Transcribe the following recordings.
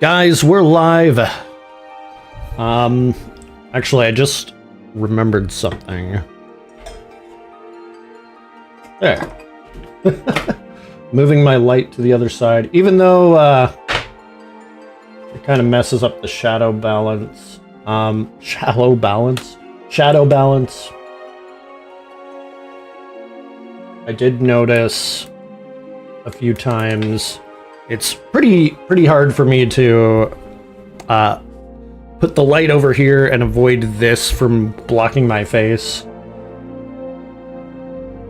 Guys, we're live. Actually, I just remembered something. There. Moving my light to the other side, even though it kind of messes up the shadow balance. Shadow balance. I did notice a few times it's pretty hard for me to put the light over here and avoid this from blocking my face.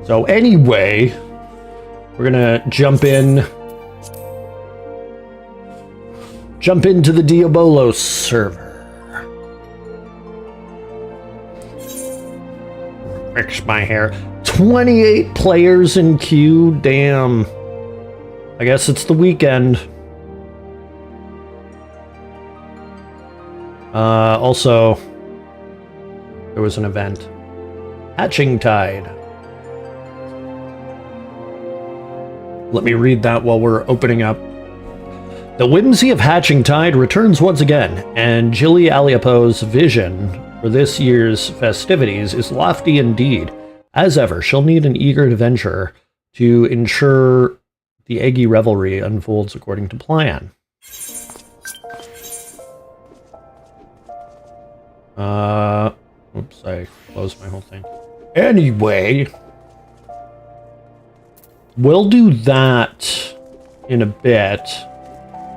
So anyway, we're gonna jump into the Diabolos server. Fix my hair. 28 players in queue, damn. I guess it's the weekend. Also, there was an event. Hatching Tide. Let me read that while we're opening up. The whimsy of Hatching Tide returns once again, and Jilly Aliapo's vision for this year's festivities is lofty indeed. As ever, she'll need an eager adventurer to ensure the eggy revelry unfolds according to plan. Oops, I closed my whole thing. Anyway, we'll do that in a bit,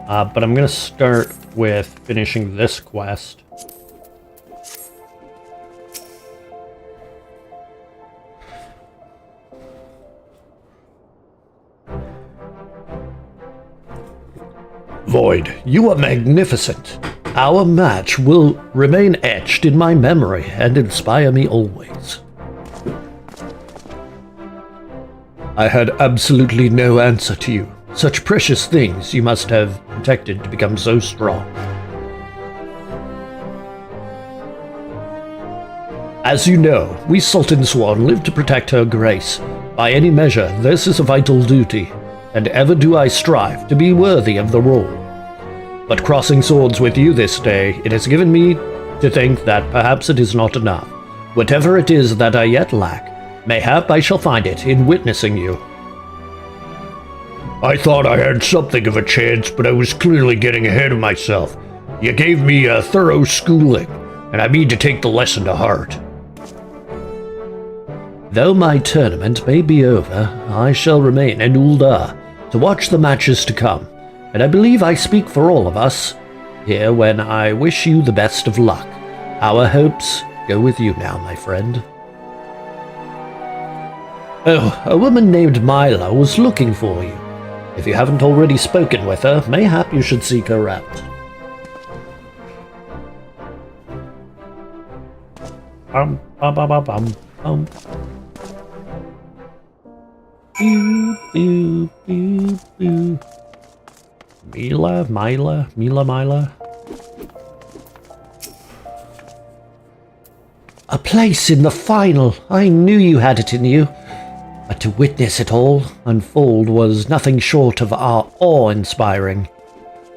but I'm gonna start with finishing this quest. Void, you are magnificent. Our match will remain etched in my memory and inspire me always. I had absolutely no answer to you. Such precious things you must have protected to become so strong. As you know, we Sultan Swan live to protect her grace. By any measure, this is a vital duty, and ever do I strive to be worthy of the role. But crossing swords with you this day, it has given me to think that perhaps it is not enough. Whatever it is that I yet lack, mayhap I shall find it in witnessing you. I thought I had something of a chance, but I was clearly getting ahead of myself. You gave me a thorough schooling, and I mean to take the lesson to heart. Though my tournament may be over, I shall remain in Uldar to watch the matches to come. And I believe I speak for all of us here when I wish you the best of luck. Our hopes go with you now, my friend. Oh, a woman named Mila was looking for you. If you haven't already spoken with her, mayhap you should seek her out. Boo, boo, boo. Mila. A place in the final. I knew you had it in you. But to witness it all unfold was nothing short of awe-inspiring.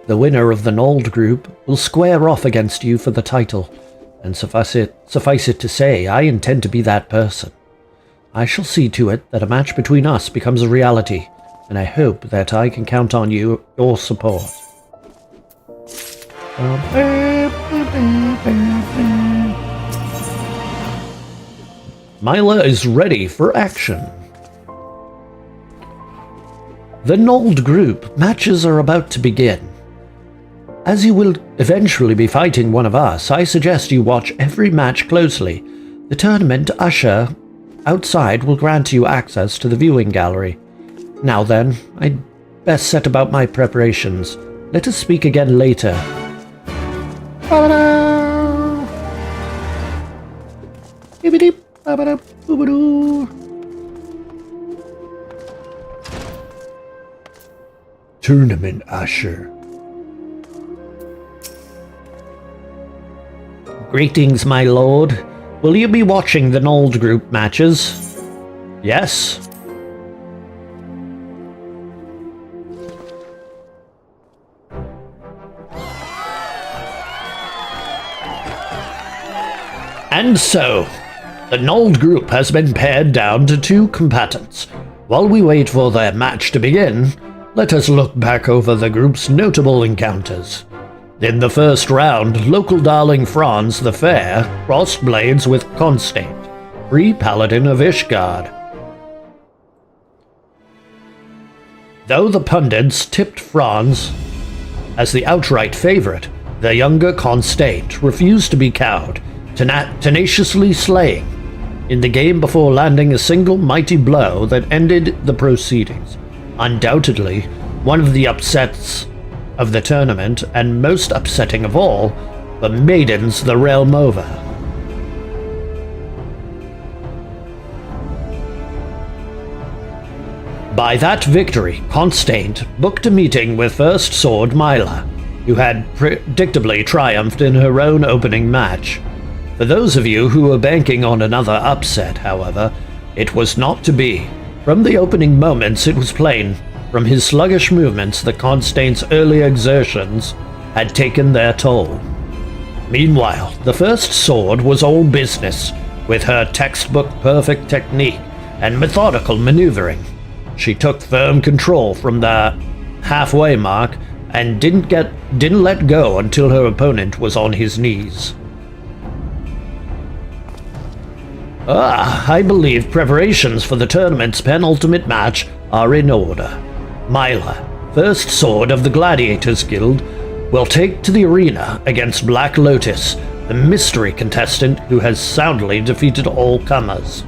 The winner of the Nold group will square off against you for the title, and suffice it to say, I intend to be that person. I shall see to it that a match between us becomes a reality, and I hope that I can count on your support. Mila is ready for action. The Nold group matches are about to begin. As you will eventually be fighting one of us, I suggest you watch every match closely. The tournament usher outside will grant you access to the viewing gallery. Now then, I'd best set about my preparations. Let us speak again later. Tournament usher. Greetings, my lord. Will you be watching the Nold group matches? Yes? And so, the Nold group has been pared down to 2 combatants. While we wait for their match to begin, let us look back over the group's notable encounters. In the first round, local darling Franz the Fair crossed blades with Constant, free paladin of Ishgard. Though the pundits tipped Franz as the outright favorite, the younger Constant refused to be cowed, tenaciously slaying in the game before landing a single mighty blow that ended the proceedings. Undoubtedly, one of the upsets of the tournament, and most upsetting of all, the maidens the realm over. By that victory, Constant booked a meeting with First Sword Myla, who had predictably triumphed in her own opening match. For those of you who were banking on another upset, however, it was not to be. From the opening moments, it was plain from his sluggish movements that Constant's early exertions had taken their toll. Meanwhile, the First Sword was all business, with her textbook perfect technique and methodical maneuvering. She took firm control from the halfway mark and didn't let go until her opponent was on his knees. I believe preparations for the tournament's penultimate match are in order. Myla, First Sword of the Gladiators Guild, will take to the arena against Black Lotus, the mystery contestant who has soundly defeated all comers.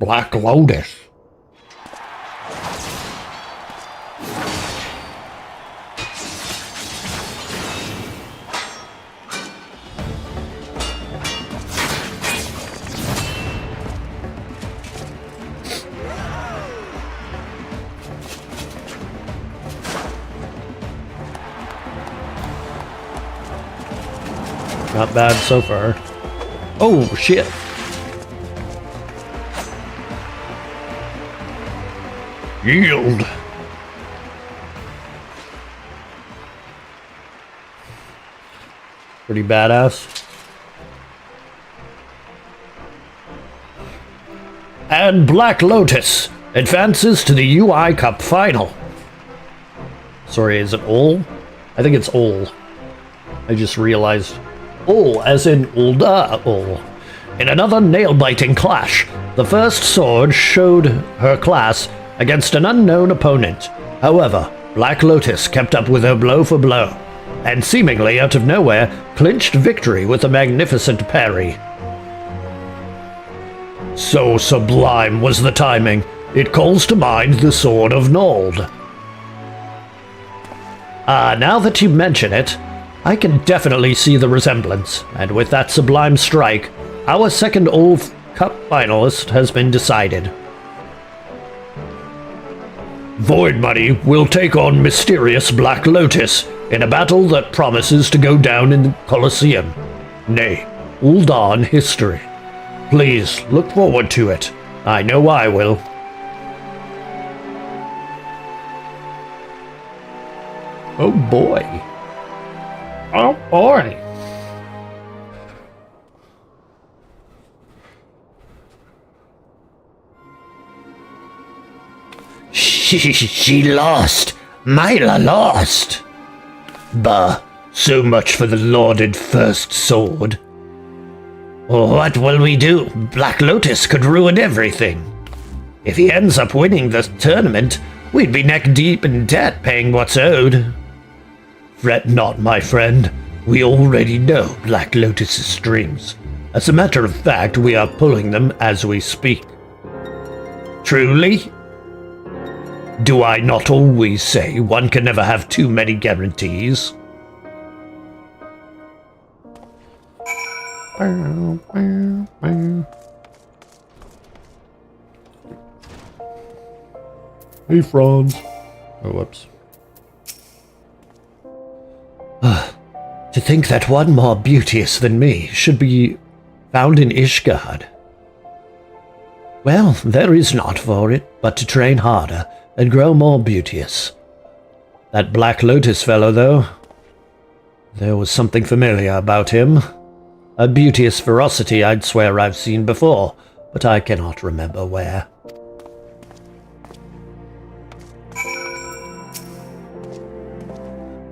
Black Lotus. Not bad so far. Oh, shit. Yield. Pretty badass. And Black Lotus advances to the UI Cup final. Sorry, is it all? I think it's all. I just realized. All, as in Ulda all. In another nail-biting clash, the First Sword showed her class against an unknown opponent. However, Black Lotus kept up with her blow for blow, and seemingly out of nowhere, clinched victory with a magnificent parry. So sublime was the timing, it calls to mind the Sword of Nold. Now that you mention it, I can definitely see the resemblance, and with that sublime strike, our second Ulf Cup finalist has been decided. Void Money will take on mysterious Black Lotus in a battle that promises to go down in the Colosseum. Nay, Uldan history. Please look forward to it. I know I will. Oh boy. Oh boy. She lost. Myla lost. Bah, so much for the lauded First Sword. What will we do? Black Lotus could ruin everything. If he ends up winning the tournament, we'd be neck deep in debt paying what's owed. Fret not, my friend. We already know Black Lotus's strings. As a matter of fact, we are pulling them as we speak. Truly? Do I not always say one can never have too many guarantees? Hey, Franz. Oh, whoops. To think that one more beauteous than me should be found in Ishgard. Well, there is naught for it but to train harder and grow more beauteous. That Black Lotus fellow, though, there was something familiar about him. A beauteous ferocity I'd swear I've seen before, but I cannot remember where.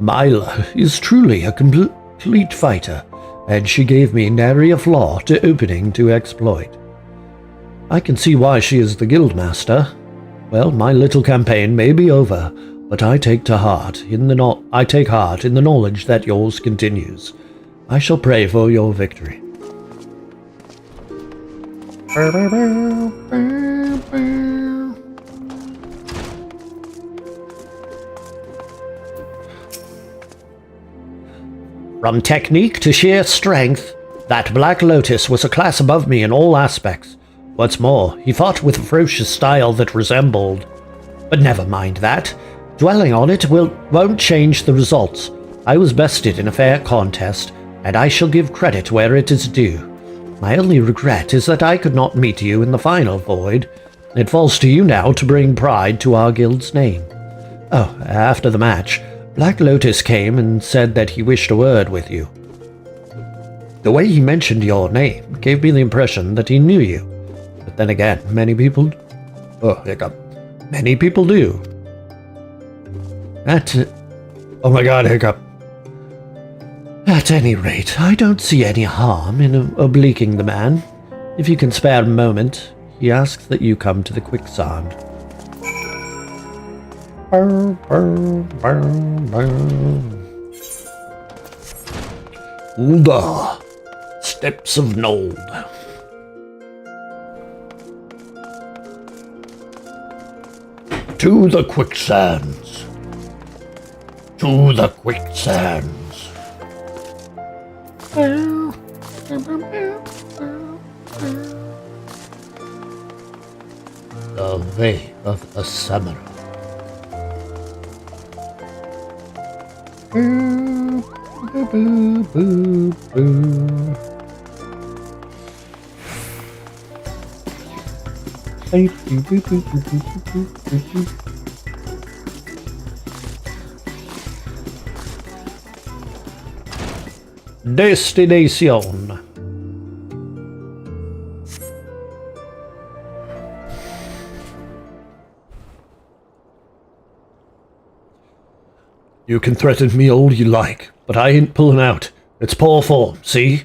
Myla is truly a complete fighter, and she gave me nary a flaw to opening to exploit. I can see why she is the guildmaster. Well, my little campaign may be over, but I take heart in the knowledge that yours continues. I shall pray for your victory. From technique to sheer strength, that Black Lotus was a class above me in all aspects. What's more, he fought with a ferocious style that resembled... But never mind that. Dwelling on it won't change the results. I was bested in a fair contest, and I shall give credit where it is due. My only regret is that I could not meet you in the final, Void. It falls to you now to bring pride to our guild's name. Oh, after the match, Black Lotus came and said that he wished a word with you. The way he mentioned your name gave me the impression that he knew you. But then again, many people... Many people do. Oh my god, hiccup. At any rate, I don't see any harm in obliquing the man. If you can spare a moment, he asks that you come to the quicksand. Ulda, Steps of Nold. To the quicksands. To the quicksands. The way of a samurai. Destination. You can threaten me all you like, but I ain't pulling out. It's poor form, see?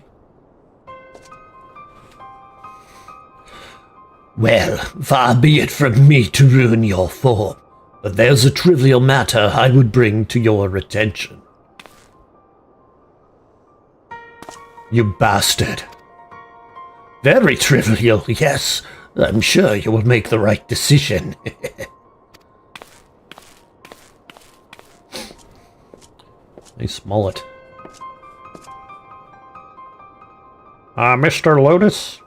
Well, far be it from me to ruin your form, but there's a trivial matter I would bring to your attention. You bastard. Very trivial, yes. I'm sure you will make the right decision. Nice mullet. Mr. Lotus?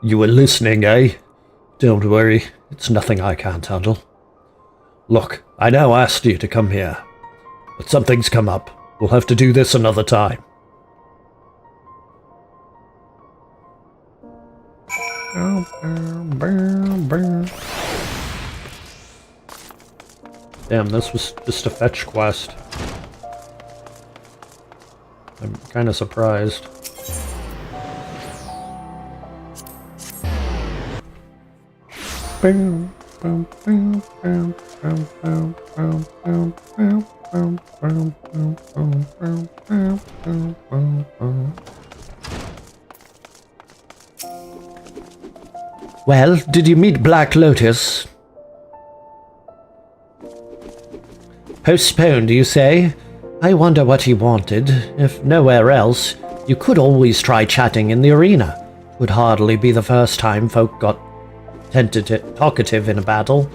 You were listening, eh? Don't worry, it's nothing I can't handle. Look, I now asked you to come here, but something's come up. We'll have to do this another time. Damn, this was just a fetch quest. I'm kind of surprised. Well, did you meet Black Lotus? Postponed, you say? I wonder what he wanted. If nowhere else, you could always try chatting in the arena. Would hardly be the first time folk got talkative in a battle.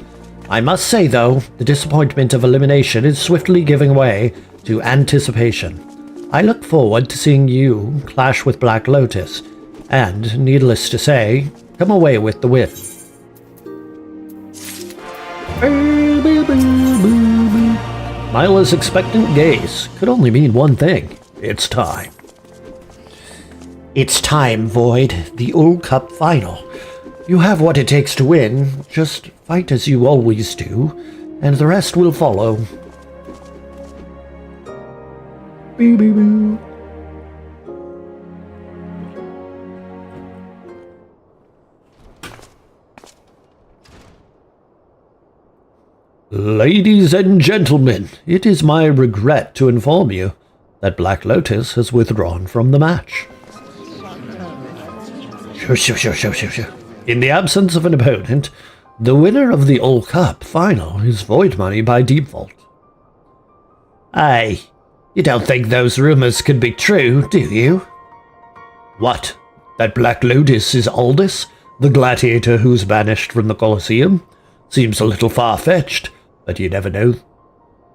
I must say, though, the disappointment of elimination is swiftly giving way to anticipation. I look forward to seeing you clash with Black Lotus, and, needless to say, come away with the win. Myla's expectant gaze could only mean one thing. It's time. It's time, Void. The Ul Cup final. You have what it takes to win. Just fight as you always do, and the rest will follow. Ladies and gentlemen, it is my regret to inform you that Black Lotus has withdrawn from the match. Sure. In the absence of an opponent, the winner of the All Cup final is void money by default. Aye, you don't think those rumors could be true, do you? What? That Black Lotus is Aldous, the gladiator who's banished from the Colosseum? Seems a little far-fetched, but you never know.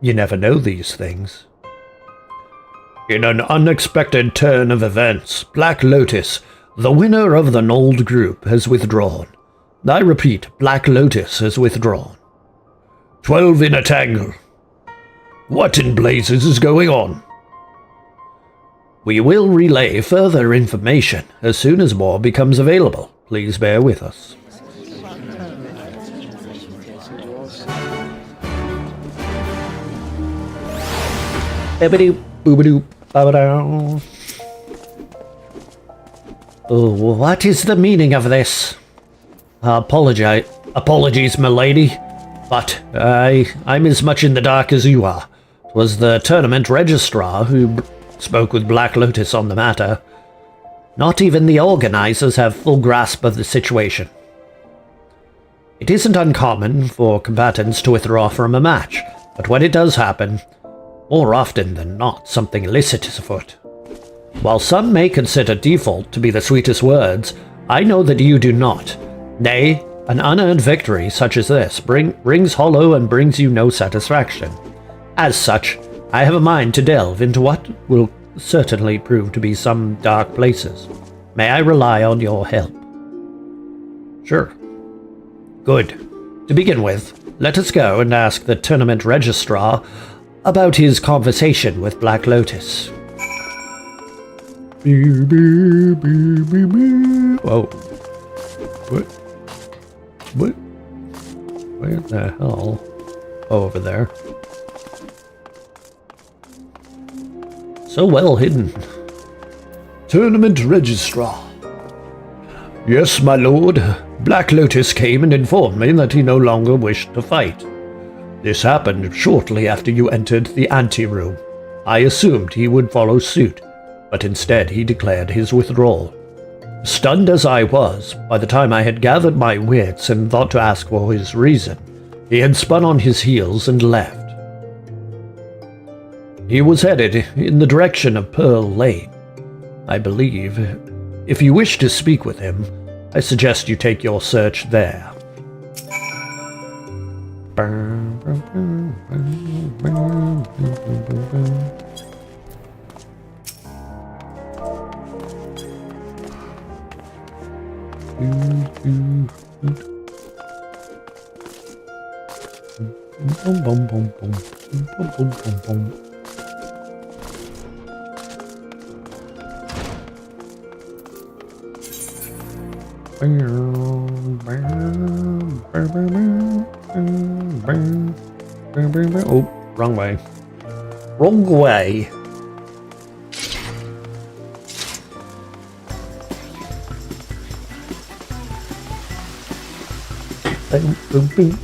You never know these things. In an unexpected turn of events, Black Lotus, the winner of the Nold group, has withdrawn. I repeat, Black Lotus has withdrawn. 12 in a tangle. What in blazes is going on? We will relay further information as soon as more becomes available. Please bear with us. Oh, what is the meaning of this? Apologies, milady, but I'm as much in the dark as you are. It was the tournament registrar who spoke with Black Lotus on the matter. Not even the organizers have full grasp of the situation. It isn't uncommon for combatants to withdraw from a match, but when it does happen, more often than not, something illicit is afoot. While some may consider default to be the sweetest words, I know that you do not. Nay, an unearned victory such as this rings hollow and brings you no satisfaction. As such, I have a mind to delve into what will certainly prove to be some dark places. May I rely on your help? Sure. Good. To begin with, let us go and ask the tournament registrar about his conversation with Black Lotus. Oh. What? Where the hell? Oh, over there. So well hidden. Tournament Registrar. Yes, my lord. Black Lotus came and informed me that he no longer wished to fight. This happened shortly after you entered the anteroom. I assumed he would follow suit, but instead he declared his withdrawal. Stunned as I was, by the time I had gathered my wits and thought to ask for his reason, he had spun on his heels and left. He was headed in the direction of Pearl Lane, I believe. If you wish to speak with him, I suggest you take your search there. Oh, wrong way. Wrong way. Boom, boom, boom.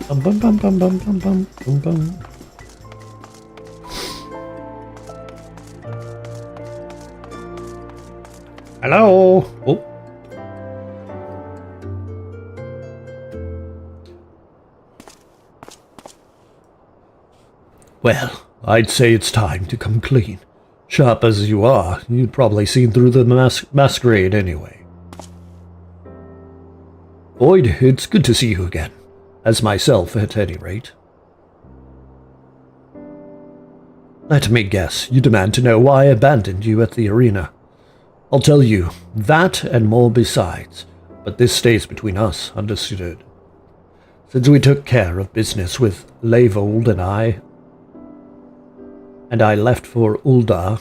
Bum, bum, bum, bum, bum, bum, bum, bum, bum. Hello? Oh. Well, I'd say it's time to come clean. Sharp as you are, you'd probably seen through the masquerade anyway. Boyd, it's good to see you again. As myself, at any rate. Let me guess, you demand to know why I abandoned you at the arena. I'll tell you that and more besides, but this stays between us, understood. Since we took care of business with Leivold and I left for Uldar,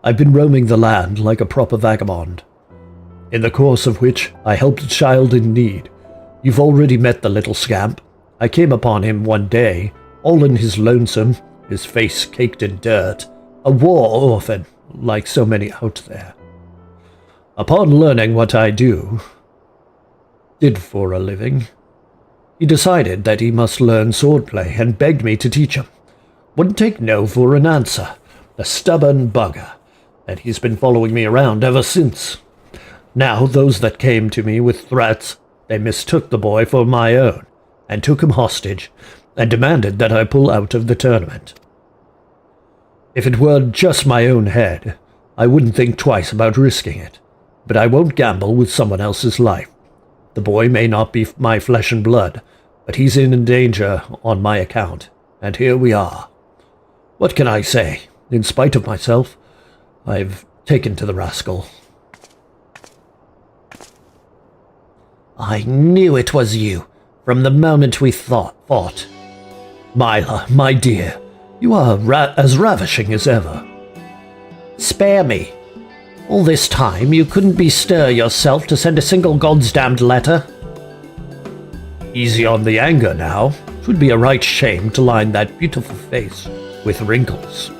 I've been roaming the land like a proper vagabond, in the course of which I helped a child in need. You've already met the little scamp. I came upon him one day, all in his lonesome, his face caked in dirt, a war orphan, like so many out there. Upon learning what I do, did for a living. He decided that he must learn swordplay and begged me to teach him. Wouldn't take no for an answer. A stubborn bugger. And he's been following me around ever since. Now those that came to me with threats, they mistook the boy for my own, and took him hostage, and demanded that I pull out of the tournament. If it were just my own head, I wouldn't think twice about risking it, but I won't gamble with someone else's life. The boy may not be my flesh and blood, but he's in danger on my account, and here we are. What can I say? In spite of myself, I've taken to the rascal. I knew it was you, from the moment we fought. Myla, my dear, you are as ravishing as ever. Spare me. All this time you couldn't bestir yourself to send a single goddamned letter? Easy on the anger now. 'Twould be a right shame to line that beautiful face with wrinkles.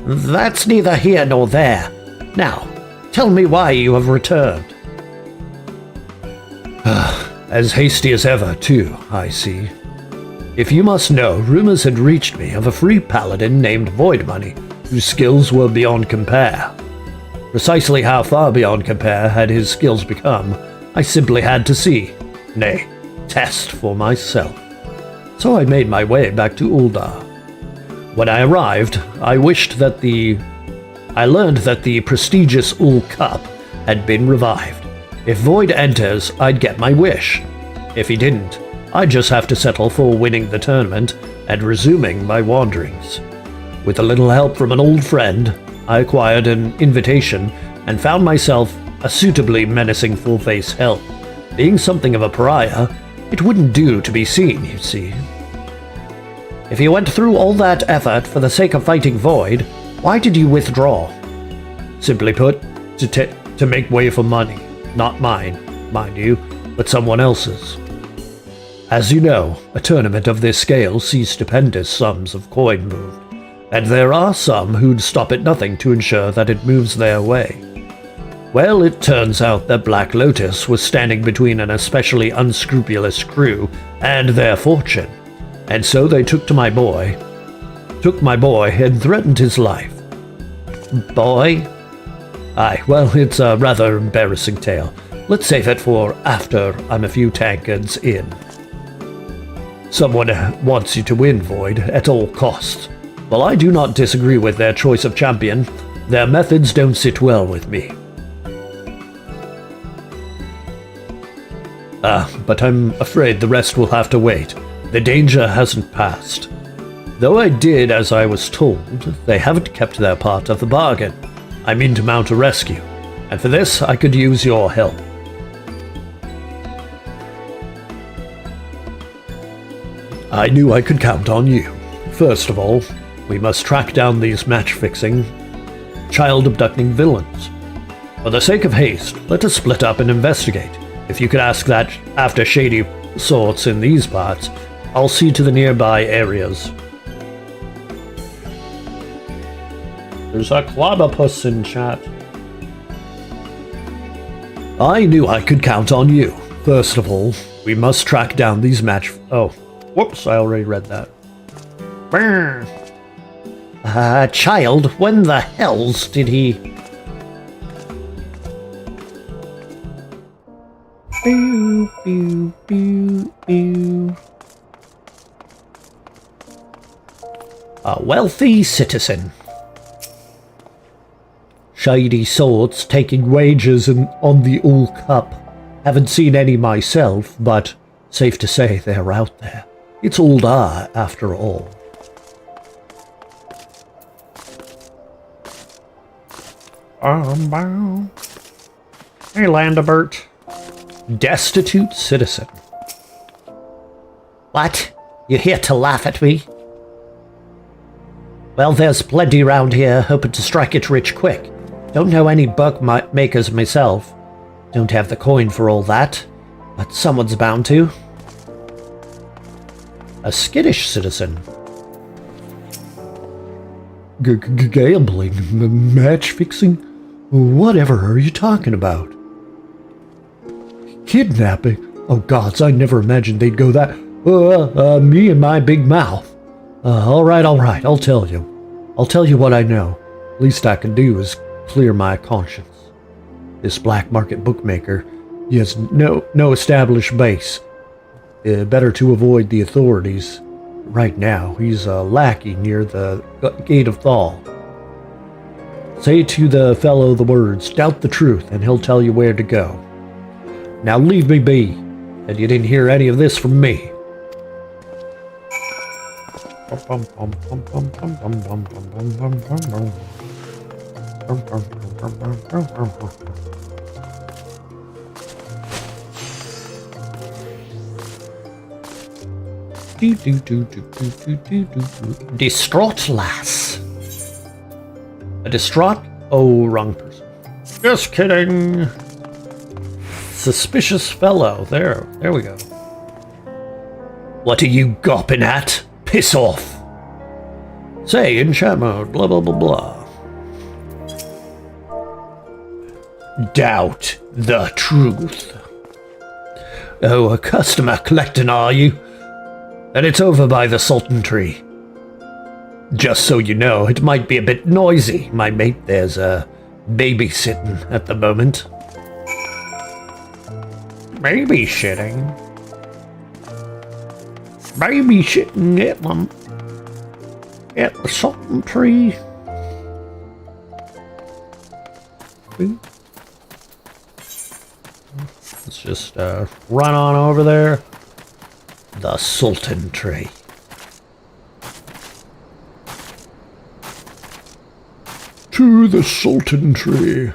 That's neither here nor there. Now, tell me why you have returned. As hasty as ever, too, I see. If you must know, rumors had reached me of a free paladin named Void Money, whose skills were beyond compare. Precisely how far beyond compare had his skills become, I simply had to see, nay, test for myself. So I made my way back to Uldar. When I arrived, I learned that the prestigious Ul Cup had been revived. If Void enters, I'd get my wish. If he didn't, I'd just have to settle for winning the tournament and resuming my wanderings. With a little help from an old friend, I acquired an invitation and found myself a suitably menacing full-face help. Being something of a pariah, it wouldn't do to be seen, you see. If you went through all that effort for the sake of fighting Void, why did you withdraw? Simply put, to make way for money. Not mine, mind you, but someone else's. As you know, a tournament of this scale sees stupendous sums of coin moved, and there are some who'd stop at nothing to ensure that it moves their way. Well, it turns out that Black Lotus was standing between an especially unscrupulous crew and their fortune, and so they took my boy and threatened his life. Boy? Aye, well, it's a rather embarrassing tale. Let's save it for after I'm a few tankards in. Someone wants you to win, Void, at all costs. While I do not disagree with their choice of champion, their methods don't sit well with me. But I'm afraid the rest will have to wait. The danger hasn't passed. Though I did as I was told, they haven't kept their part of the bargain. I mean to mount a rescue, and for this I could use your help. I knew I could count on you. First of all, we must track down these match-fixing, child-abducting villains. For the sake of haste, let us split up and investigate. If you could ask that after shady sorts in these parts, I'll see to the nearby areas. There's a clobberpuss in chat. I knew I could count on you. First of all, we must track down these Oh, whoops, I already read that. Child, when the hells did he... Pew, pew, pew, pew. A wealthy citizen. Shady sorts taking wages on the Ul Cup. Haven't seen any myself, but safe to say they're out there. It's Uldar, after all. Hey, Landabert. Destitute citizen. What? You here to laugh at me? Well, there's plenty round here, hoping to strike it rich quick. Don't know any bug makers myself. Don't have the coin for all that, but someone's bound to. A skittish citizen. Gambling, match-fixing? Whatever are you talking about? Kidnapping? Oh gods, I never imagined they'd go that... me and my big mouth. Alright, I'll tell you. I'll tell you what I know. Least I can do is clear my conscience. This black market bookmaker, he has no established base. Better to avoid the authorities. Right now, he's a lackey near the Gate of Thal. Say to the fellow the words, doubt the truth, and he'll tell you where to go. Now leave me be, and you didn't hear any of this from me. Distraught lass. A distraught? Oh, wrong person. Just kidding. Suspicious fellow. There we go. What are you gawping at? Piss off. Say, in chat mode, blah blah blah blah. Doubt the truth. Oh, a customer collecting, are you? And it's over by the Sultan Tree. Just so you know, it might be a bit noisy, my mate. There's a babysitting at the moment. Babysitting? Babysitting at the Sultan Tree. Let's just run on over there. The Sultan Tree. To the Sultan Tree.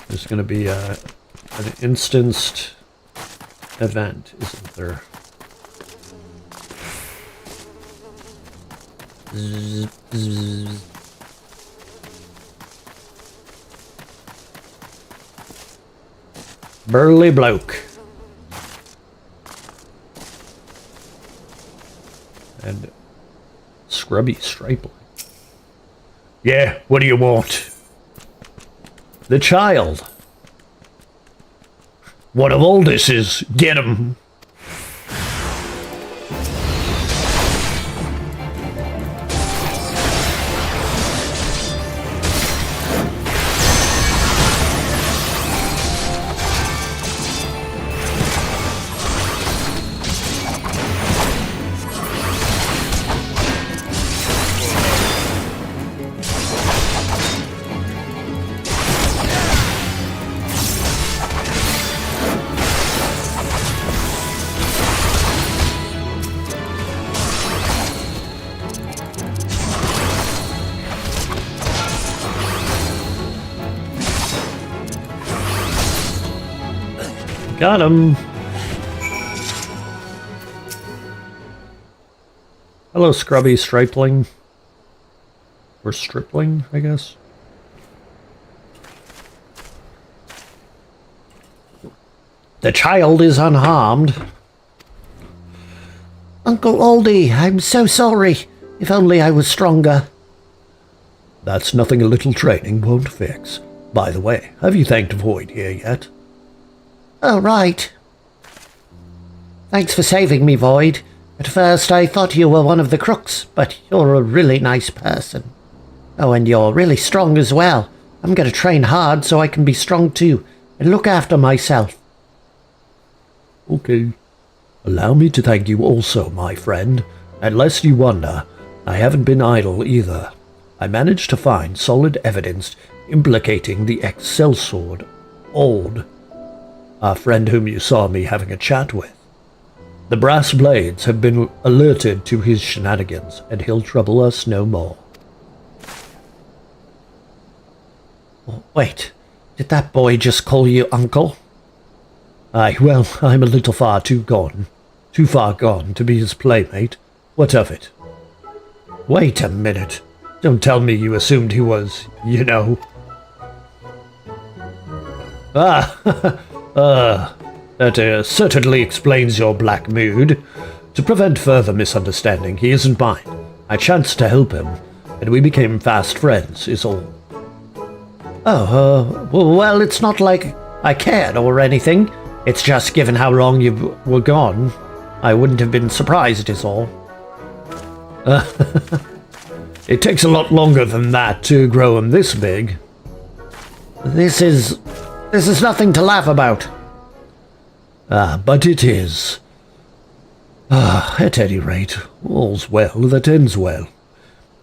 There's going to be an instanced event, isn't there? Burly bloke. And scrubby stripling. Yeah, what do you want? The child. One of Aldis's. Get him. Got him. Hello, scrubby stripling. Or stripling, I guess. The child is unharmed. Uncle Aldi, I'm so sorry. If only I was stronger. That's nothing a little training won't fix. By the way, have you thanked Void here yet? Oh, right. Thanks for saving me, Void. At first I thought you were one of the crooks, but you're a really nice person. Oh, and you're really strong as well. I'm going to train hard so I can be strong too, and look after myself. Okay. Allow me to thank you also, my friend. And lest you wonder, I haven't been idle either. I managed to find solid evidence implicating the ex-sellsword, Ald, our friend whom you saw me having a chat with. The brass blades have been alerted to his shenanigans, and he'll trouble us no more. Wait, did that boy just call you uncle? Aye, well, I'm a little too far gone to be his playmate. What of it? Wait a minute. Don't tell me you assumed he was, you know. That certainly explains your black mood. To prevent further misunderstanding, he isn't mine. I chanced to help him, and we became fast friends, is all. Oh, well, it's not like I cared or anything. It's just given how long you were gone, I wouldn't have been surprised is all. It takes a lot longer than that to grow them this big. This is nothing to laugh about. But it is. At any rate, all's well that ends well.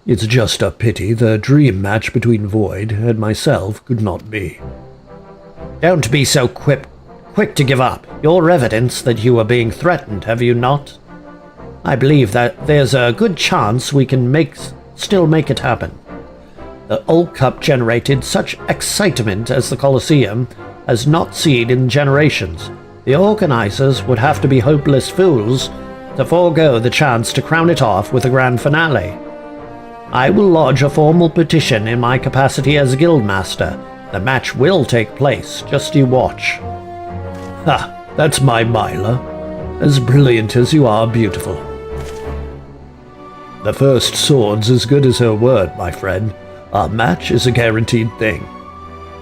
It's just a pity the dream match between Void and myself could not be. Don't be so quick to give up. You're evidence that you are being threatened, have you not? I believe that there's a good chance we can still make it happen. The Old Cup generated such excitement as the Colosseum has not seen in generations. The organizers would have to be hopeless fools to forego the chance to crown it off with a grand finale. I will lodge a formal petition in my capacity as Guildmaster. The match will take place, just you watch. That's my Mila. As brilliant as you are beautiful. The first sword's as good as her word, my friend. Our match is a guaranteed thing.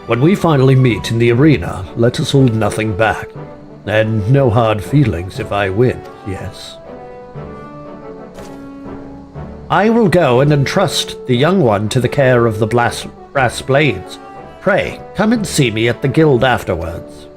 When we finally meet in the arena, let us hold nothing back. And no hard feelings if I win, yes. I will go and entrust the young one to the care of the brass blades. Pray, come and see me at the guild afterwards.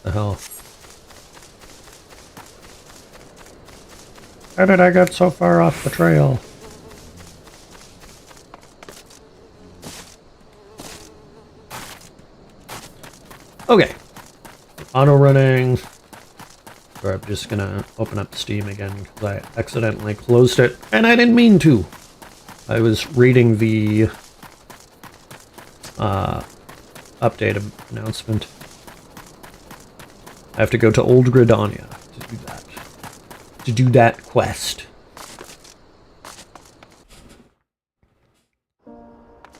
The hell? How did I get so far off the trail? Okay. Auto running. Or I'm just gonna open up Steam again because I accidentally closed it and I didn't mean to. I was reading the update announcement. I have to go to Old Gridania to do that. To do that quest.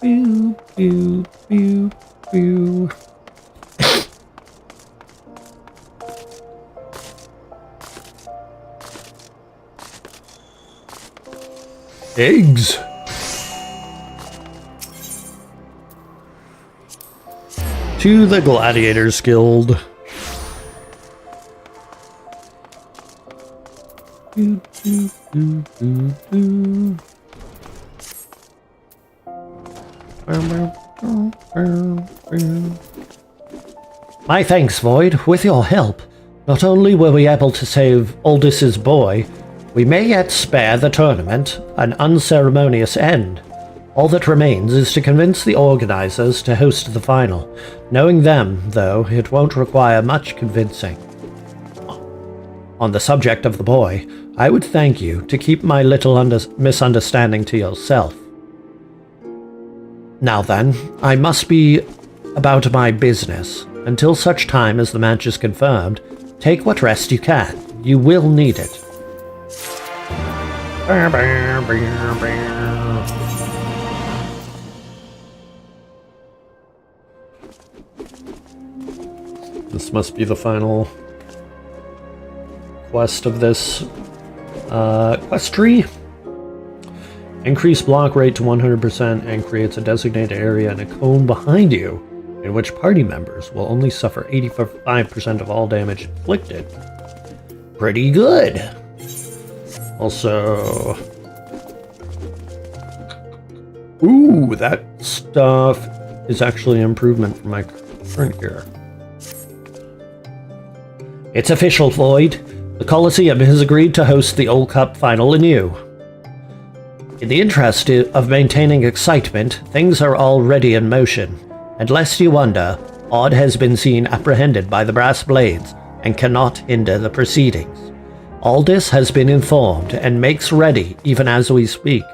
Pew, pew, pew, pew. Eggs! To the Gladiators Guild. My thanks, Void. With your help, not only were we able to save Aldis's boy, we may yet spare the tournament an unceremonious end. All that remains is to convince the organizers to host the final. Knowing them, though, it won't require much convincing. On the subject of the boy, I would thank you to keep my little misunderstanding to yourself. Now then, I must be about my business. Until such time as the match is confirmed, take what rest you can. You will need it. This must be the final quest of this quest tree. Increase block rate to 100% and creates a designated area in a cone behind you in which party members will only suffer 85% of all damage inflicted. Pretty good. Also, ooh, that stuff is actually an improvement from my current gear. It's official, Void. The Colosseum has agreed to host the Old Cup final anew. In the interest of maintaining excitement, things are already in motion, and lest you wonder, Odd has been seen apprehended by the brass blades and cannot hinder the proceedings. Aldis has been informed and makes ready even as we speak.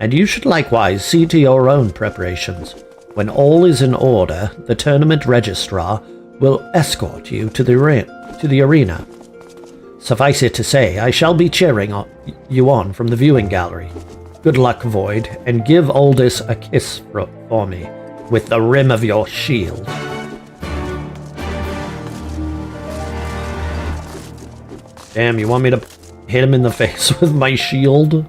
And you should likewise see to your own preparations. When all is in order, the tournament registrar will escort you to the arena. Suffice it to say, I shall be cheering you on from the viewing gallery. Good luck, Void, and give Aldous a kiss for me, with the rim of your shield. Damn, you want me to hit him in the face with my shield?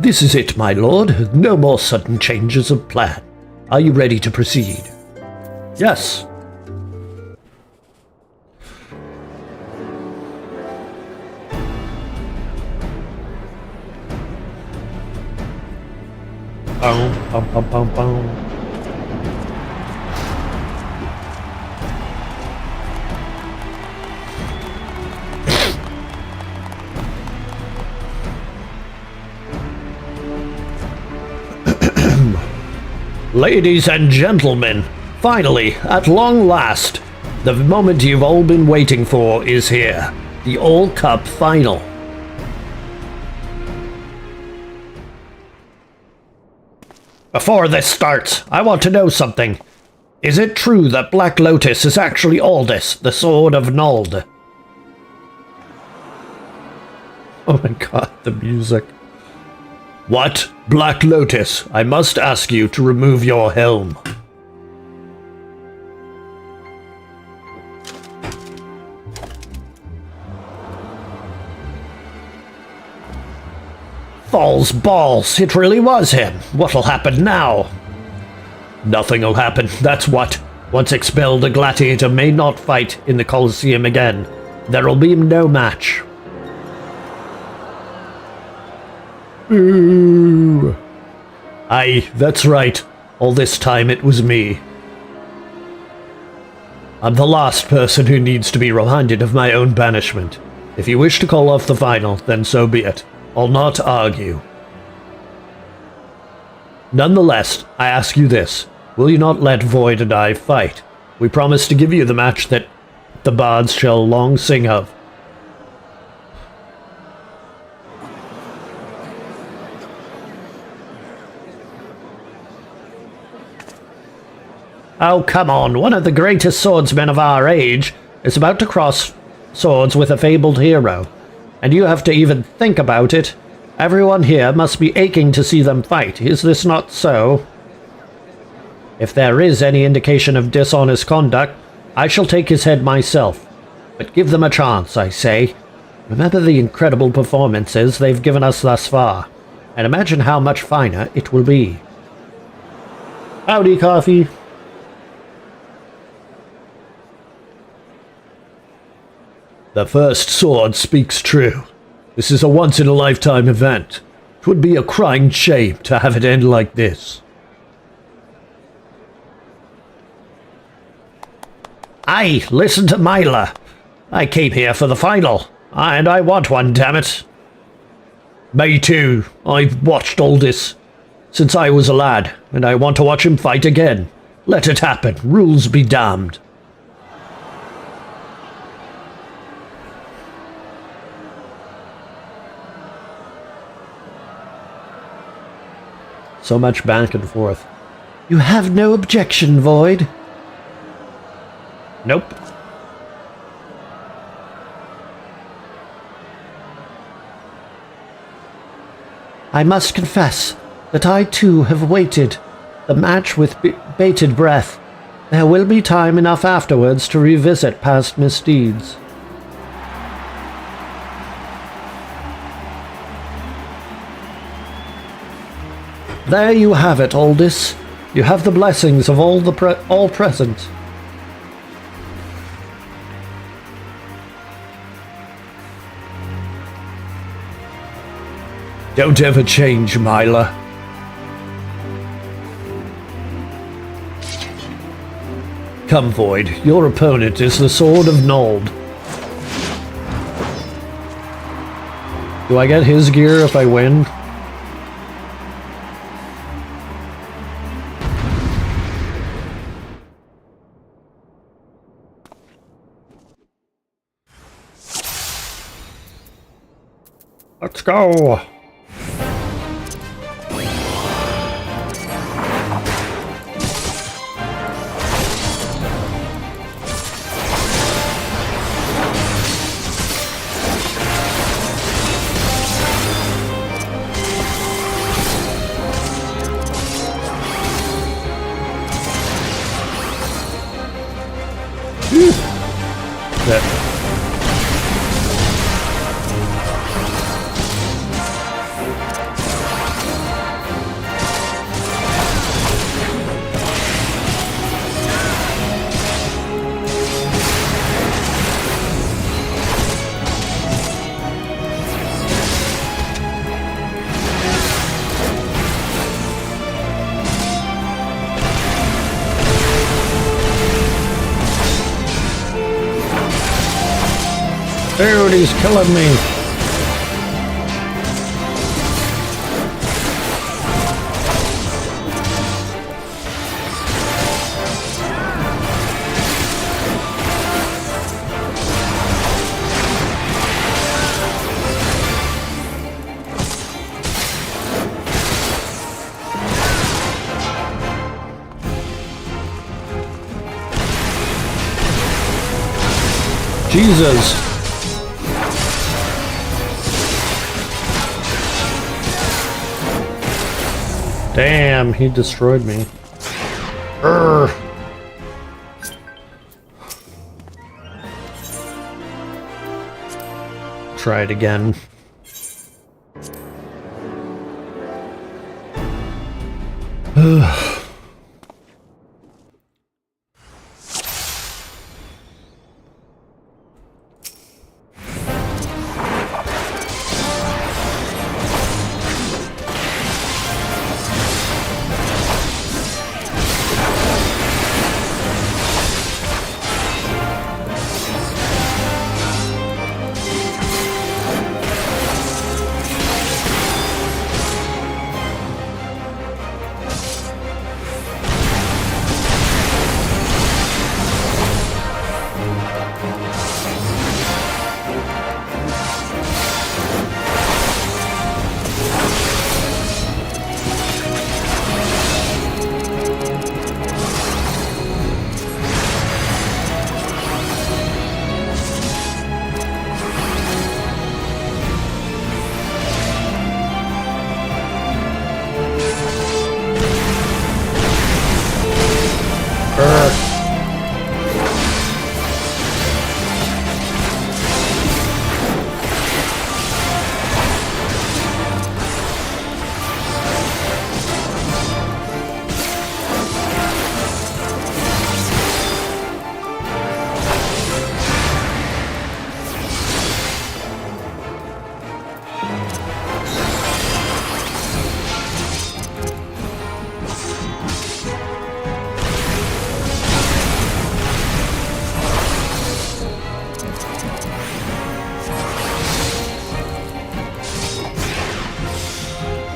This is it, my lord. No more sudden changes of plan. Are you ready to proceed? Yes. Boom, boom, boom, boom, boom. Ladies and gentlemen, finally, at long last, the moment you've all been waiting for is here. The All-Cup Final. Before this starts, I want to know something. Is it true that Black Lotus is actually Aldous, the Sword of Nuld? Oh my god, the music. What? Black Lotus, I must ask you to remove your helm. Falls balls, it really was him. What'll happen now? Nothing'll happen, that's what. Once expelled, a gladiator may not fight in the Colosseum again. There'll be no match. Ooh. Aye, that's right. All this time it was me. I'm the last person who needs to be reminded of my own banishment. If you wish to call off the final, then so be it. I'll not argue. Nonetheless, I ask you this. Will you not let Void and I fight? We promise to give you the match that the bards shall long sing of. Oh, come on, one of the greatest swordsmen of our age is about to cross swords with a fabled hero. And you have to even think about it. Everyone here must be aching to see them fight, is this not so? If there is any indication of dishonest conduct, I shall take his head myself. But give them a chance, I say. Remember the incredible performances they've given us thus far, and imagine how much finer it will be. Howdy, Coffee. The first sword speaks true. This is a once-in-a-lifetime event. 'Twould be a crying shame to have it end like this. Aye, listen to Myla. I came here for the final, and I want one, damn it. Me too. I've watched Aldous since I was a lad, and I want to watch him fight again. Let it happen. Rules be damned. So much back and forth. You have no objection, Void? Nope. I must confess that I too have waited the match with bated breath. There will be time enough afterwards to revisit past misdeeds. There you have it, Aldous. You have the blessings of all present. Don't ever change, Myla. Come, Void. Your opponent is the Sword of Nuld. Do I get his gear if I win? Let's go! Dude, he's killing me. Jesus. Damn, he destroyed me. Urgh. Try it again.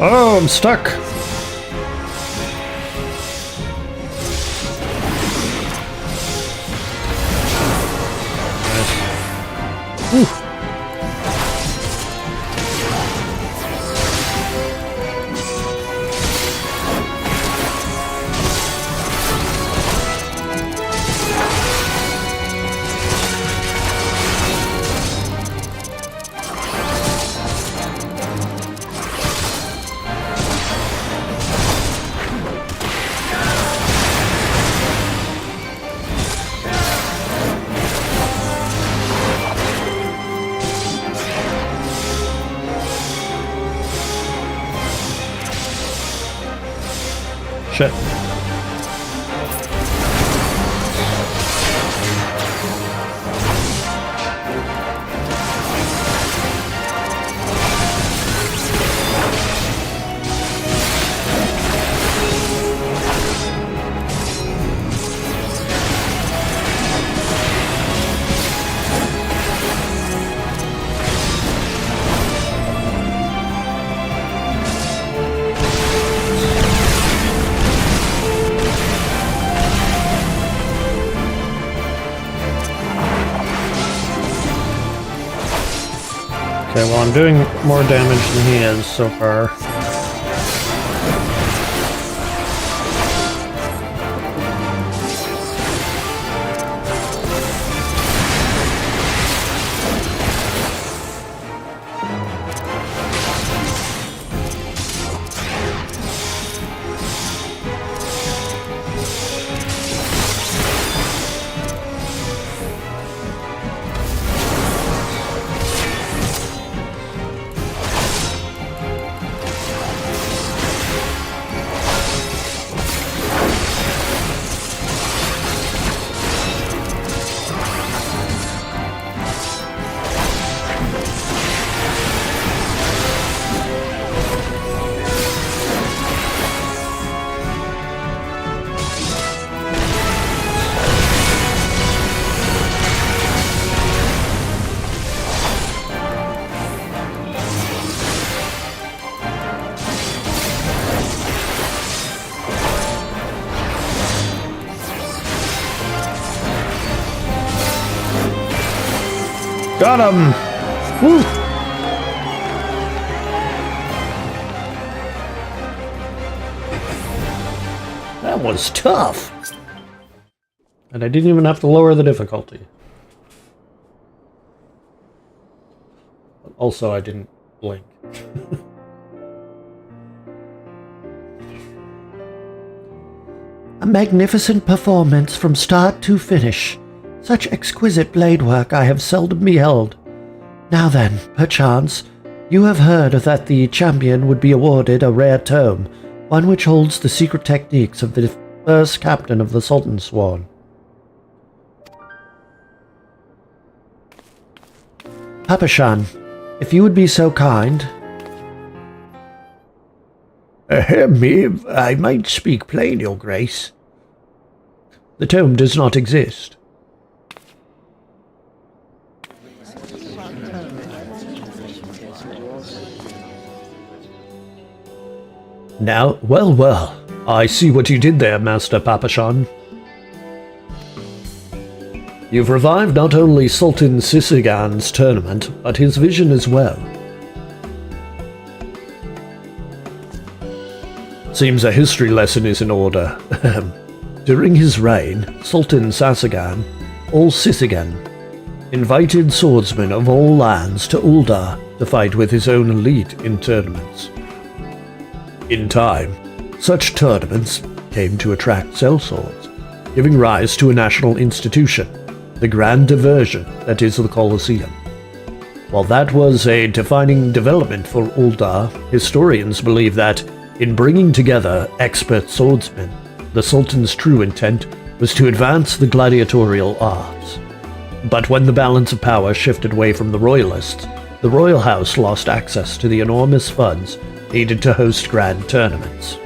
Oh, I'm stuck. Nice. Ooh. Shit. Okay, well, I'm doing more damage than he is so far. Got him! Woo! That was tough. And I didn't even have to lower the difficulty. Also, I didn't blink. A magnificent performance from start to finish. Such exquisite blade work I have seldom beheld. Now then, perchance, you have heard that the champion would be awarded a rare tome, one which holds the secret techniques of the first captain of the Sultan's Sworn. Papashan, if you would be so kind. Me, I might speak plain, Your Grace. The tome does not exist. Now, well, I see what you did there, Master Papashan. You've revived not only Sultan Sisigan's tournament, but his vision as well. Seems a history lesson is in order. During his reign, Sultan Sasigan, or Sisigan, invited swordsmen of all lands to Uldar to fight with his own elite in tournaments. In time, such tournaments came to attract sellswords, giving rise to a national institution, the grand diversion that is the Colosseum. While that was a defining development for Uldar, historians believe that, in bringing together expert swordsmen, the Sultan's true intent was to advance the gladiatorial arts. But when the balance of power shifted away from the royalists, the royal house lost access to the enormous funds needed to host grand tournaments.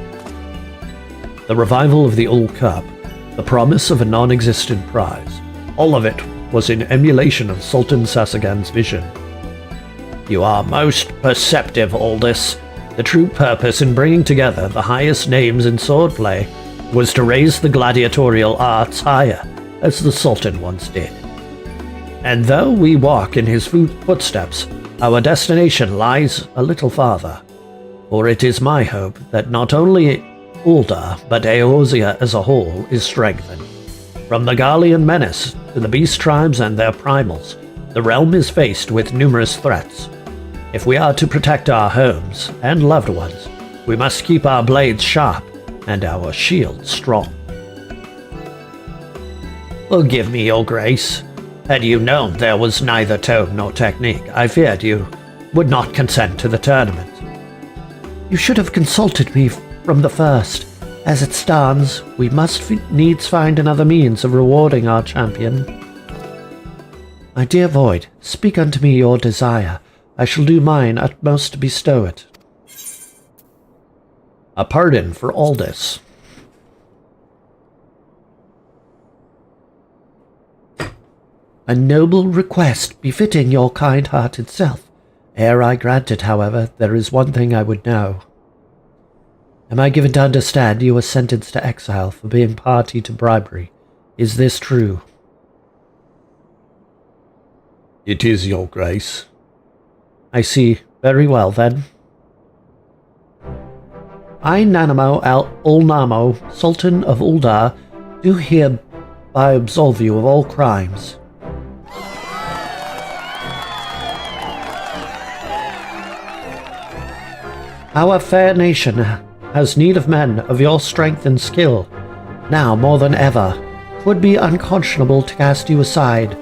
The revival of the old cup, the promise of a non-existent prize, all of it was in emulation of Sultan Sasigan's vision. You are most perceptive, Aldous. The true purpose in bringing together the highest names in swordplay was to raise the gladiatorial arts higher, as the Sultan once did. And though we walk in his footsteps, our destination lies a little farther. For it is my hope that not only Uldar, but Eorzea as a whole is strengthened. From the Garlean menace to the beast tribes and their primals, the realm is faced with numerous threats. If we are to protect our homes and loved ones, we must keep our blades sharp and our shields strong. Forgive me, Your Grace. Had you known there was neither tome nor technique, I feared you would not consent to the tournament. You should have consulted me from the first. As it stands, we must needs find another means of rewarding our champion. My dear Void, speak unto me your desire. I shall do mine utmost to bestow it. A pardon for Aldous. A noble request befitting your kind-hearted self. Ere I grant it, however, there is one thing I would know. Am I given to understand you are sentenced to exile for being party to bribery? Is this true? It is, Your Grace. I see. Very well, then. I, Nanamo Ulnamo, Sultan of Uldar, do hereby absolve you of all crimes. Our fair nation has need of men of your strength and skill. Now, more than ever, 'twould be unconscionable to cast you aside.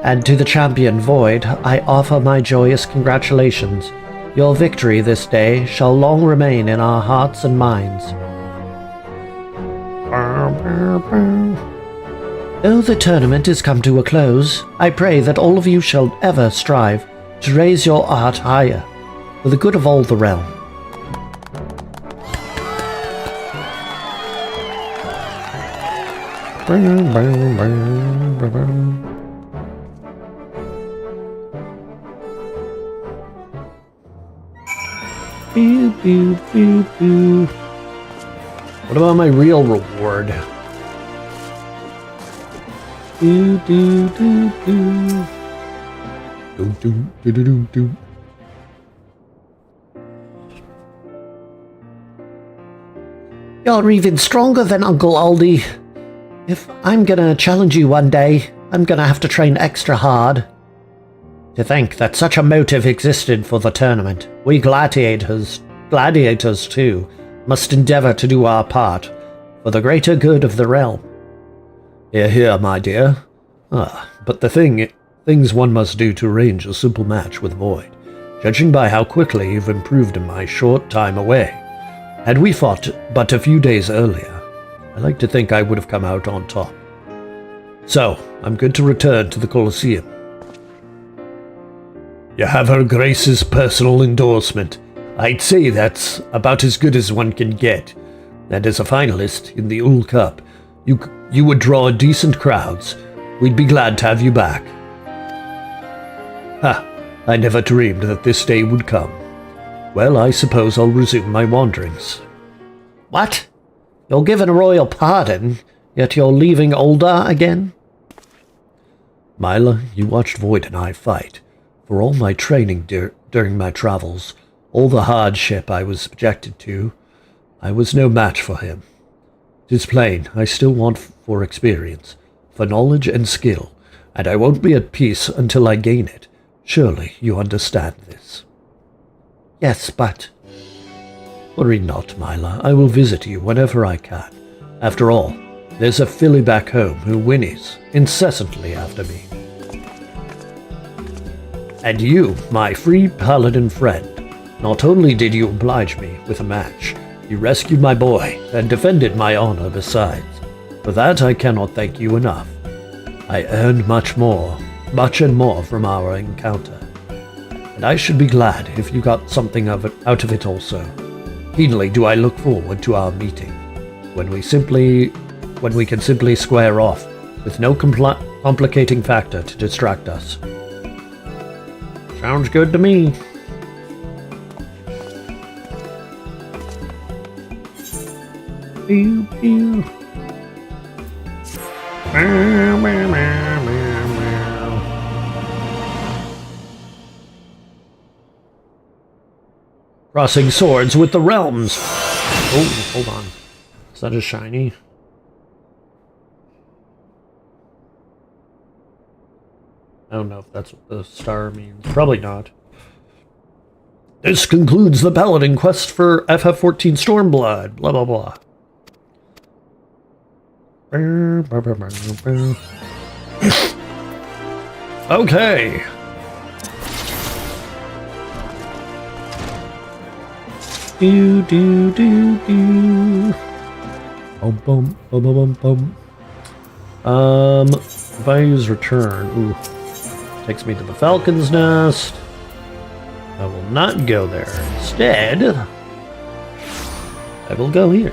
And to the champion Void, I offer my joyous congratulations. Your victory this day shall long remain in our hearts and minds. Though the tournament is come to a close, I pray that all of you shall ever strive to raise your art higher, for the good of all the realm. Pew, pew, pew, pew. What about my real reward? Do, do, do, do. Doom, doom, doom, doom, doom. You're even stronger than Uncle Aldi. If I'm gonna challenge you one day, I'm gonna have to train extra hard. To think that such a motive existed for the tournament, we gladiators too, must endeavor to do our part for the greater good of the realm. Hear, hear, my dear. But the things one must do to arrange a simple match with Void, judging by how quickly you've improved in my short time away. Had we fought but a few days earlier, I like to think I would have come out on top. So, I'm good to return to the Colosseum. You have Her Grace's personal endorsement. I'd say that's about as good as one can get. And as a finalist in the Ul Cup, you would draw decent crowds. We'd be glad to have you back. I never dreamed that this day would come. Well, I suppose I'll resume my wanderings. What? You're given a royal pardon, yet you're leaving Ul'dah again? Mila, you watched Void and I fight. For all my training during my travels, all the hardship I was subjected to, I was no match for him. 'Tis plain, I still want for experience, for knowledge and skill, and I won't be at peace until I gain it. Surely you understand this. Yes, but... Worry not, Mila. I will visit you whenever I can. After all, there's a filly back home who whinnies incessantly after me. And you, my free paladin friend, not only did you oblige me with a match, you rescued my boy and defended my honor besides. For that I cannot thank you enough. I earned much and more from our encounter. And I should be glad if you got something out of it also. Keenly do I look forward to our meeting, when we can simply square off, with no complicating factor to distract us. Sounds good to me. Pew, pew. Crossing swords with the realms. Oh, hold on. Is that a shiny? I don't know if that's what the star means. Probably not. This concludes the paladin quest for FF14 Stormblood. Blah, blah, blah. Okay. Do do do do. Bum bum bum bum bum bum. If I use return, ooh, takes me to the Falcon's Nest. I will not go there. Instead, I will go here.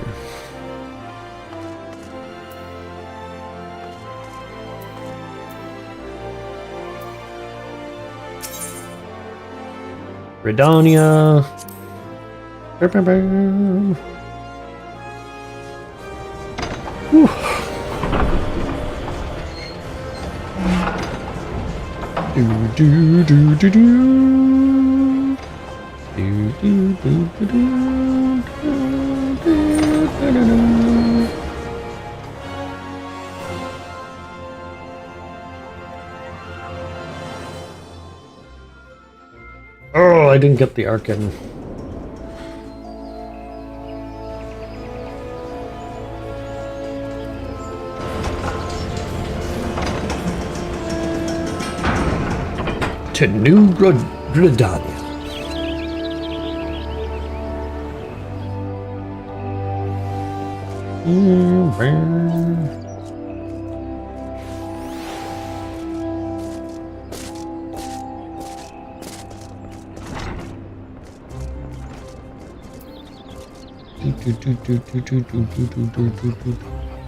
Redania. Whew. Do do do do do. Do do do do do. Do do do. Oh, I didn't get the Arcan. To New Gridania.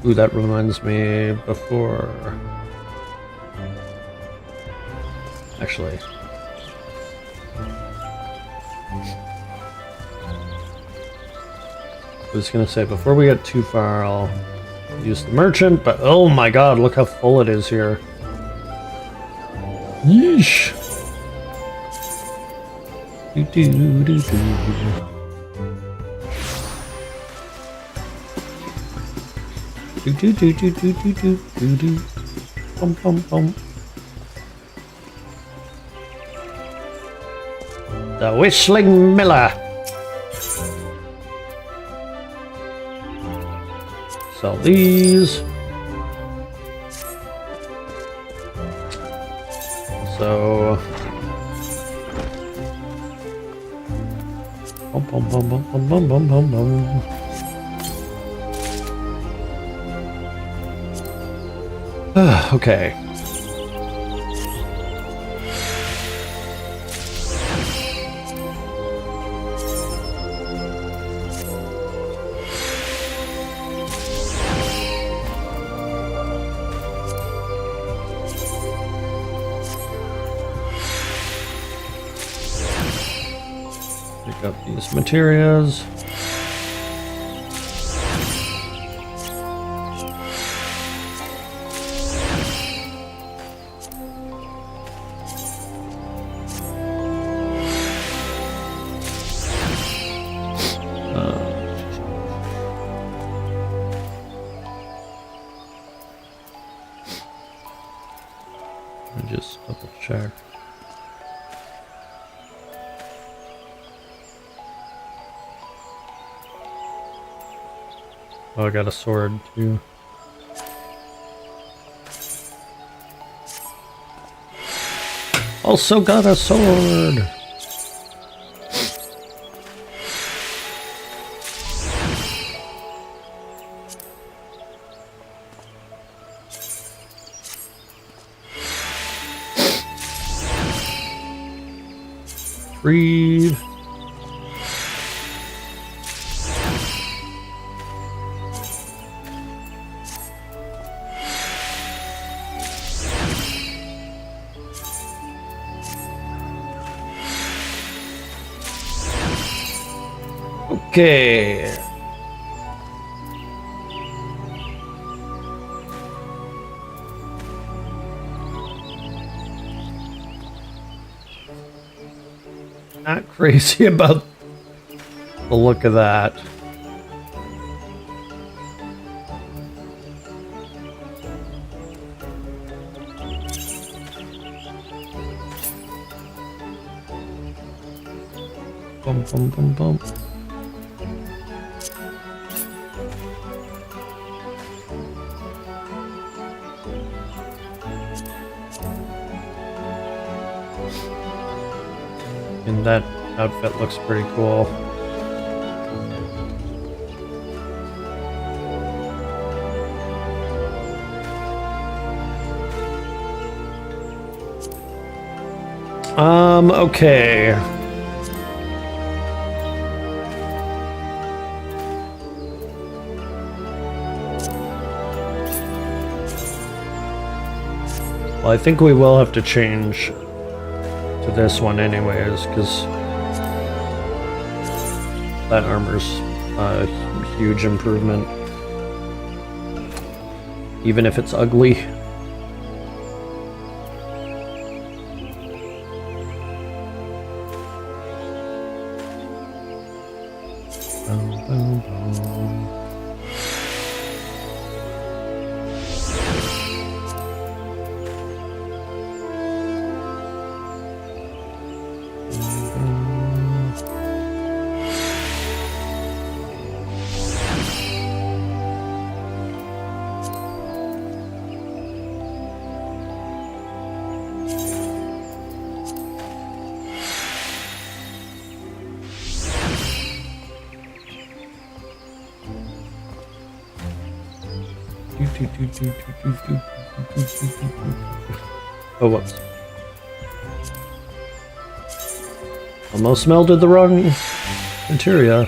Ooh, that reminds me before... Actually... I was gonna say, before we get too far, I'll use the merchant, but oh my god, look how full it is here. Yeesh! Do do do do. Do do do do do do do do do. Bum bum bum. The Whistling Miller. Sell these. So. Bum bum bum bum bum bum bum bum bum. Okay. Pick up these materials. Just double check. Oh, I got a sword too. Also got a sword. Read. Okay. Not crazy about the look of that. Bum bum bum bum. And that outfit looks pretty cool. Okay. Well, I think we will have to change to this one anyways, because that armor's a huge improvement. Even if it's ugly. Boom, boom, boom. Oh, whoops. Almost melded the wrong materia.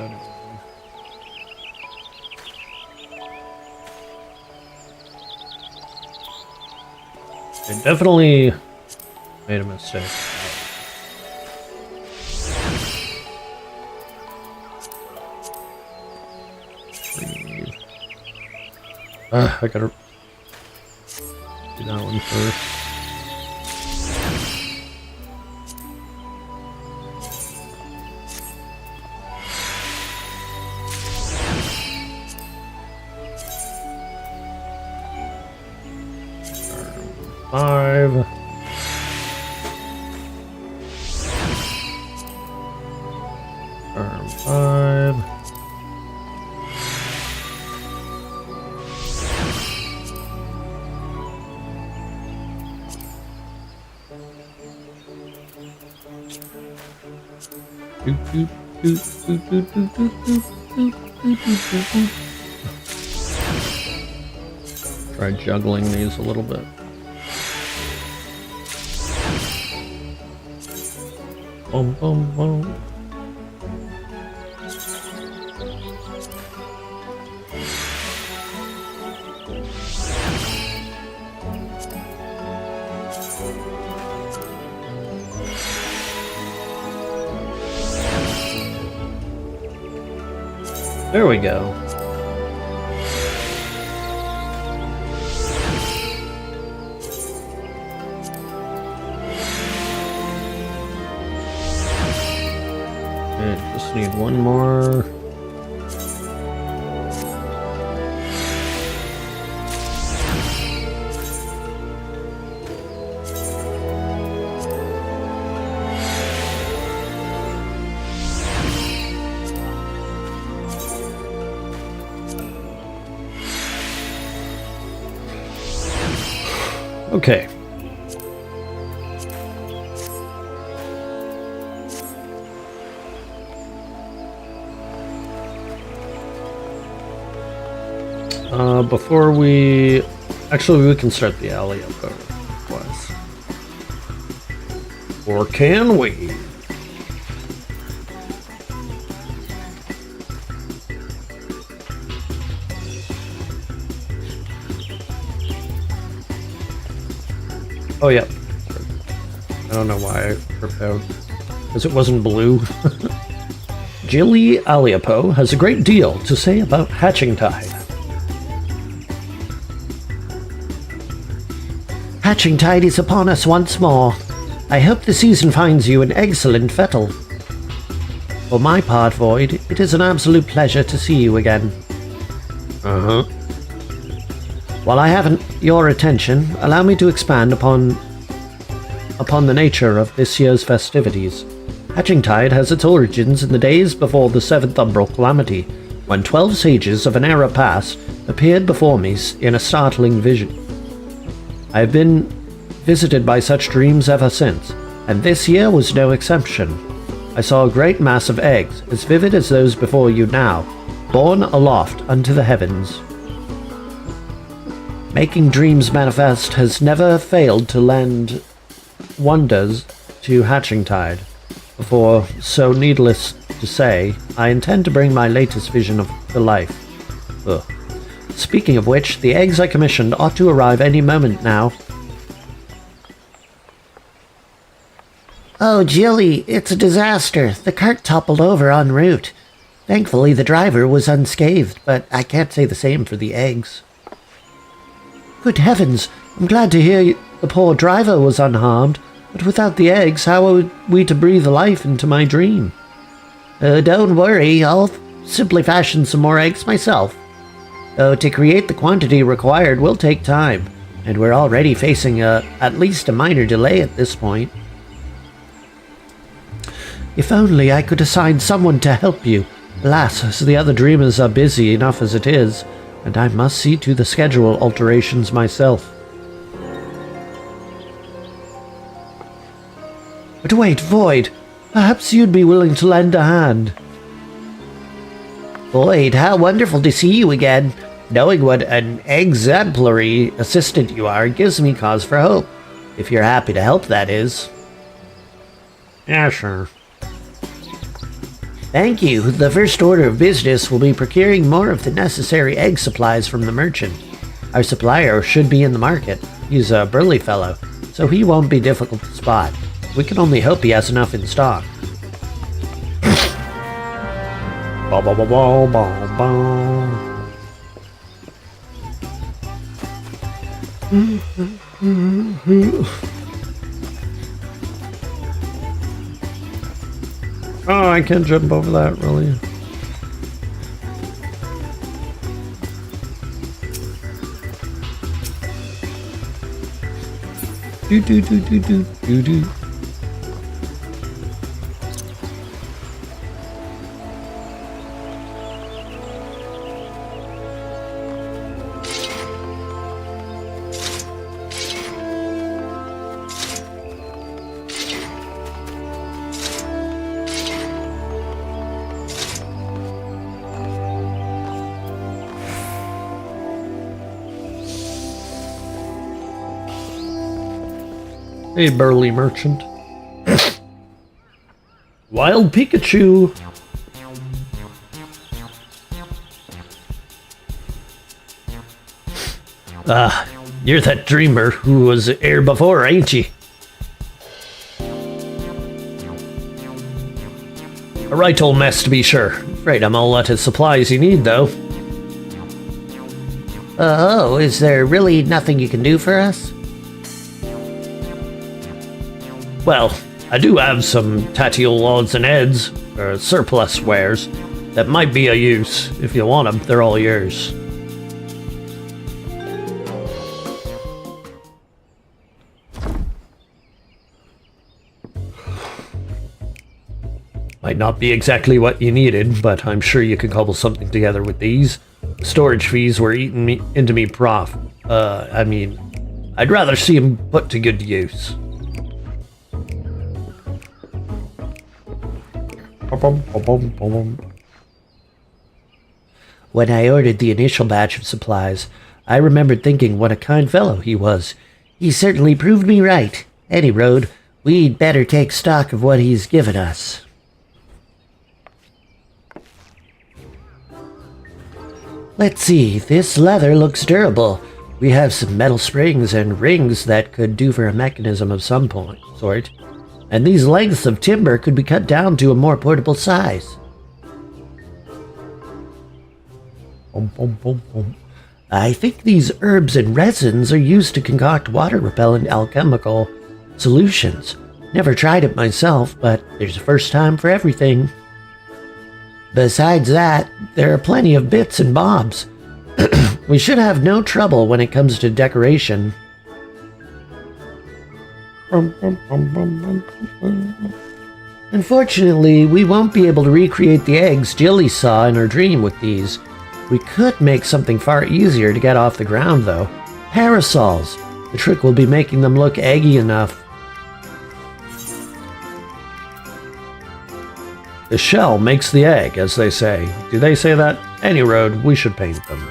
anyway. I definitely made a mistake. I gotta do that one first. Five. Turn 5. Try juggling these a little bit. Boom, boom, boom. There we go. Just need one more. Okay. Before we... Actually, we can start the alley up quest. Or can we? Oh, yeah. I don't know why I prepared. Because it wasn't blue. Jilly Aliapo has a great deal to say about hatching tide. Hatching tide is upon us once more. I hope the season finds you an excellent fettle. For my part, Void, it is an absolute pleasure to see you again. Uh-huh. While I haven't your attention, allow me to expand upon the nature of this year's festivities. Hatching tide has its origins in the days before the Seventh Umbral Calamity, when 12 sages of an era past appeared before me in a startling vision. I have been visited by such dreams ever since, and this year was no exception. I saw a great mass of eggs, as vivid as those before you now, borne aloft unto the heavens. Making dreams manifest has never failed to lend wonders to hatching tide. For, so needless to say, I intend to bring my latest vision to life. Ugh. Speaking of which, the eggs I commissioned ought to arrive any moment now. Oh, Jilly, it's a disaster. The cart toppled over en route. Thankfully, the driver was unscathed, but I can't say the same for the eggs. Good heavens, I'm glad to hear the poor driver was unharmed, but without the eggs, how are we to breathe life into my dream? Don't worry, I'll simply fashion some more eggs myself. Though to create the quantity required will take time, and we're already facing at least a minor delay at this point. If only I could assign someone to help you. Alas, the other dreamers are busy enough as it is, and I must see to the schedule alterations myself. But wait, Void, perhaps you'd be willing to lend a hand. Void, how wonderful to see you again. Knowing what an exemplary assistant you are gives me cause for hope. If you're happy to help, that is. Yeah, sure. Thank you. The first order of business will be procuring more of the necessary egg supplies from the merchant. Our supplier should be in the market. He's a burly fellow, so he won't be difficult to spot. We can only hope he has enough in stock. Ba ba ba ba ba ba. Oh, I can't jump over that, really. Do do do do do do do. Hey, burly merchant. Wild Pikachu. Ah, you're that dreamer who was here before, ain't ye? A right old mess, to be sure. Afraid I'm all out of supplies you need, though. Oh, is there really nothing you can do for us? Well, I do have some tatty old odds and ends, or surplus wares, that might be of use. If you want them, they're all yours. Might not be exactly what you needed, but I'm sure you could cobble something together with these. Storage fees were eating into me I mean, I'd rather see them put to good use. When I ordered the initial batch of supplies, I remembered thinking what a kind fellow he was. He certainly proved me right. Any road, we'd better take stock of what he's given us. Let's see, this leather looks durable. We have some metal springs and rings that could do for a mechanism of some sort. And these lengths of timber could be cut down to a more portable size. I think these herbs and resins are used to concoct water-repellent alchemical solutions. Never tried it myself, but there's a first time for everything. Besides that, there are plenty of bits and bobs. We should have no trouble when it comes to decoration. Unfortunately, we won't be able to recreate the eggs Jilly saw in her dream with these. We could make something far easier to get off the ground, though. Parasols. The trick will be making them look eggy enough. The shell makes the egg, as they say. Do they say that? Any road, we should paint them.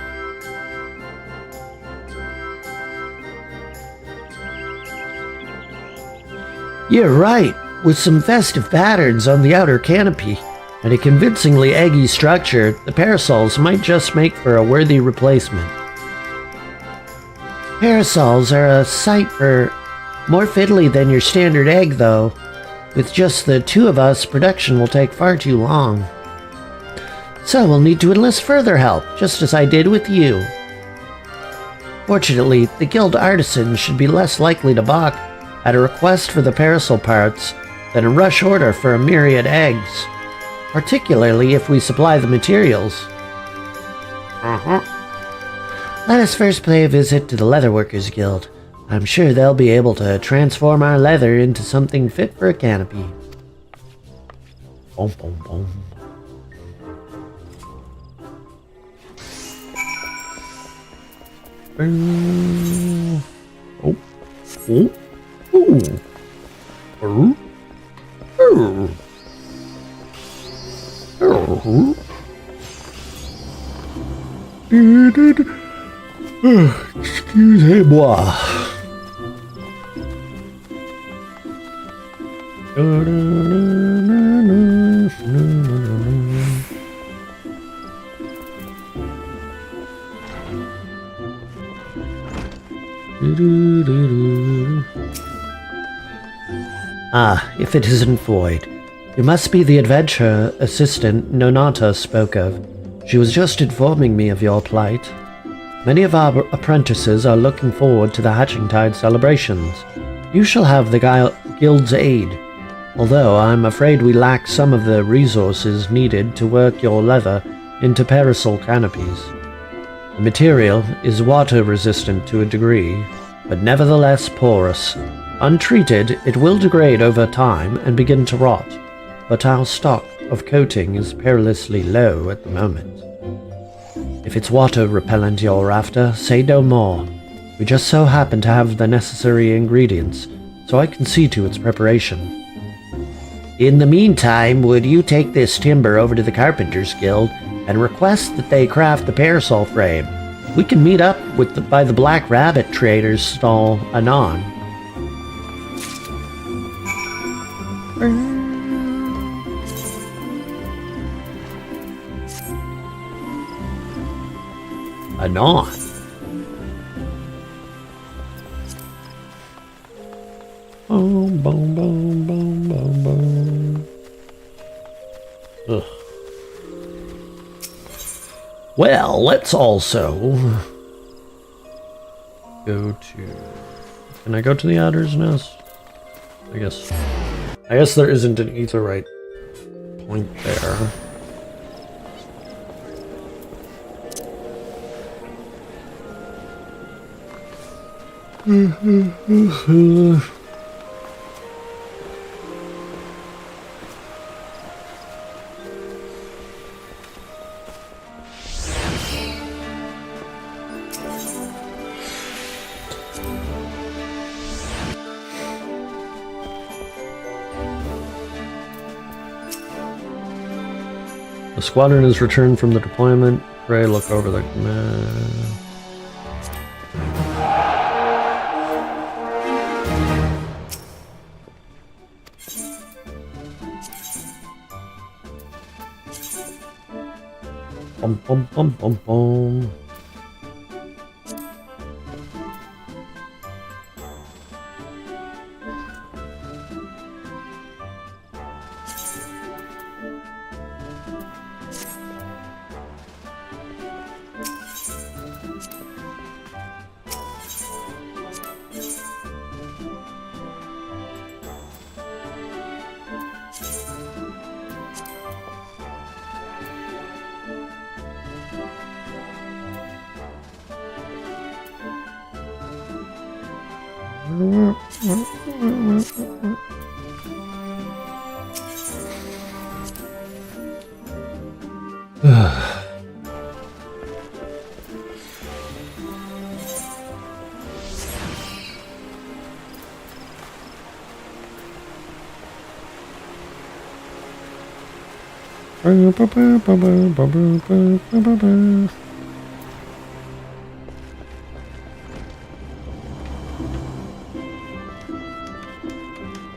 You're right, with some festive patterns on the outer canopy and a convincingly eggy structure, the parasols might just make for a worthy replacement. Parasols are a sight for more fiddly than your standard egg, though. With just the two of us, production will take far too long. So we'll need to enlist further help, just as I did with you. Fortunately, the guild artisans should be less likely to balk at a request for the parasol parts than a rush order for a myriad eggs, particularly if we supply the materials. Let us first pay a visit to the Leatherworkers Guild. I'm sure they'll be able to transform our leather into something fit for a canopy. Boom, boom, boom. Oh. Oh. Ooh. Oh. Oh. Oh. Excusez-moi. Ah, if it isn't Void. You must be the adventure assistant Nonata spoke of. She was just informing me of your plight. Many of our apprentices are looking forward to the Hatchingtide celebrations. You shall have the guild's aid, although I'm afraid we lack some of the resources needed to work your leather into parasol canopies. The material is water-resistant to a degree, but nevertheless porous. Untreated, it will degrade over time and begin to rot, but our stock of coating is perilously low at the moment. If it's water repellent you're after, say no more. We just so happen to have the necessary ingredients, so I can see to its preparation. In the meantime, would you take this timber over to the Carpenters Guild and request that they craft the parasol frame? We can meet up by the Black Rabbit Trader's stall anon. Anon. Boom, boom, boom, boom, boom, boom. Ugh. Well, let's also go to... Can I go to the Adder's Nest? I guess there isn't an Aetheryte point there. The squadron is returned from the deployment. Pray look over the command. Bum bum bum bum bum.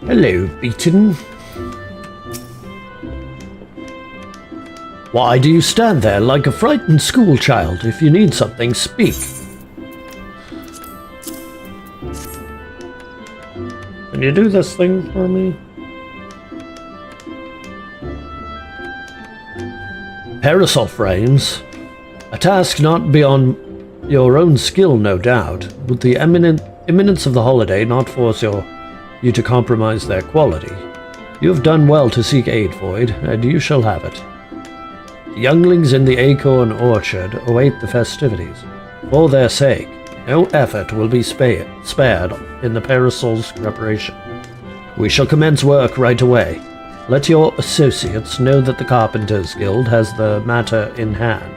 Hello, Beaton. Why do you stand there like a frightened schoolchild? If you need something, speak. Can you do this thing for me? Parasol frames. A task not beyond your own skill, no doubt. Would the imminence of the holiday not force you to compromise their quality? You have done well to seek aid, Void, and you shall have it. The younglings in the acorn orchard await the festivities. For their sake, no effort will be spared in the parasol's preparation. We shall commence work right away. Let your associates know that the Carpenters Guild has the matter in hand.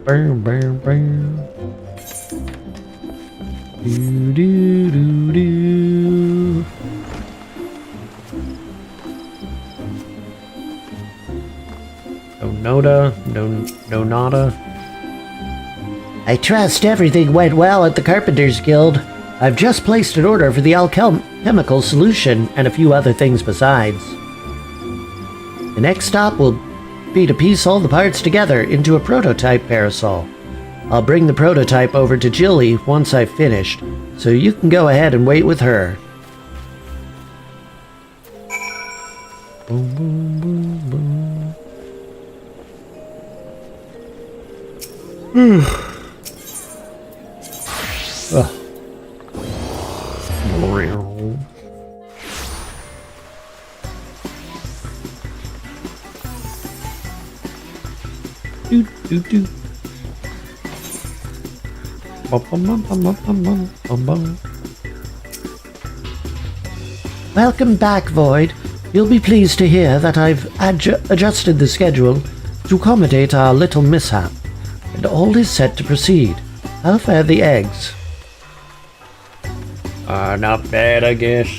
Bam, bam, bam. Do, do, do, do. No nada. I trust everything went well at the Carpenters Guild. I've just placed an order for the alchemical solution and a few other things besides. The next stop will be to piece all the parts together into a prototype parasol. I'll bring the prototype over to Jilly once I've finished, so you can go ahead and wait with her. Boom, boom, boom, boom. Ugh. Do, do, do. Bum, bum, bum, bum, bum, bum, bum, bum. Welcome back, Void. You'll be pleased to hear that I've adjusted the schedule to accommodate our little mishap, and all is set to proceed. How fare the eggs? Not bad, I guess.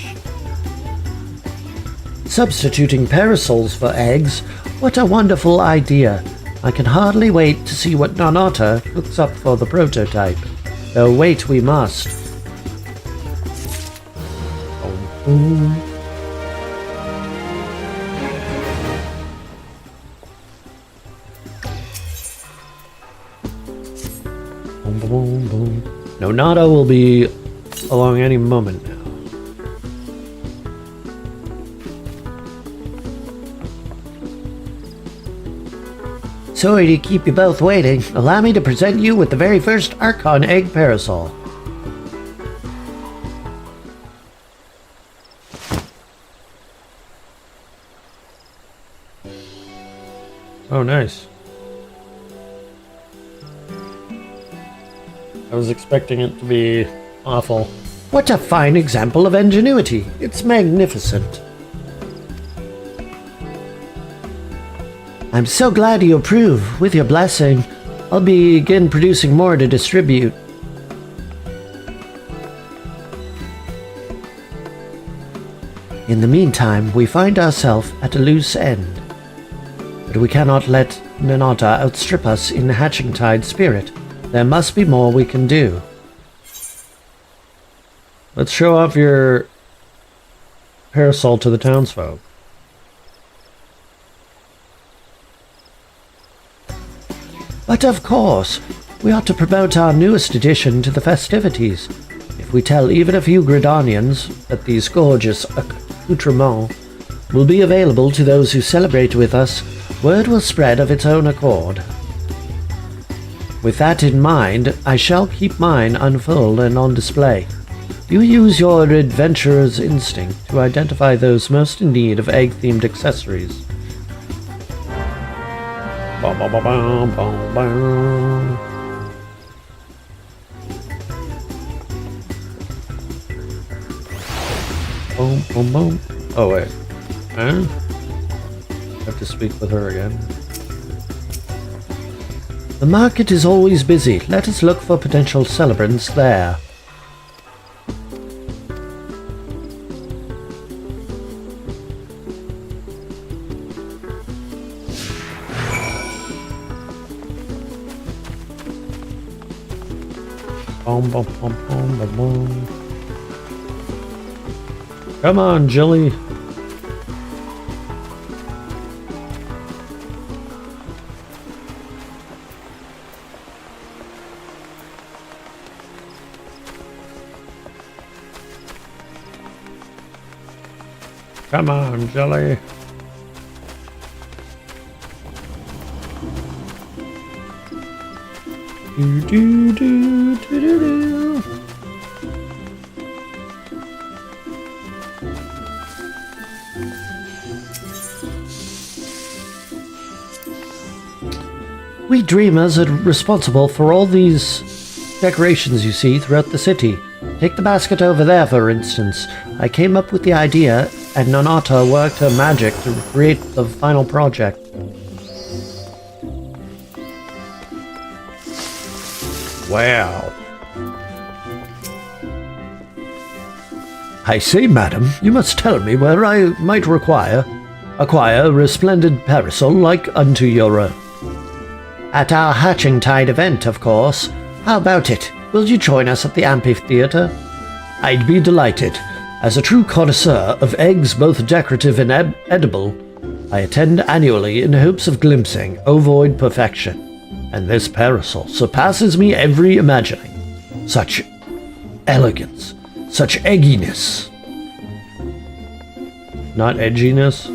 Substituting parasols for eggs? What a wonderful idea. I can hardly wait to see what Nanata cooks up for the prototype. Though wait we must. Boom. Boom, boom, boom. Nanata will be along any moment now. Sorry to keep you both waiting. Allow me to present you with the very first Archon Egg Parasol. Oh, nice. I was expecting it to be awful. What a fine example of ingenuity. It's magnificent. I'm so glad you approve. With your blessing, I'll begin producing more to distribute. In the meantime, we find ourselves at a loose end. But we cannot let Nanata outstrip us in Hatchingtide spirit. There must be more we can do. Let's show off your parasol to the townsfolk. But of course, we ought to promote our newest addition to the festivities. If we tell even a few Gridanians that these gorgeous accoutrements will be available to those who celebrate with us, word will spread of its own accord. With that in mind, I shall keep mine unfurled and on display. You use your adventurer's instinct to identify those most in need of egg-themed accessories. Bum, bum, bum, bum, bum, bum. Boom, boom, boom. Oh, wait. Huh? I have to speak with her again. The market is always busy. Let us look for potential celebrants there. Boom, boom, boom, boom, boom, boom. Come on, Jilly. Come on, Jelly. Do, do, do, do, do, do. We dreamers are responsible for all these decorations you see throughout the city. Take the basket over there, for instance. I came up with the idea, and Nanata worked her magic to create the final project. Wow. I say, madam, you must tell me where I might acquire a resplendent parasol like unto your own. At our Hatchingtide event, of course. How about it? Will you join us at the amphitheater? I'd be delighted. As a true connoisseur of eggs both decorative and edible, I attend annually in hopes of glimpsing ovoid perfection, and this parasol surpasses me every imagining. Such elegance, such egginess. Not edginess.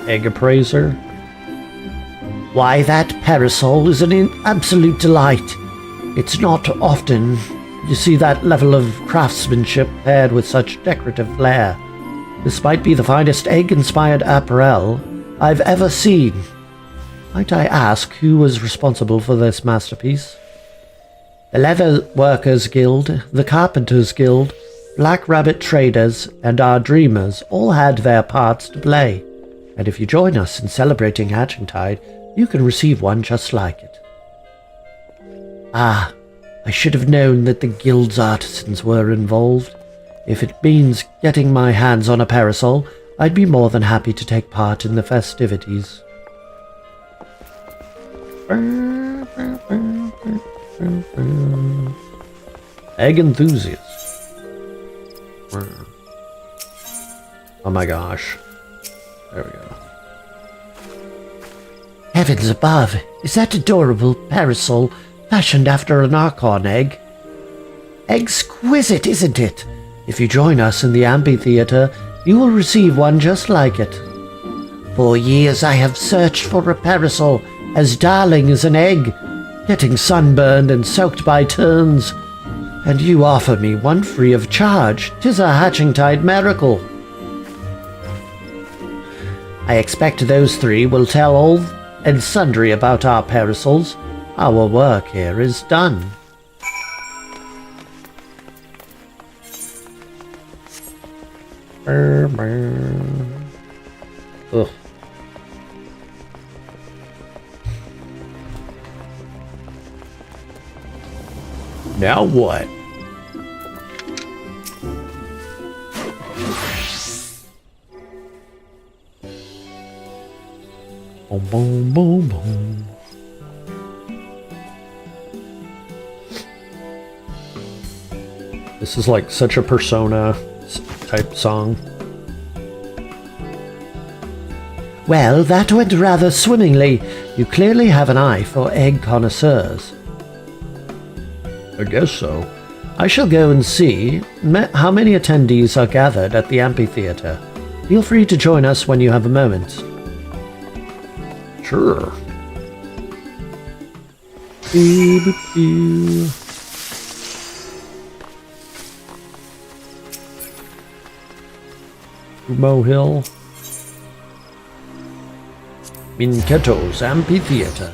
Egg appraiser. Why, that parasol is an absolute delight. It's not often you see that level of craftsmanship paired with such decorative flair. This might be the finest egg-inspired apparel I've ever seen. Might I ask who was responsible for this masterpiece? The Leather Workers Guild, the Carpenters Guild, Black Rabbit Traders, and our Dreamers all had their parts to play. And if you join us in celebrating Hatchingtide, you can receive one just like it. Ah, I should have known that the Guild's artisans were involved. If it means getting my hands on a parasol, I'd be more than happy to take part in the festivities. Egg enthusiast. Oh my gosh. There we go. Heavens above, is that adorable parasol fashioned after an Archon egg? Exquisite, isn't it? If you join us in the amphitheater, you will receive one just like it. For years I have searched for a parasol as darling as an egg, getting sunburned and soaked by turns. And you offer me one free of charge. 'Tis a Hatchingtide miracle. I expect those three will tell all and sundry about our parasols. Our work here is done. Ugh. Now what? Boom, boom, boom, boom. This is like such a Persona type song. Well, that went rather swimmingly. You clearly have an eye for egg connoisseurs. I guess so. I shall go and see how many attendees are gathered at the amphitheater. Feel free to join us when you have a moment. Sure. Mo Hill. Minketo's Amphitheater.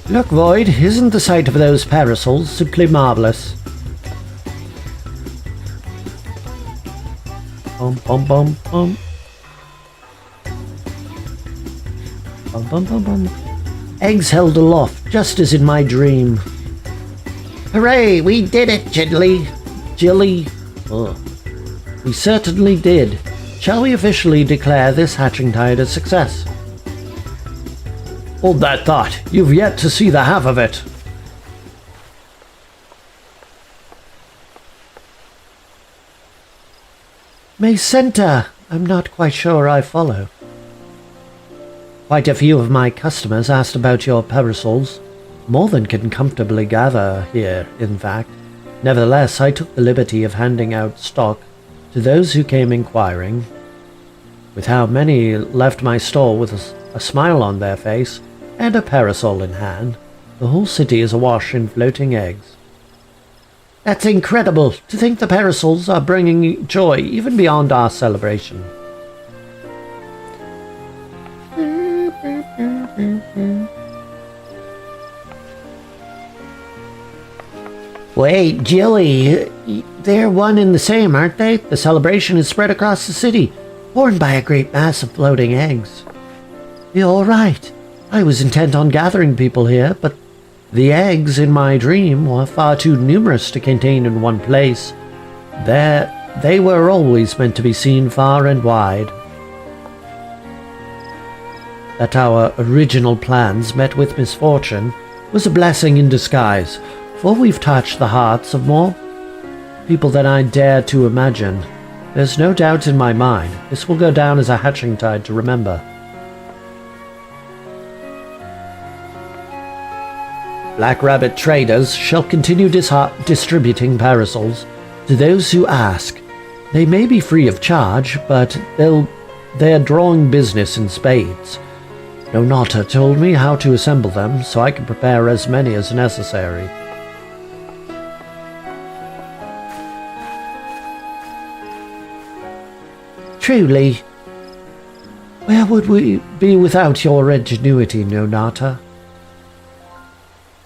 Look, Void, isn't the sight of those parasols simply marvelous? Bum bum bum bum. Bum bum bum bum. Eggs held aloft, just as in my dream. Hooray, we did it, Jilly. Ugh. We certainly did. Shall we officially declare this Hatchingtide a success? Hold that thought. You've yet to see the half of it. Macenta, I'm not quite sure I follow. Quite a few of my customers asked about your parasols. More than can comfortably gather here, in fact. Nevertheless, I took the liberty of handing out stock to those who came inquiring. With how many left my store with a smile on their face and a parasol in hand, the whole city is awash in floating eggs. That's incredible! To think the parasols are bringing joy even beyond our celebration. Wait, Jilly, they're one and the same, aren't they? The celebration is spread across the city, borne by a great mass of floating eggs. You're right. I was intent on gathering people here, but the eggs in my dream were far too numerous to contain in one place. They were always meant to be seen far and wide. that our original plans met with misfortune was a blessing in disguise, for we've touched the hearts of more people than I dare to imagine. There's no doubt in my mind this will go down as a hatching tide to remember. Black Rabbit traders shall continue distributing parasols to those who ask. They may be free of charge, but they're drawing business in spades. Nonata told me how to assemble them, so I can prepare as many as necessary. Truly, where would we be without your ingenuity, Nonata?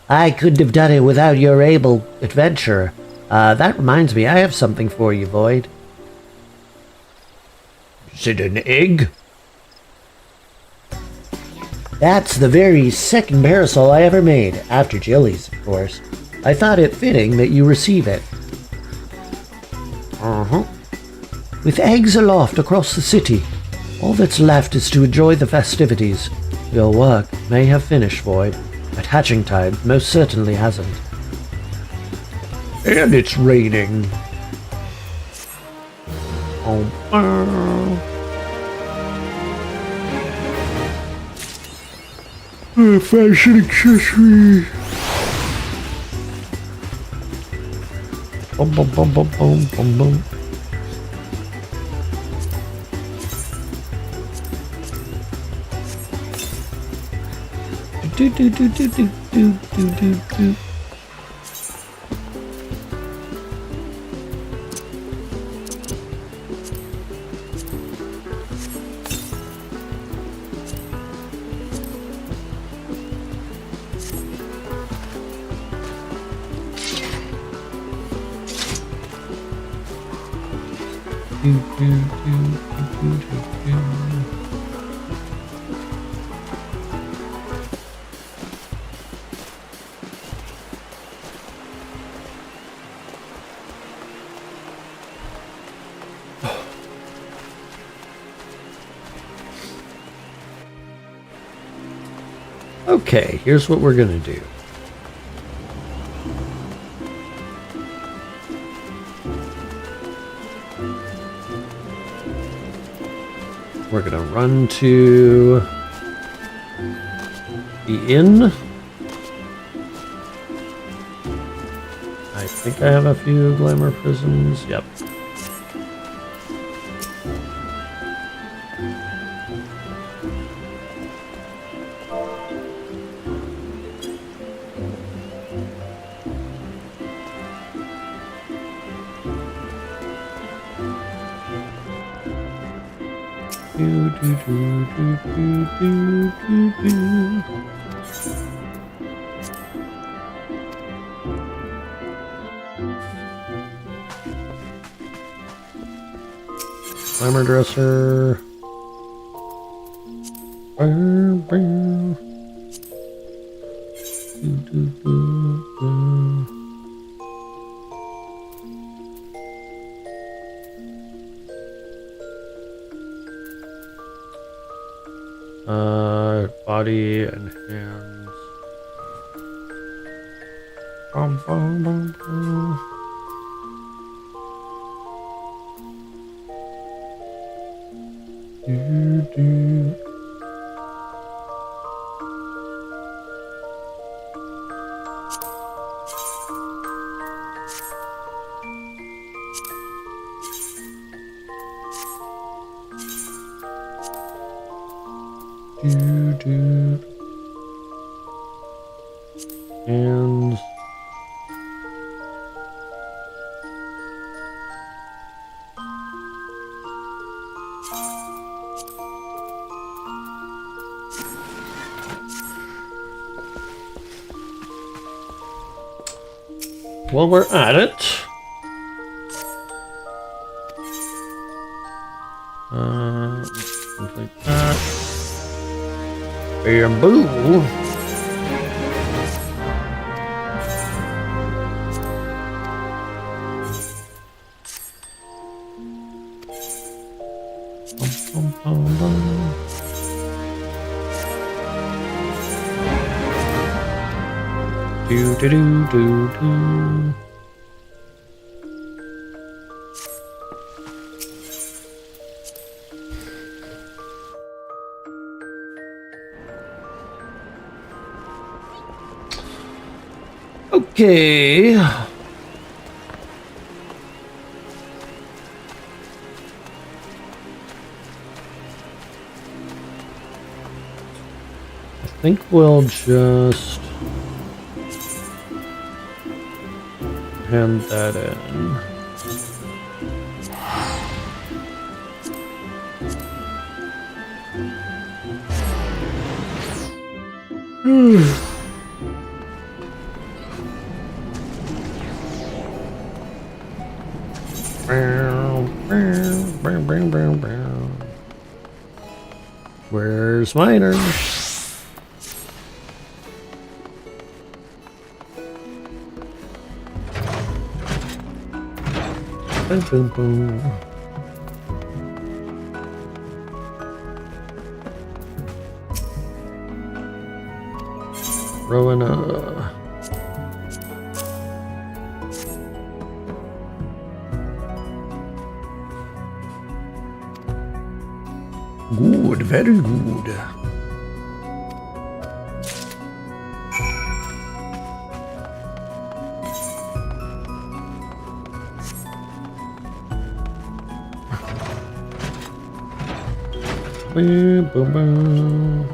I couldn't have done it without your able adventurer. That reminds me, I have something for you, Void. Is it an egg? That's the very second parasol I ever made, after Jilly's, of course. I thought it fitting that you receive it. With eggs aloft across the city, all that's left is to enjoy the festivities. Your work may have finished, Void, but hatching tide most certainly hasn't. And it's raining. A fashion accessory. Bum, bum, bum, bum, bum, bum, bum. Do do do do do do do do do. Okay, here's what we're gonna do. We're gonna run to the inn. I think I have a few glamour prisms. Yep. Glamour dresser. Body and hands. Bum, bum, bum, bum. Do, do. Do, do. And while we're at it, complete that. Bamboo. Bum, bum, bum, bum. Do do do do do. Okay. I think we'll just hand that in. Where's Miner? Boom, boom, boom. Rowena. Good, very good. Boom, boom, boom.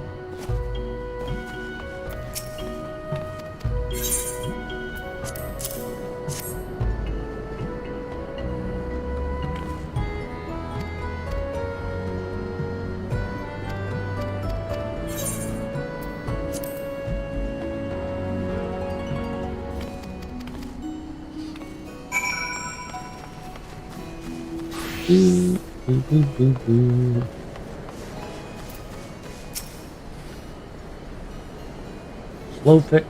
Boo, boo, boo, boo, boo. Slow fix.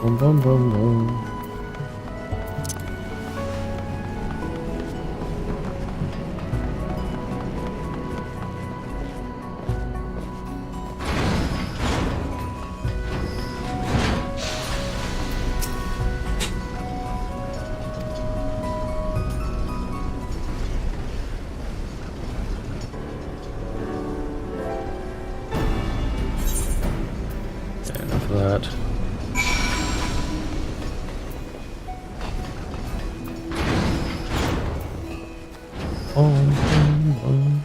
Bum, bum, bum, bum. Enough of that. Boom, boom, boom.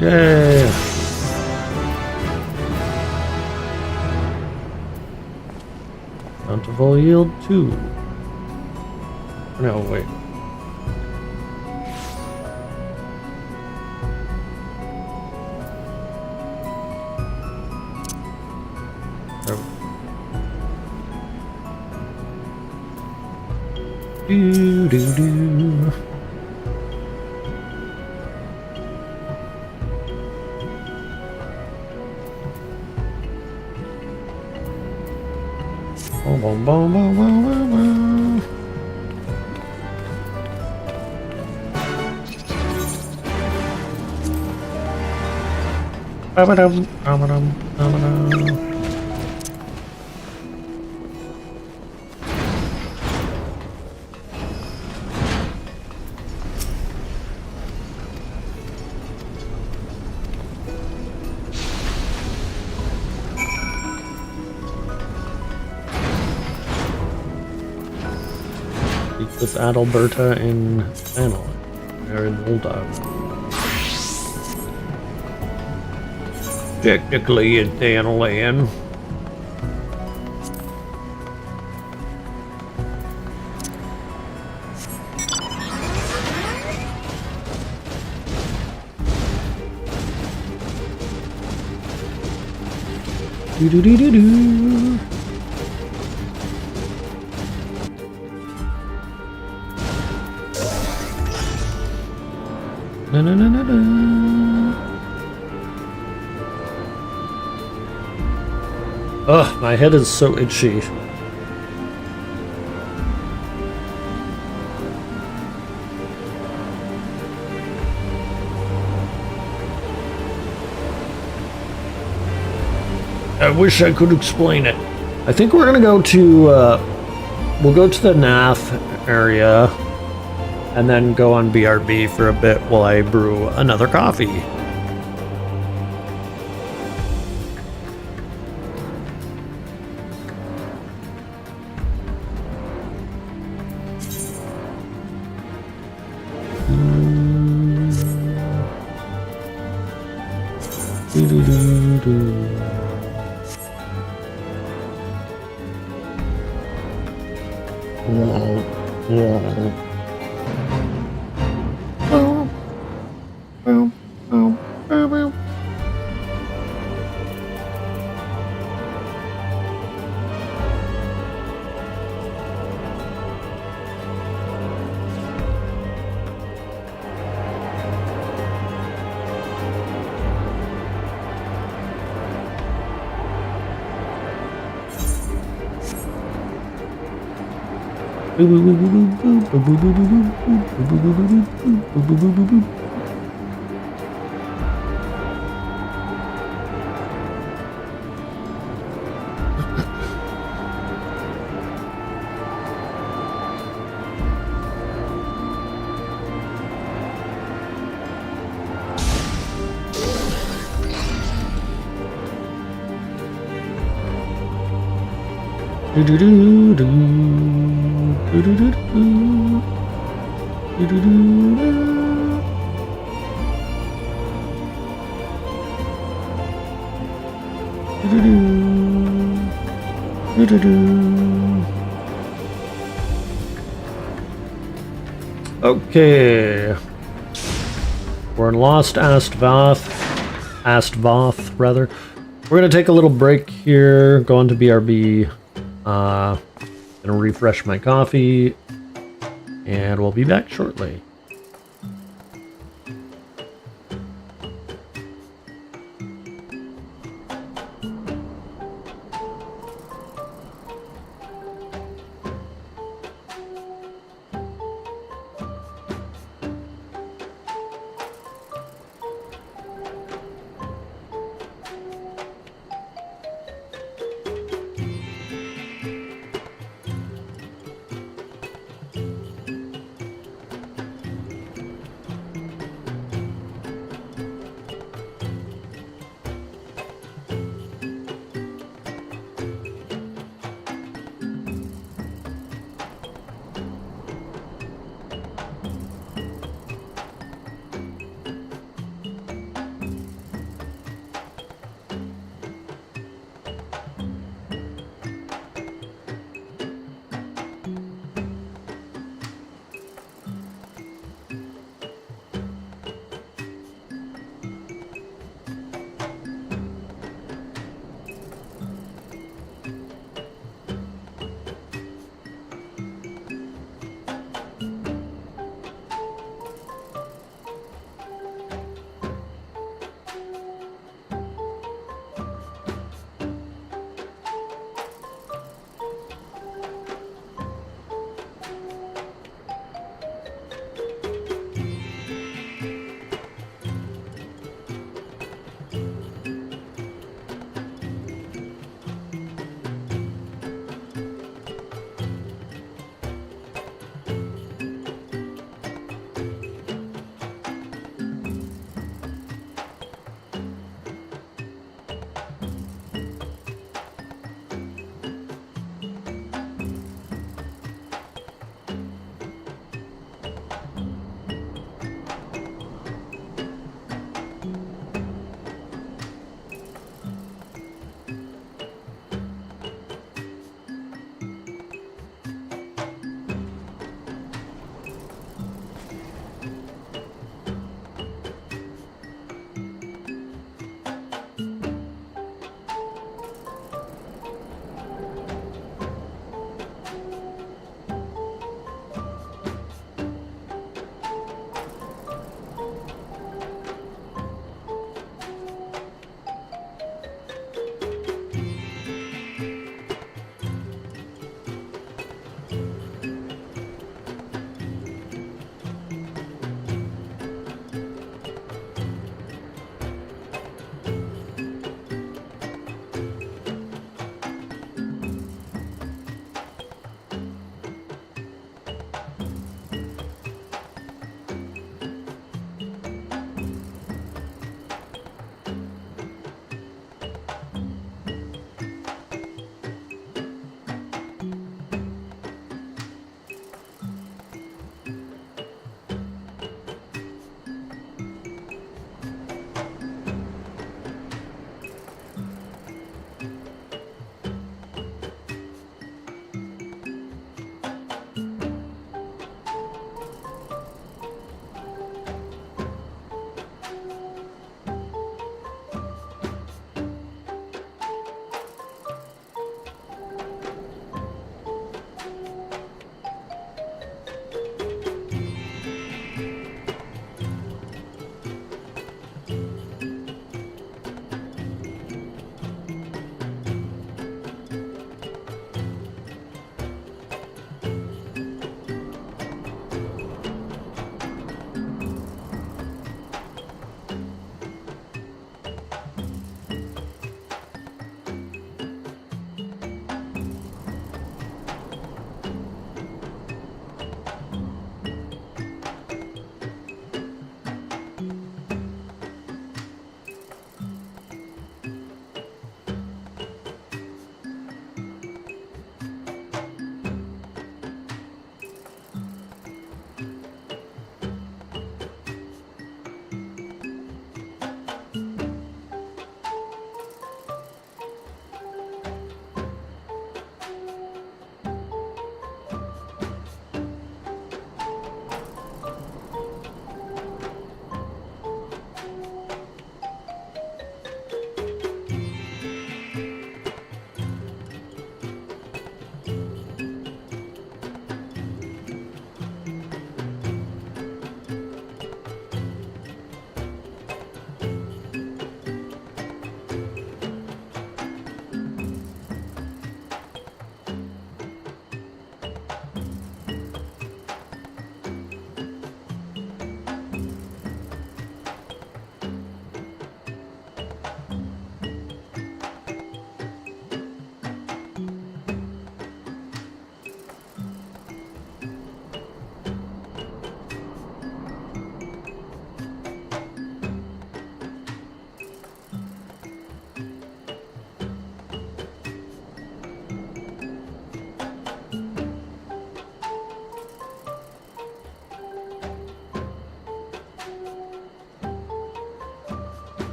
Yeah. Bountiful yield 2. No, wait. Do do do. Boom, boom, boom, boom, boom, boom, boom. Ba-ba-dum, ba-ba-dum, ba-ba-dum. With Adalberta in Anna, or in Moldova. Technically in Thanalan. Do do do do do. Na na na na na. Ugh, my head is so itchy. I wish I could explain it. I think we're gonna go to, we'll go to the NAF area and then go on BRB for a bit while I brew another coffee. Okay. We're in Lost Astvoth, rather. We're gonna take a little break here, go on to BRB, gonna refresh my coffee, and we'll be back shortly.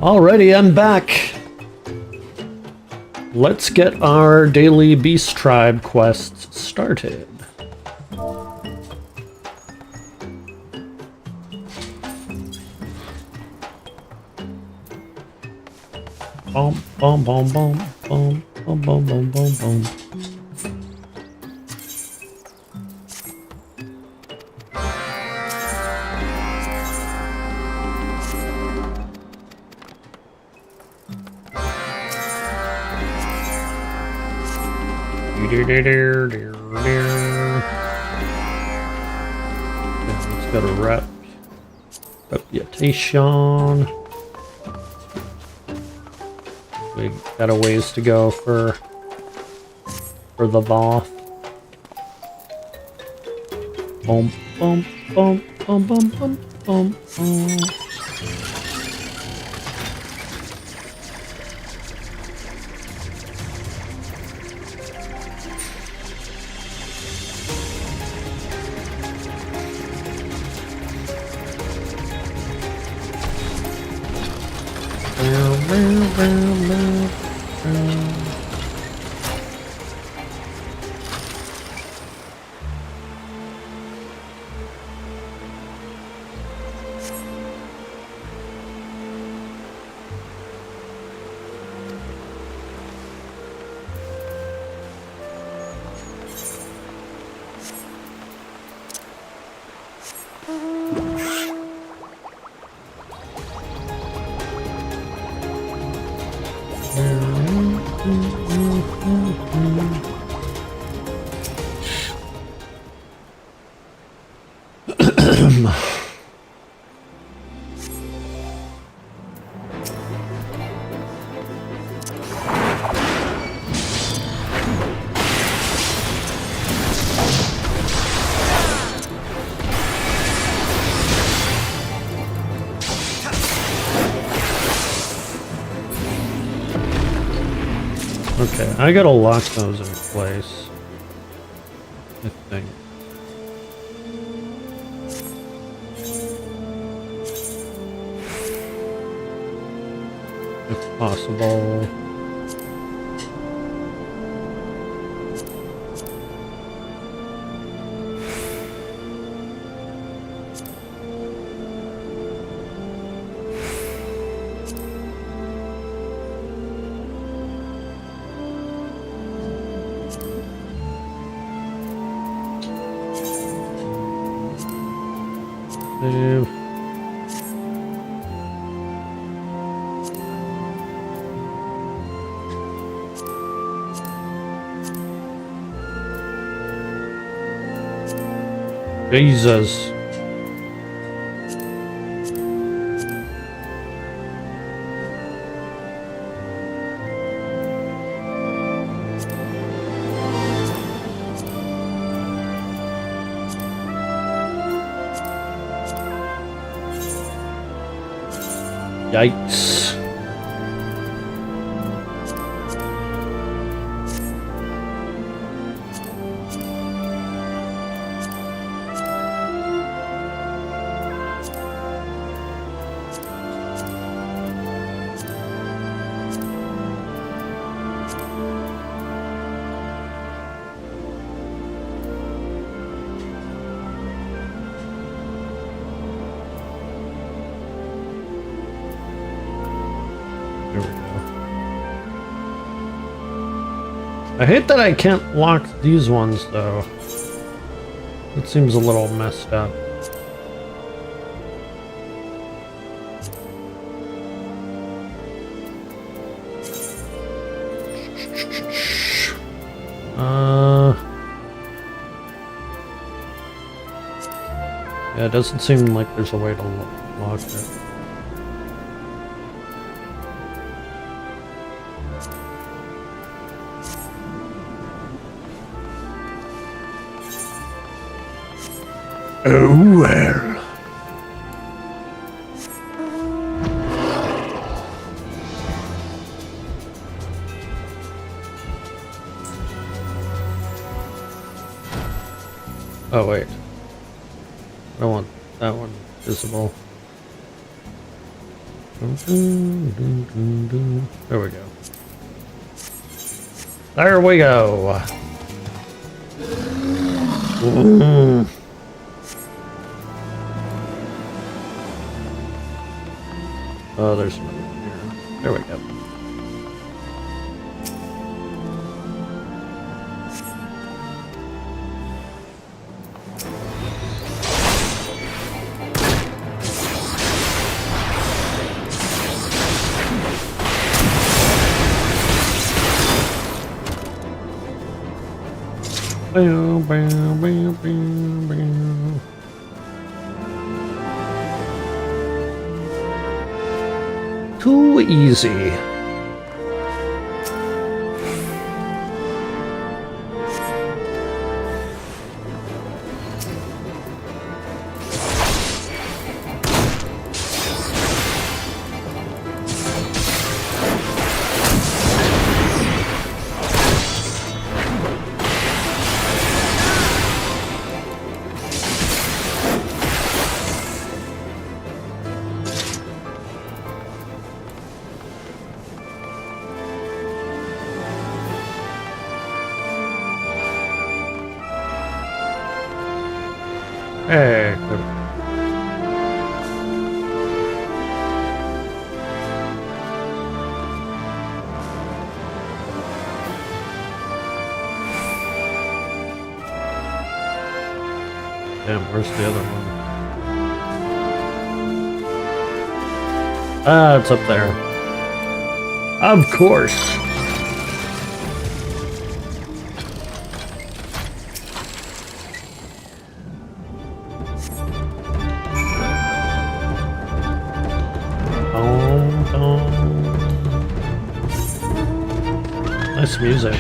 Alrighty, I'm back. Let's get our daily Beast Tribe quests started. Bum bum bum bum bum bum bum bum bum bum. Let's go to reputation. We got a ways to go for the Voth. Boom, boom, boom, boom, boom, boom, boom, boom. Okay, I gotta lock those in place, I think. If possible. Save. Jesus. Yikes. There we go. I hate that I can't lock these ones, though. It seems a little messed up. Yeah, it doesn't seem like there's a way to lock it. Oh well. Oh wait. I don't want that one visible. There we go. There we go. Oh, there's another one here. There we go. Bow, bow, bow, bow, bow. Too easy. Hey, good. Damn, where's the other one? Ah, it's up there. Of course. Nice music.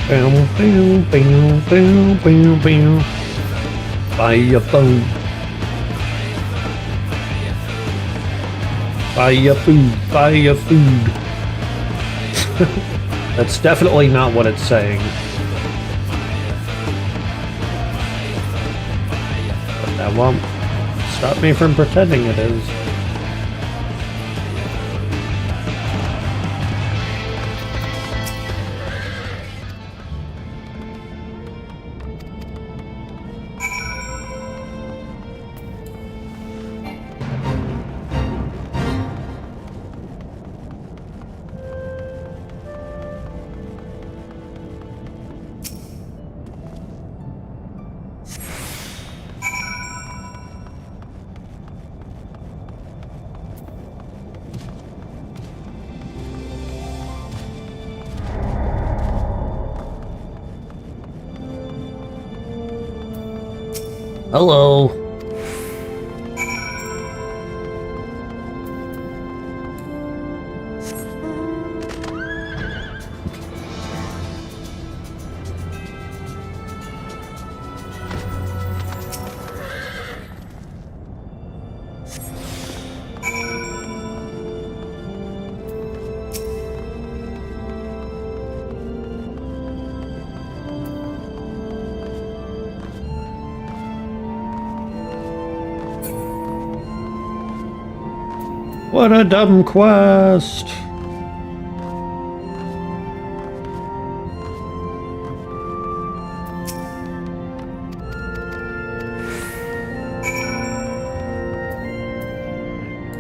Boom, boom, boom, boom, boom, boom. Buy your phone. Buy your food. Buy your food. That's definitely not what it's saying. But that won't stop me from pretending it is. Hello. What a dumb quest!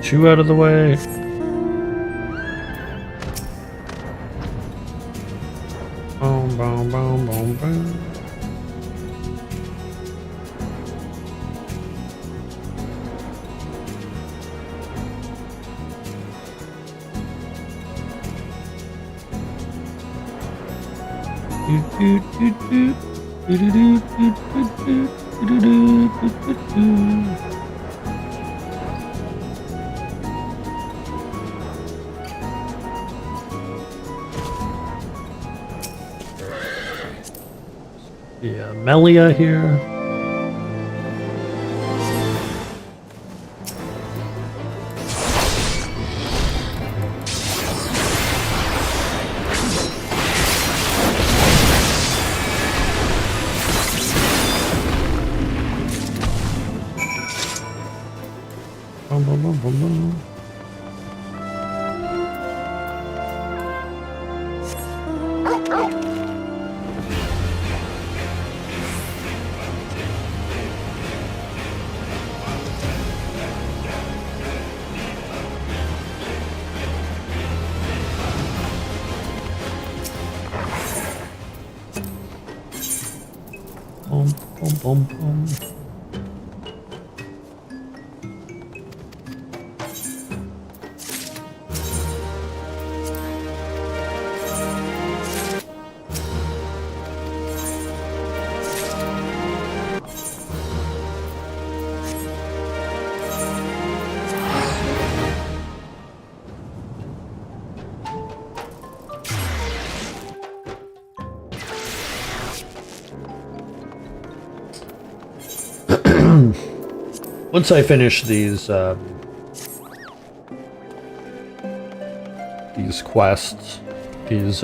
Chew out of the way. Boom, boom, boom, boom, boom. Yeah, Melia here. Boom, boom, boom, boom. Once I finish these quests, these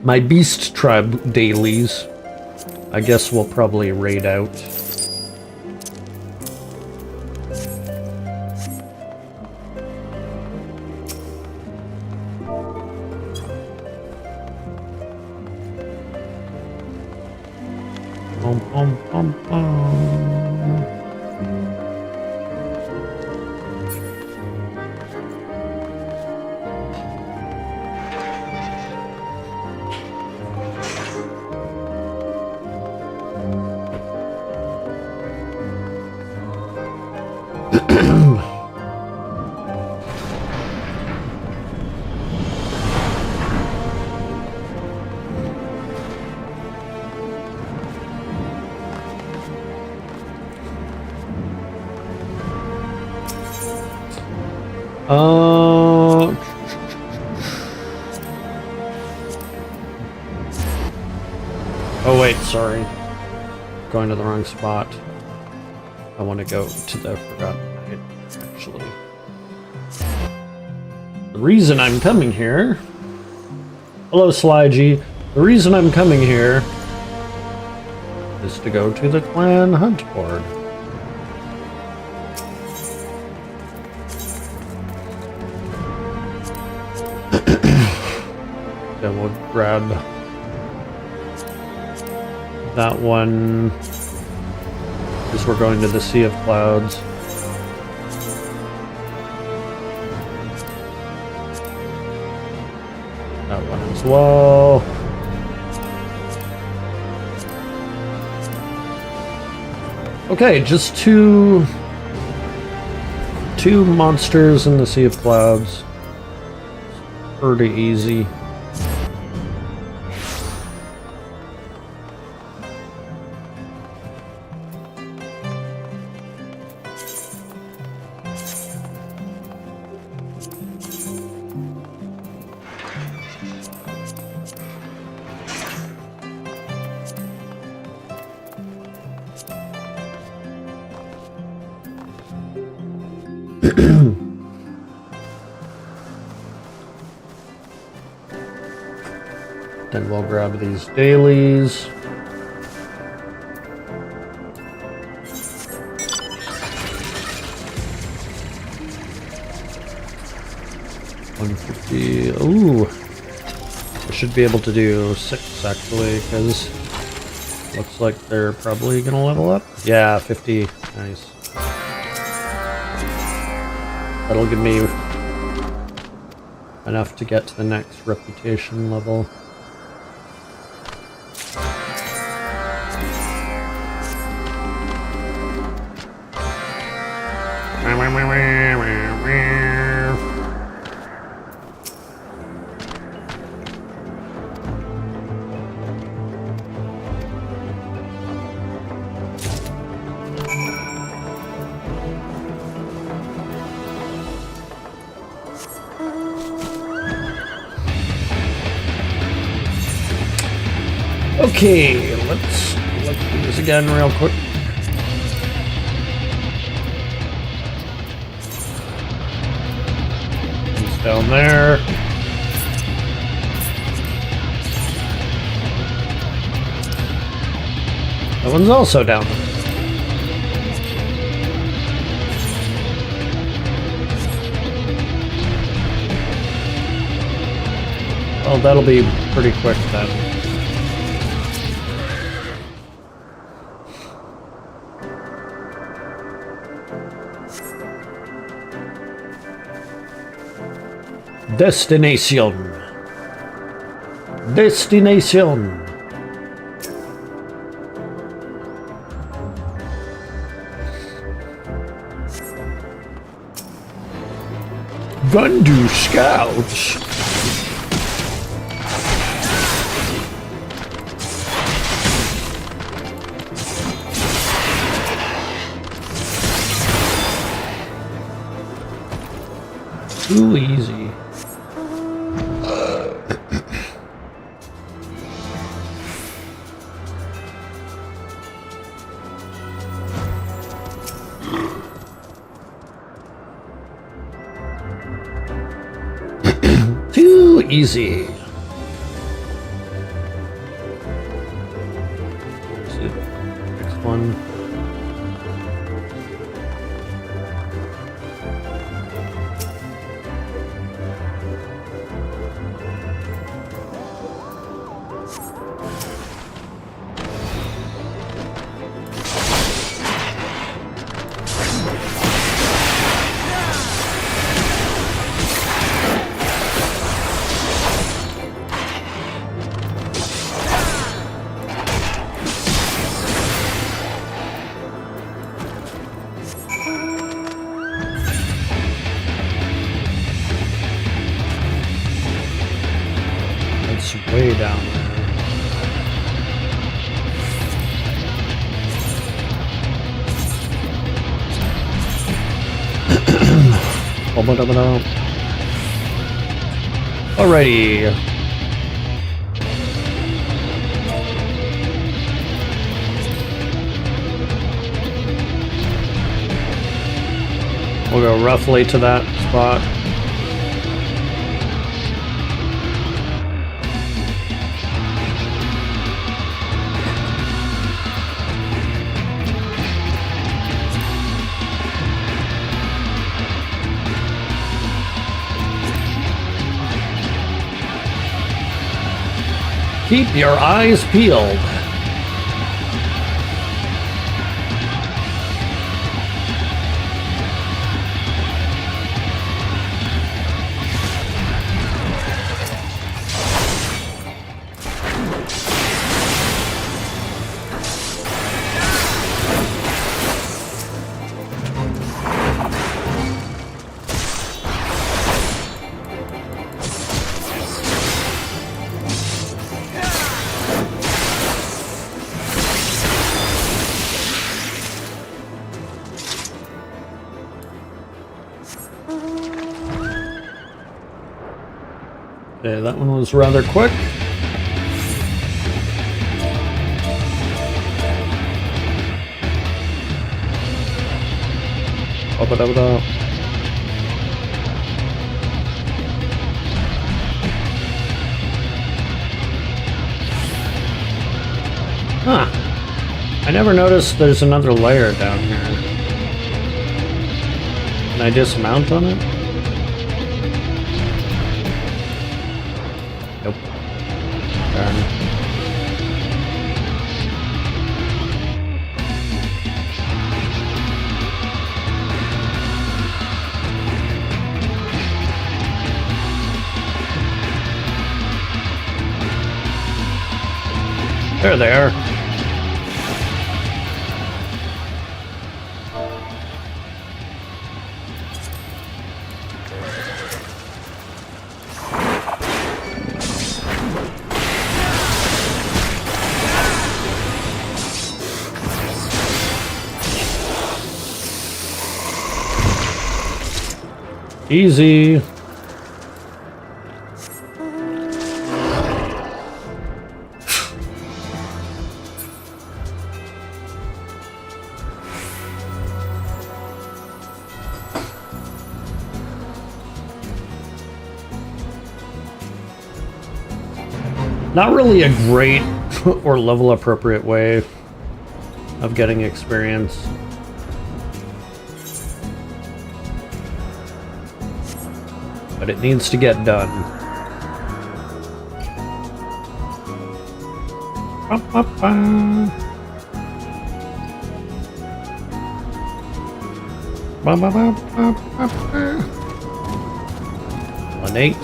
my beast tribe dailies, I guess we'll probably raid out. Bum, bum, bum, bum. Oh wait, sorry. Going to the wrong spot. I want to go to the Forgotten Night, actually. The reason I'm coming here... Hello, Slygy. The reason I'm coming here is to go to the clan hunt board. Then we'll grab that one, because we're going to the Sea of Clouds. That one as well. Okay, just two monsters in the Sea of Clouds. Pretty easy. Then we'll grab these dailies. $150. Ooh, I should be able to do 6 actually, because looks like they're probably gonna level up. Yeah, 50. Nice. That'll give me enough to get to the next reputation level. Okay, let's do this again real quick. He's down there. That one's also down there. Oh, that'll be pretty quick then. Destination. Destination. Gundu Scouts. Too easy. Too easy. Where's it? Next one. It's way down there. Alrighty. We'll go roughly to that spot. Keep your eyes peeled. Okay, that one was rather quick. Ba-ba-da-ba-da. Huh. I never noticed there's another layer down here. Can I dismount on it? Nope. Darn. There they are. Easy. Not really a great or level appropriate way of getting experience. But it needs to get done. One eight.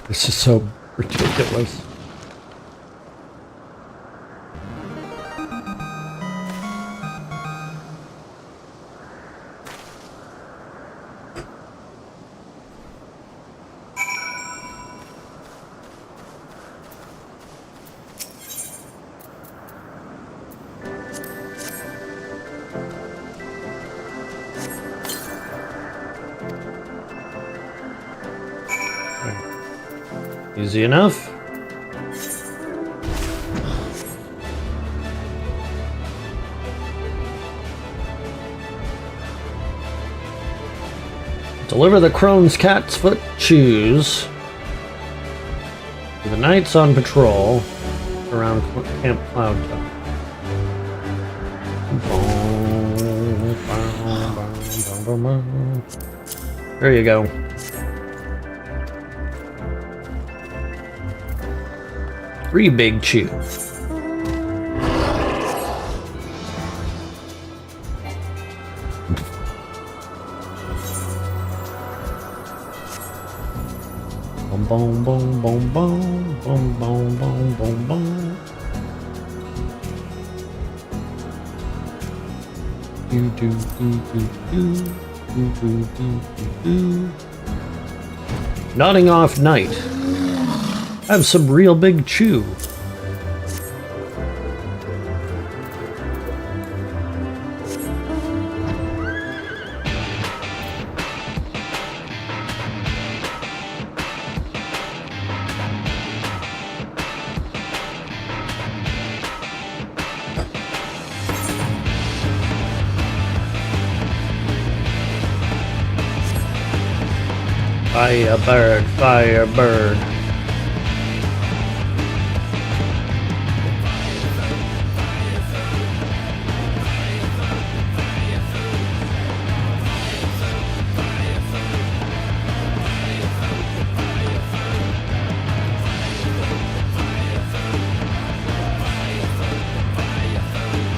This is so ridiculous. Easy enough. Deliver the crone's cat's foot shoes to the knights on patrol around Camp Cloud Top. There you go. Three big chews. Boom, boom, boom, boom, boom, boom, boom, boom, boom, boom. Do do do do do do do do do. Nodding off knight. Have some real big chew. Firebird, firebird.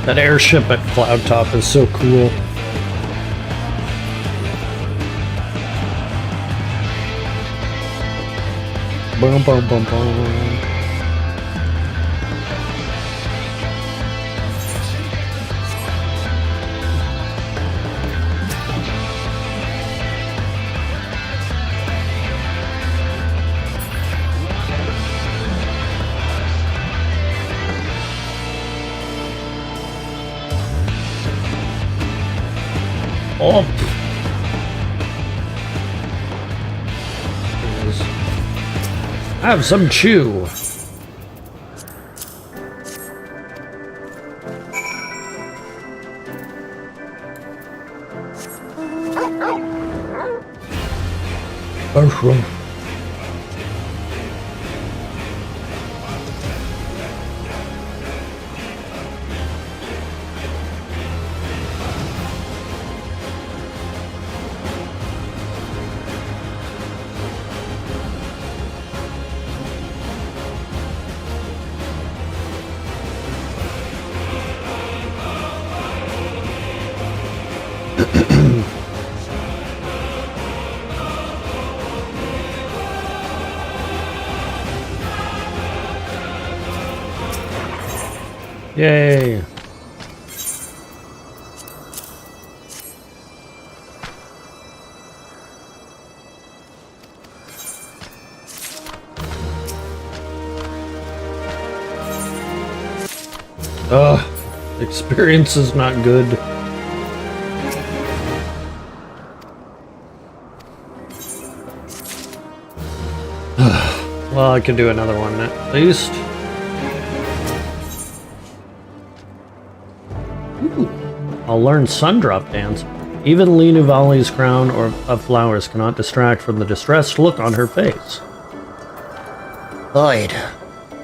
That airship at Cloud Top is so cool. Boom, boom, boom, boom. Up. Have some chew. Yay! Ugh, experience is not good. Well, I could do another one at least. Ooh. I'll learn Sundrop Dance. Even Linuvali's crown of flowers cannot distract from the distressed look on her face. Void.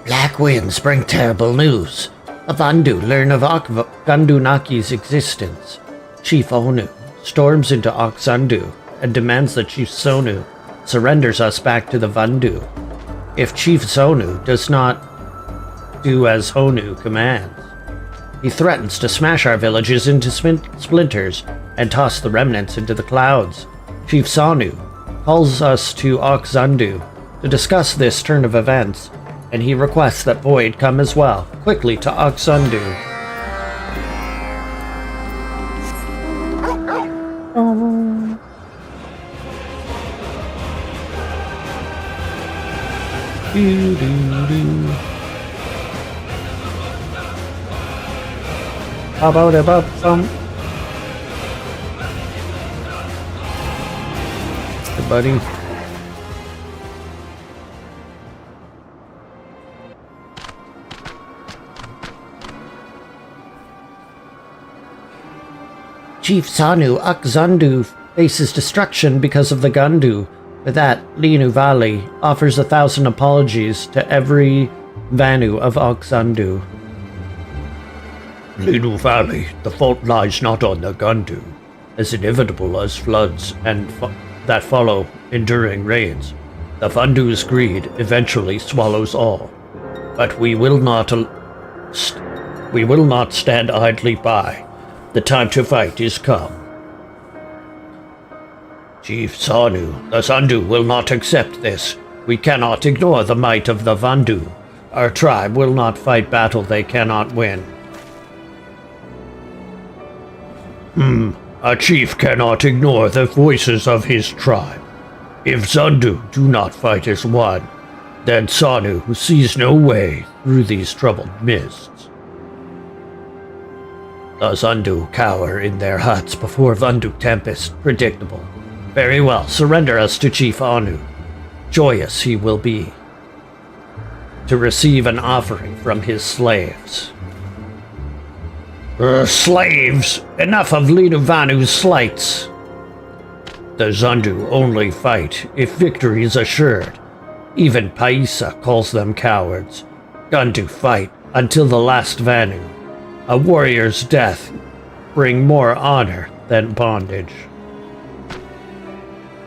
Black winds bring terrible news. Avandu learn of Gandunaki's existence. Chief Onu storms into Okzandu and demands that Chief Sonu surrenders us back to the Vandu. If Chief Sonu does not do as Honu commands, he threatens to smash our villages into splinters and toss the remnants into the clouds. Chief Sonu calls us to Okzandu to discuss this turn of events, and he requests that Void come as well, quickly to Okzandu. How about some? Hey, buddy. Chief Sanu Okzandu faces destruction because of the Gandu. For that, Linuvali offers 1,000 apologies to every Vanu of Okzandu. Linuvali, the fault lies not on the Gandu, as inevitable as floods and that follow enduring rains. The Vandu's greed eventually swallows all, but we will not stand idly by. The time to fight is come. Chief Sanu, the Zandu will not accept this. We cannot ignore the might of the Vandu. Our tribe will not fight battle they cannot win. A chief cannot ignore the voices of his tribe. If Zandu do not fight as one, then Sanu sees no way through these troubled mists. The Zandu cower in their huts before Vandu tempest, predictable. Very well, surrender us to Chief Anu. Joyous he will be to receive an offering from his slaves. Slaves! Enough of Linuvanu's slights! The Zandu only fight if victory is assured. Even Paisa calls them cowards. Gandu fight until the last Vanu. A warrior's death bring more honor than bondage.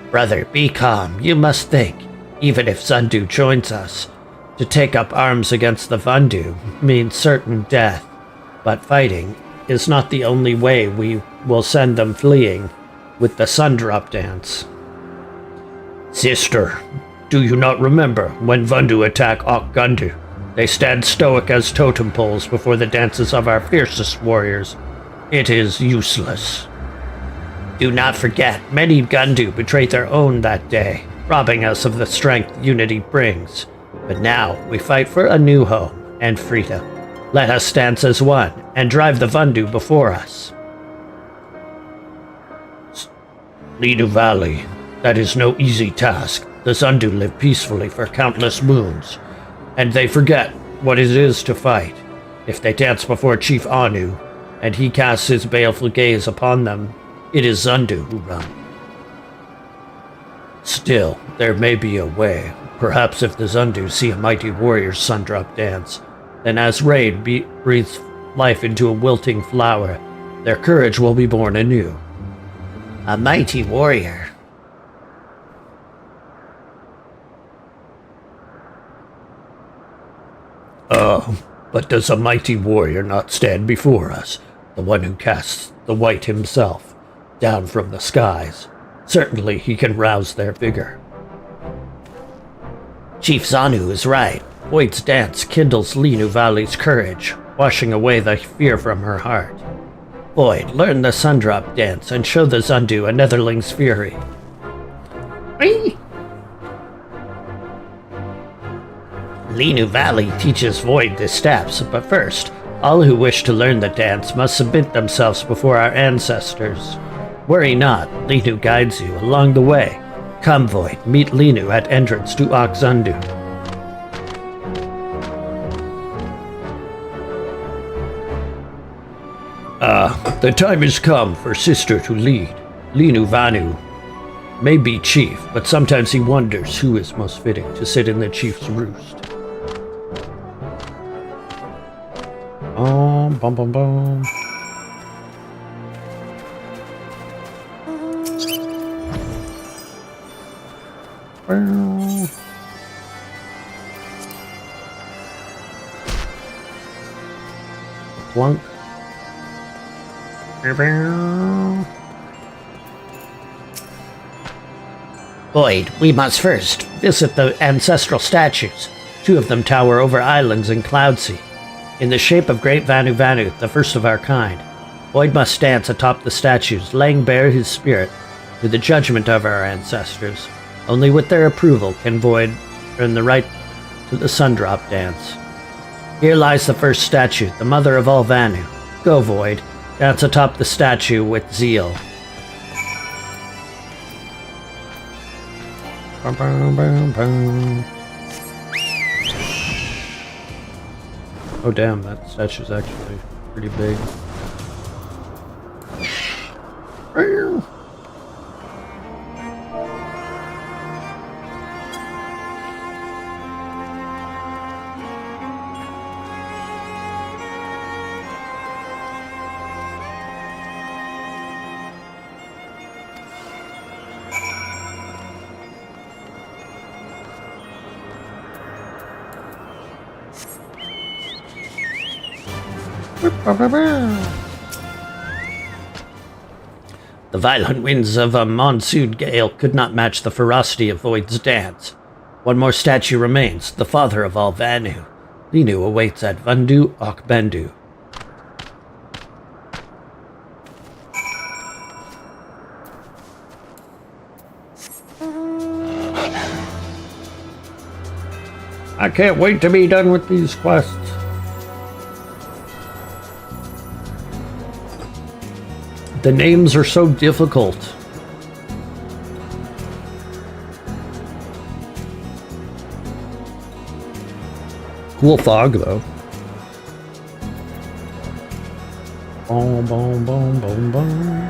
Brother, be calm. You must think. Even if Zandu joins us, to take up arms against the Vandu means certain death. But fighting is not the only way we will send them fleeing with the Sundrop Dance. Sister, do you not remember when Vandu attack Okgandu? They stand stoic as totem poles before the dances of our fiercest warriors. It is useless. Do not forget, many Gandu betrayed their own that day, robbing us of the strength unity brings. But now we fight for a new home and freedom. Let us stand as one and drive the Vandu before us. Lidu Valley, that is no easy task. The Zandu live peacefully for countless moons, and they forget what it is to fight. If they dance before Chief Anu, and he casts his baleful gaze upon them, it is Zandu who run. Still, there may be a way. Perhaps if the Zandu see a mighty warrior's Sundrop Dance, then as rain breathes life into a wilting flower, their courage will be born anew. A mighty warrior. But does a mighty warrior not stand before us, the one who casts the white himself down from the skies? Certainly he can rouse their vigor. Chief Zanu is right. Void's dance kindles Linu Valley's courage, washing away the fear from her heart. Void, learn the Sundrop dance and show the Zundu a Netherling's fury. Whee! Linu Valley teaches Void the steps, but first, all who wish to learn the dance must submit themselves before our ancestors. Worry not, Linu guides you along the way. Come, Void, meet Linu at entrance to Oxundu. The time has come for Sister to lead. Linu Vanu may be chief, but sometimes he wonders who is most fitting to sit in the chief's roost. Bum bum bum. Plunk. Void, we must first visit the ancestral statues. 2 of them tower over islands in Cloudsea, in the shape of Great Vanu Vanu, the first of our kind. Void must dance atop the statues, laying bare his spirit to the judgment of our ancestors. Only with their approval can Void earn the right to the Sundrop dance. Here lies the first statue, the mother of all Vanu. Go, Void, dance atop the statue with zeal. Bum, bum, bum, bum. Oh damn, that statue's actually pretty big. The violent winds of a monsoon gale could not match the ferocity of Void's dance. One more statue remains, the father of all Vanu. Linu awaits at Vandu Okbendu. I can't wait to be done with these quests. The names are so difficult. Cool fog, though. Boom, boom, boom, boom, boom.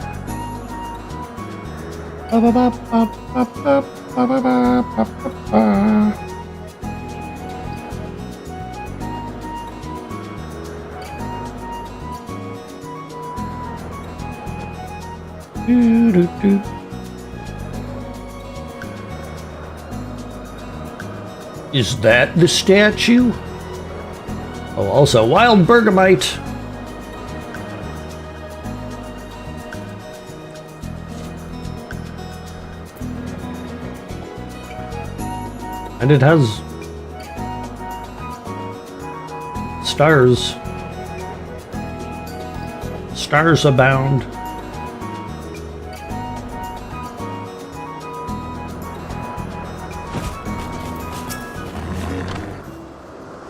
Ba ba ba ba ba ba ba ba ba ba ba. Do-do-do. Is that the statue? Oh, also wild bergamite. And it has stars. Stars abound.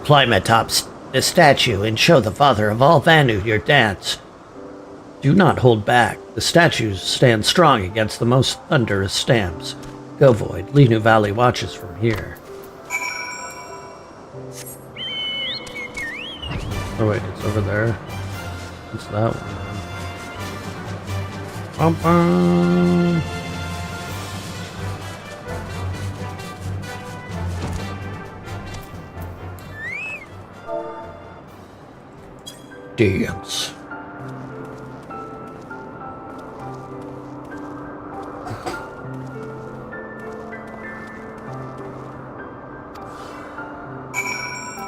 Climb atop the statue and show the father of all Vanu your dance. Do not hold back. The statues stand strong against the most thunderous stamps. Go, Void. Linu Valley watches from here. Oh wait, it's over there. What's that one? Bum, bum. Dance.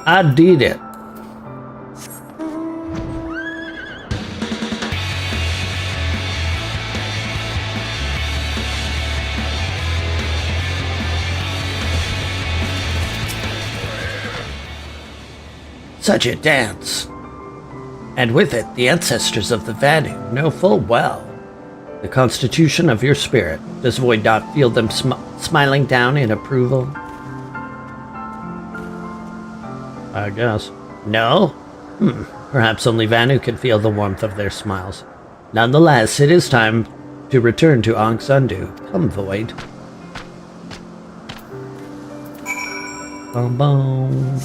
I did it. Such a dance. And with it, the ancestors of the Vanu know full well the constitution of your spirit. Does Void not feel them smiling down in approval? I guess. No? Perhaps only Vanu can feel the warmth of their smiles. Nonetheless, it is time to return to Ankh Sundu. Come, Void. Boom, boom.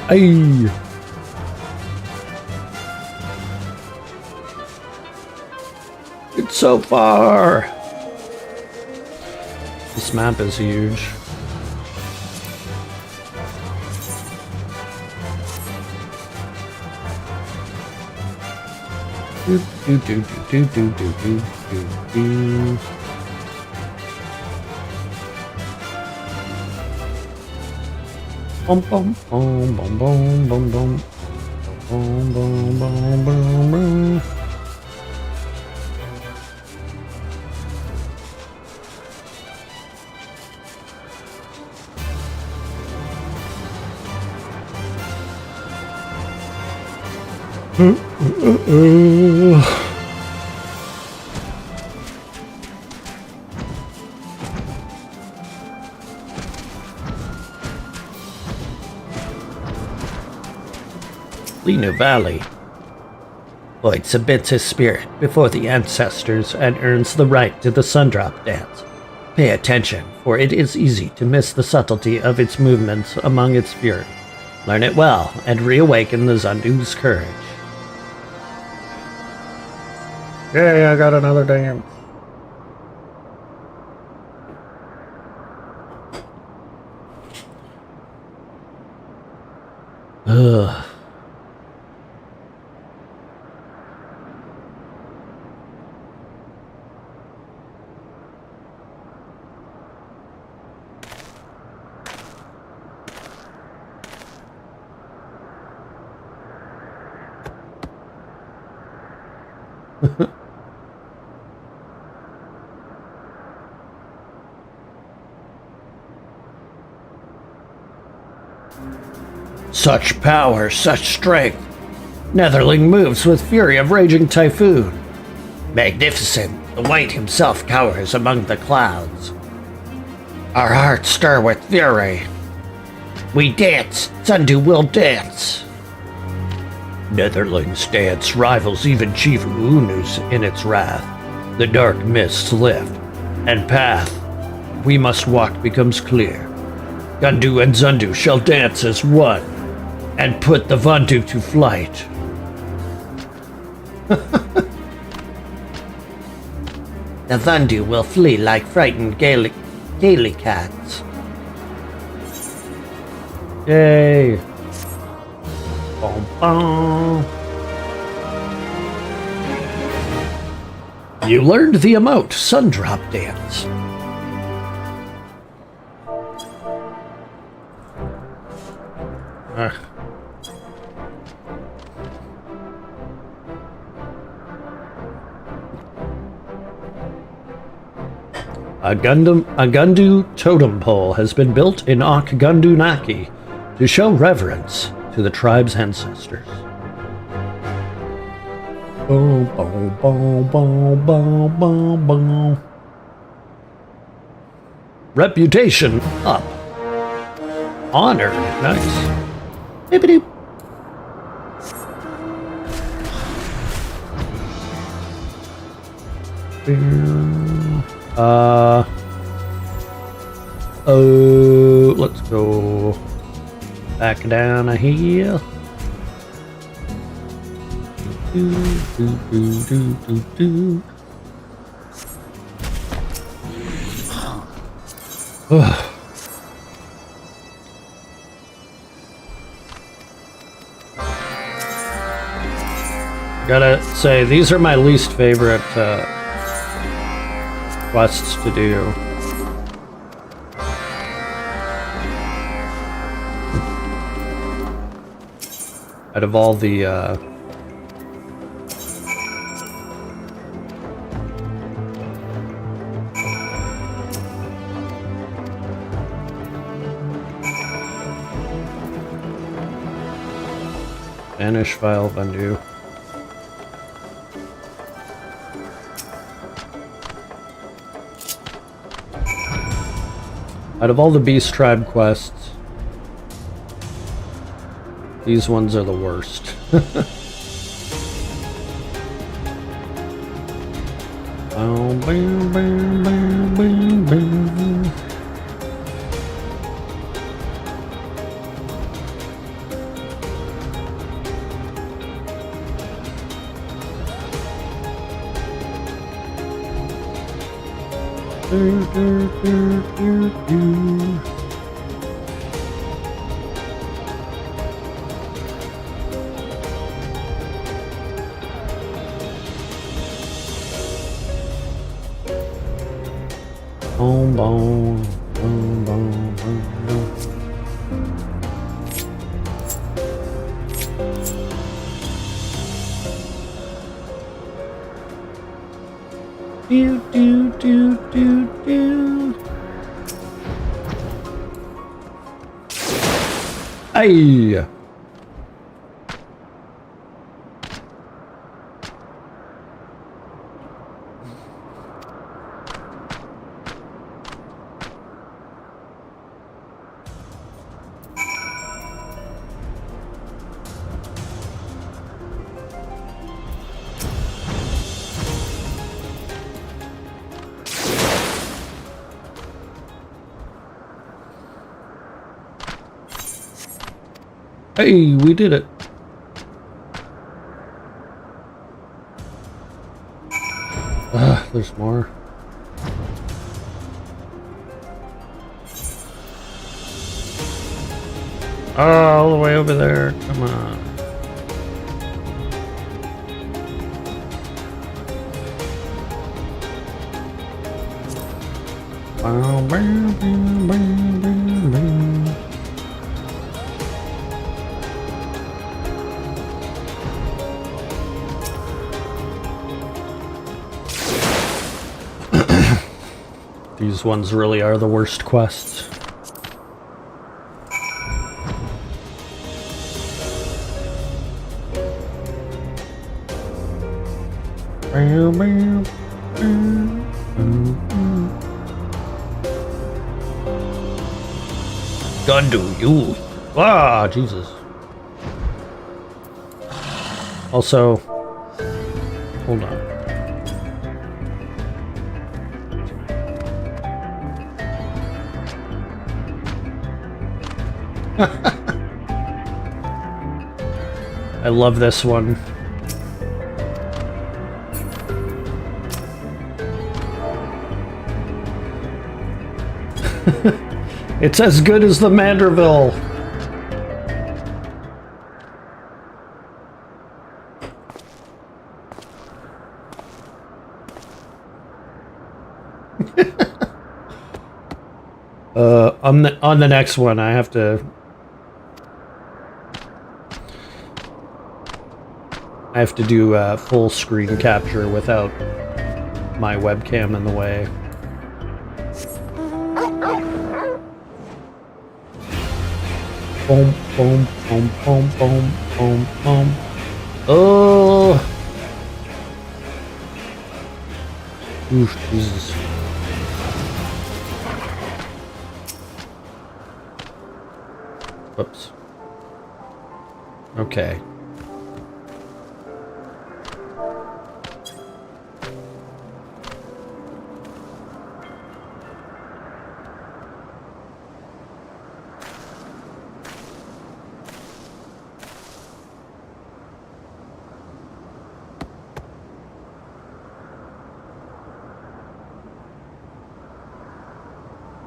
Ay. It's so far. This map is huge. Do do do do do do do do do. Bum bum bum bum bum bum bum bum bum bum bum bum. Lino Valley. Void submits his spirit before the ancestors and earns the right to the Sundrop dance. Pay attention, for it is easy to miss the subtlety of its movements among its fury. Learn it well and reawaken the Zundu's courage. Yay, I got another dance. Ugh. Such power, such strength. Netherling moves with fury of raging typhoon. Magnificent, the White himself cowers among the clouds. Our hearts stir with fury. We dance, Sundu will dance. Netherling's dance rivals even Chief Unu's in its wrath. The dark mists lift, and path we must walk becomes clear. Gundu and Zundu shall dance as one, and put the Vandu to flight. The Vandu will flee like frightened gaily cats. Yay. Bum, bum. You learned the emote Sundrop dance. A Gundu totem pole has been built in Ankh Gundu Naki to show reverence to the tribe's ancestors. Boom, boom, boom, boom, boom, boom, boom. Reputation up. Honor, nice. Bippity. Let's go back down here. Do. Gotta say, these are my least favorite quests to do. Out of all the, Banish file undo. Out of all the Beast Tribe quests, these ones are the worst. Boom, boom, boom, boom, boom, boom. Do, do, do, do, do. Boom, boom, boom, boom, boom, boom. Do, do, do, do, do. Ay! Hey, we did it. There's more. Oh, all the way over there. Come on. Bow, bow, bow, bow, bow, bow. These ones really are the worst quests. Gundu, you. Ah, Jesus. Also, hold on. I love this one. It's as good as the Manderville. On the next one, I have to do full screen capture without my webcam in the way. Boom, boom, boom, boom, boom, boom, boom. Oh! Oof, Jesus. Whoops. Okay.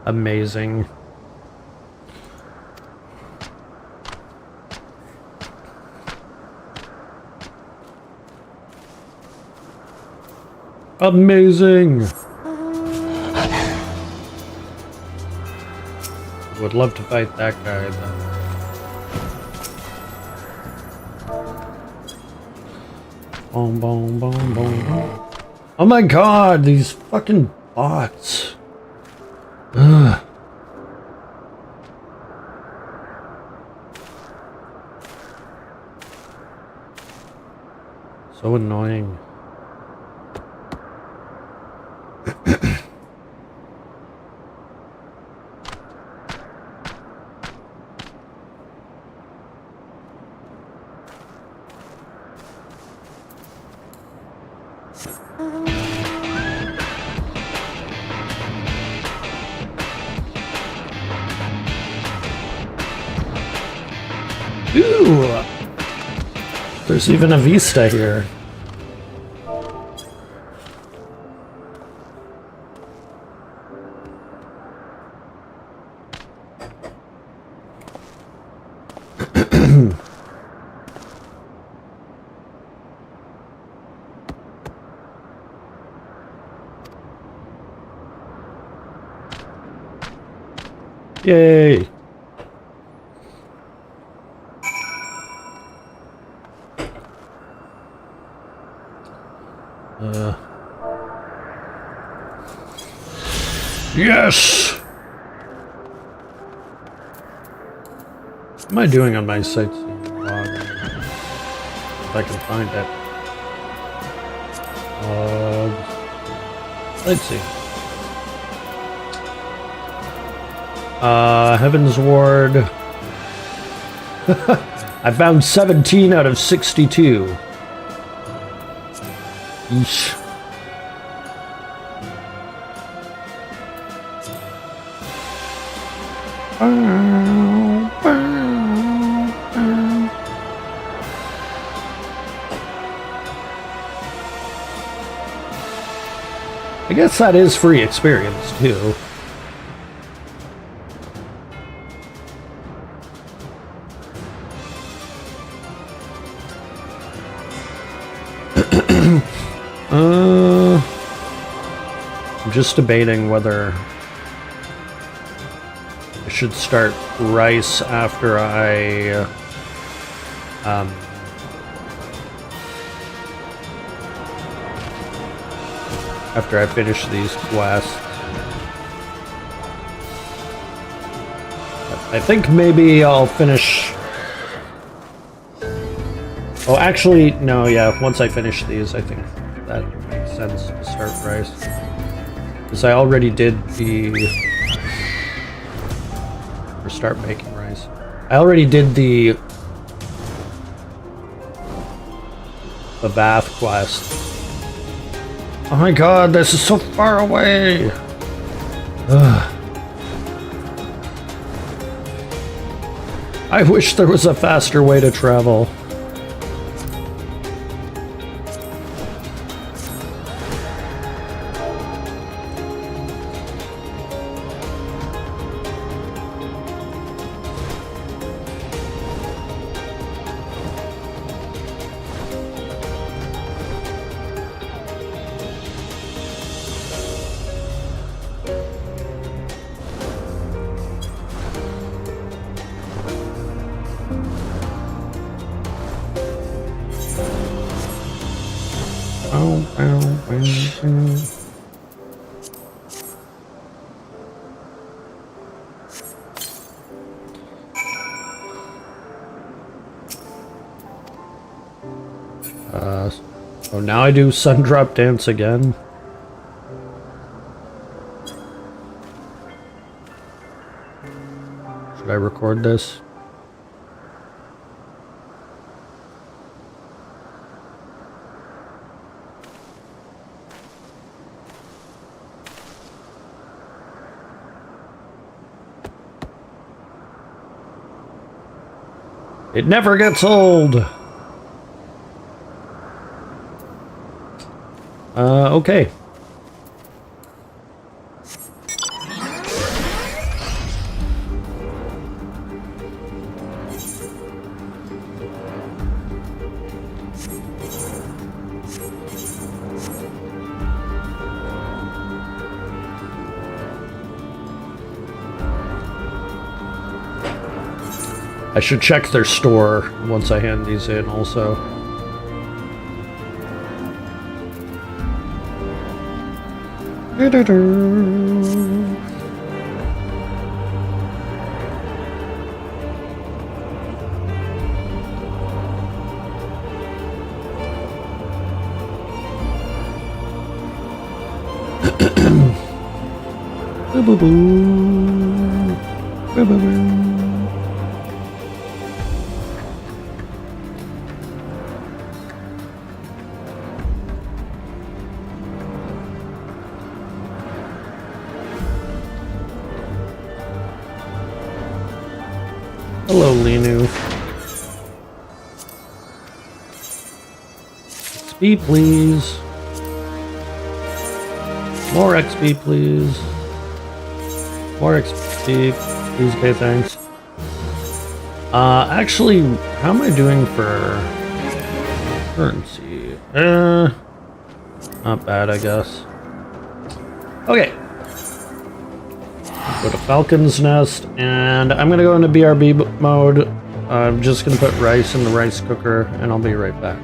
Amazing. Amazing! Would love to fight that guy, though. Boom, boom, boom, boom, boom. Oh my god, these fucking bots. Ugh. So annoying. Ooh! There's even a vista here. Yay! Yes! What am I doing on my sightseeing log? If I can find it. Let's see. Heaven's Ward. I found 17 out of 62. Yeesh. I guess that is free experience too. I'm just debating whether I should start rice after I finish these quests. I think maybe I'll finish. Oh, actually, no, yeah, once I finish these, I think that makes sense to start rice. Because I already did or start making rice. I already did the bath quest. Oh my god, this is so far away! Ugh. I wish there was a faster way to travel. Oh, now I do sun drop dance again. Should I record this? It never gets old! Okay. I should check their store once I hand these in also. Hello, Linu. XP, please. More XP, please. More XP, please. Okay, thanks. Actually, how am I doing for currency? Not bad, I guess. Okay. Go to Falcon's Nest, and I'm gonna go into BRB mode. I'm just gonna put rice in the rice cooker, and I'll be right back.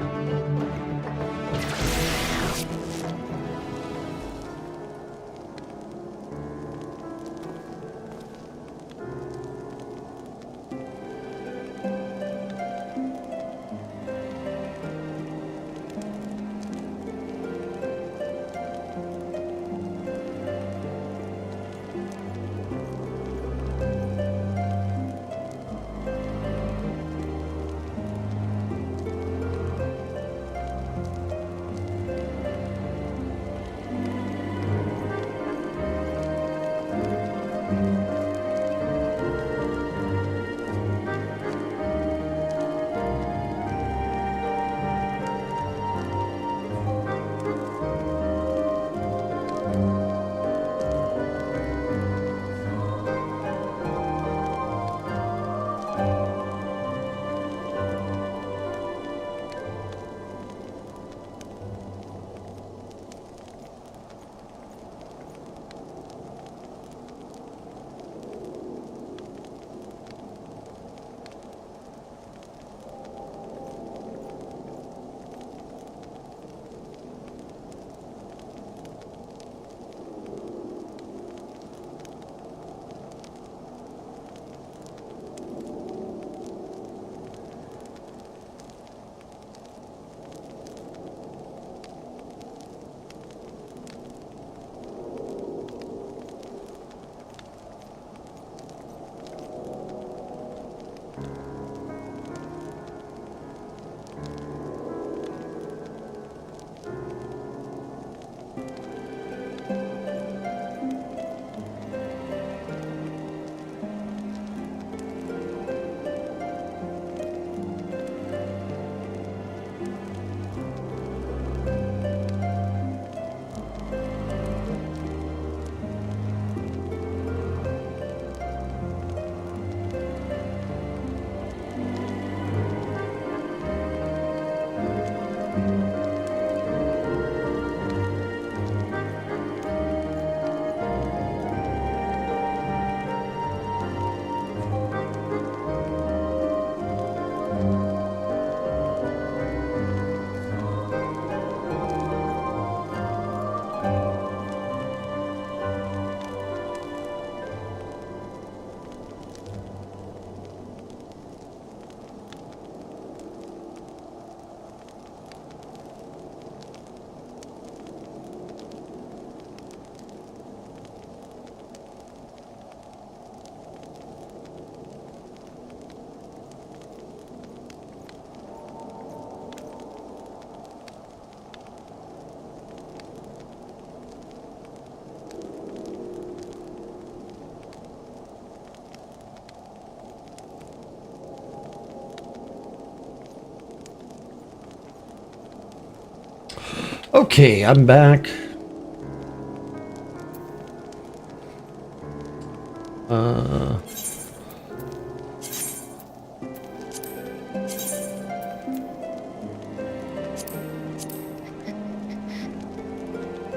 Okay, I'm back.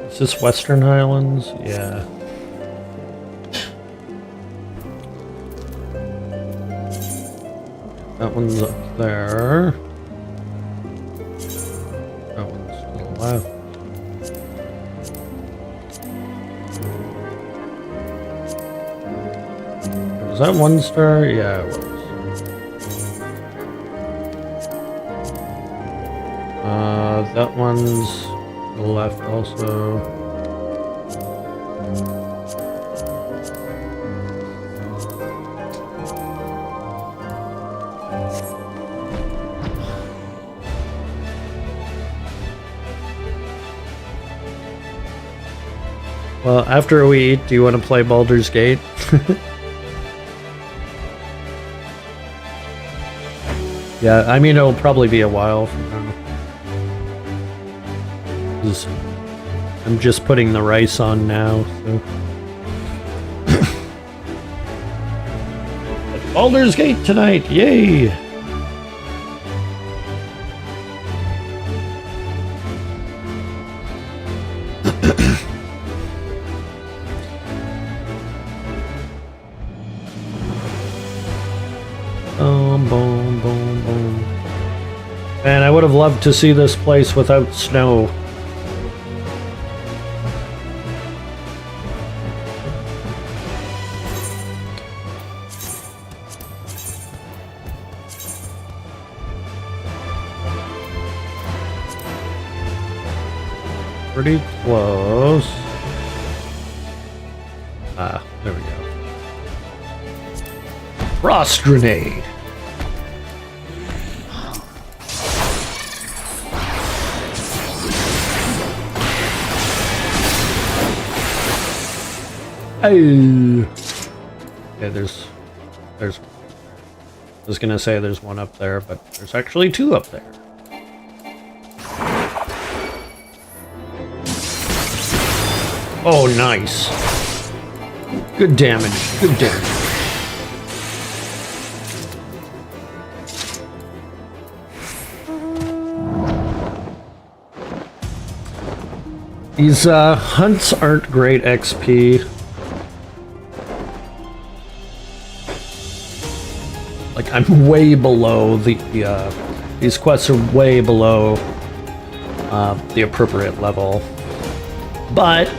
Is this Western Highlands? Yeah. That one's up there. That one's to the left. Was that 1 star? Yeah, it was. That one's to the left also. Well, after we eat, do you want to play Baldur's Gate? Yeah, I mean, it'll probably be a while from now. 'Cause I'm just putting the rice on now, so. Baldur's Gate tonight, yay! Boom, boom, boom. Man, I would have loved to see this place without snow. Pretty close. Ah, there we go. Frost grenade. Oh. Yeah, there's. I was gonna say there's one up there, but there's actually 2 up there. Oh, nice. Good damage. Good damage. These hunts aren't great XP. Like, I'm way below these quests are way below the appropriate level. But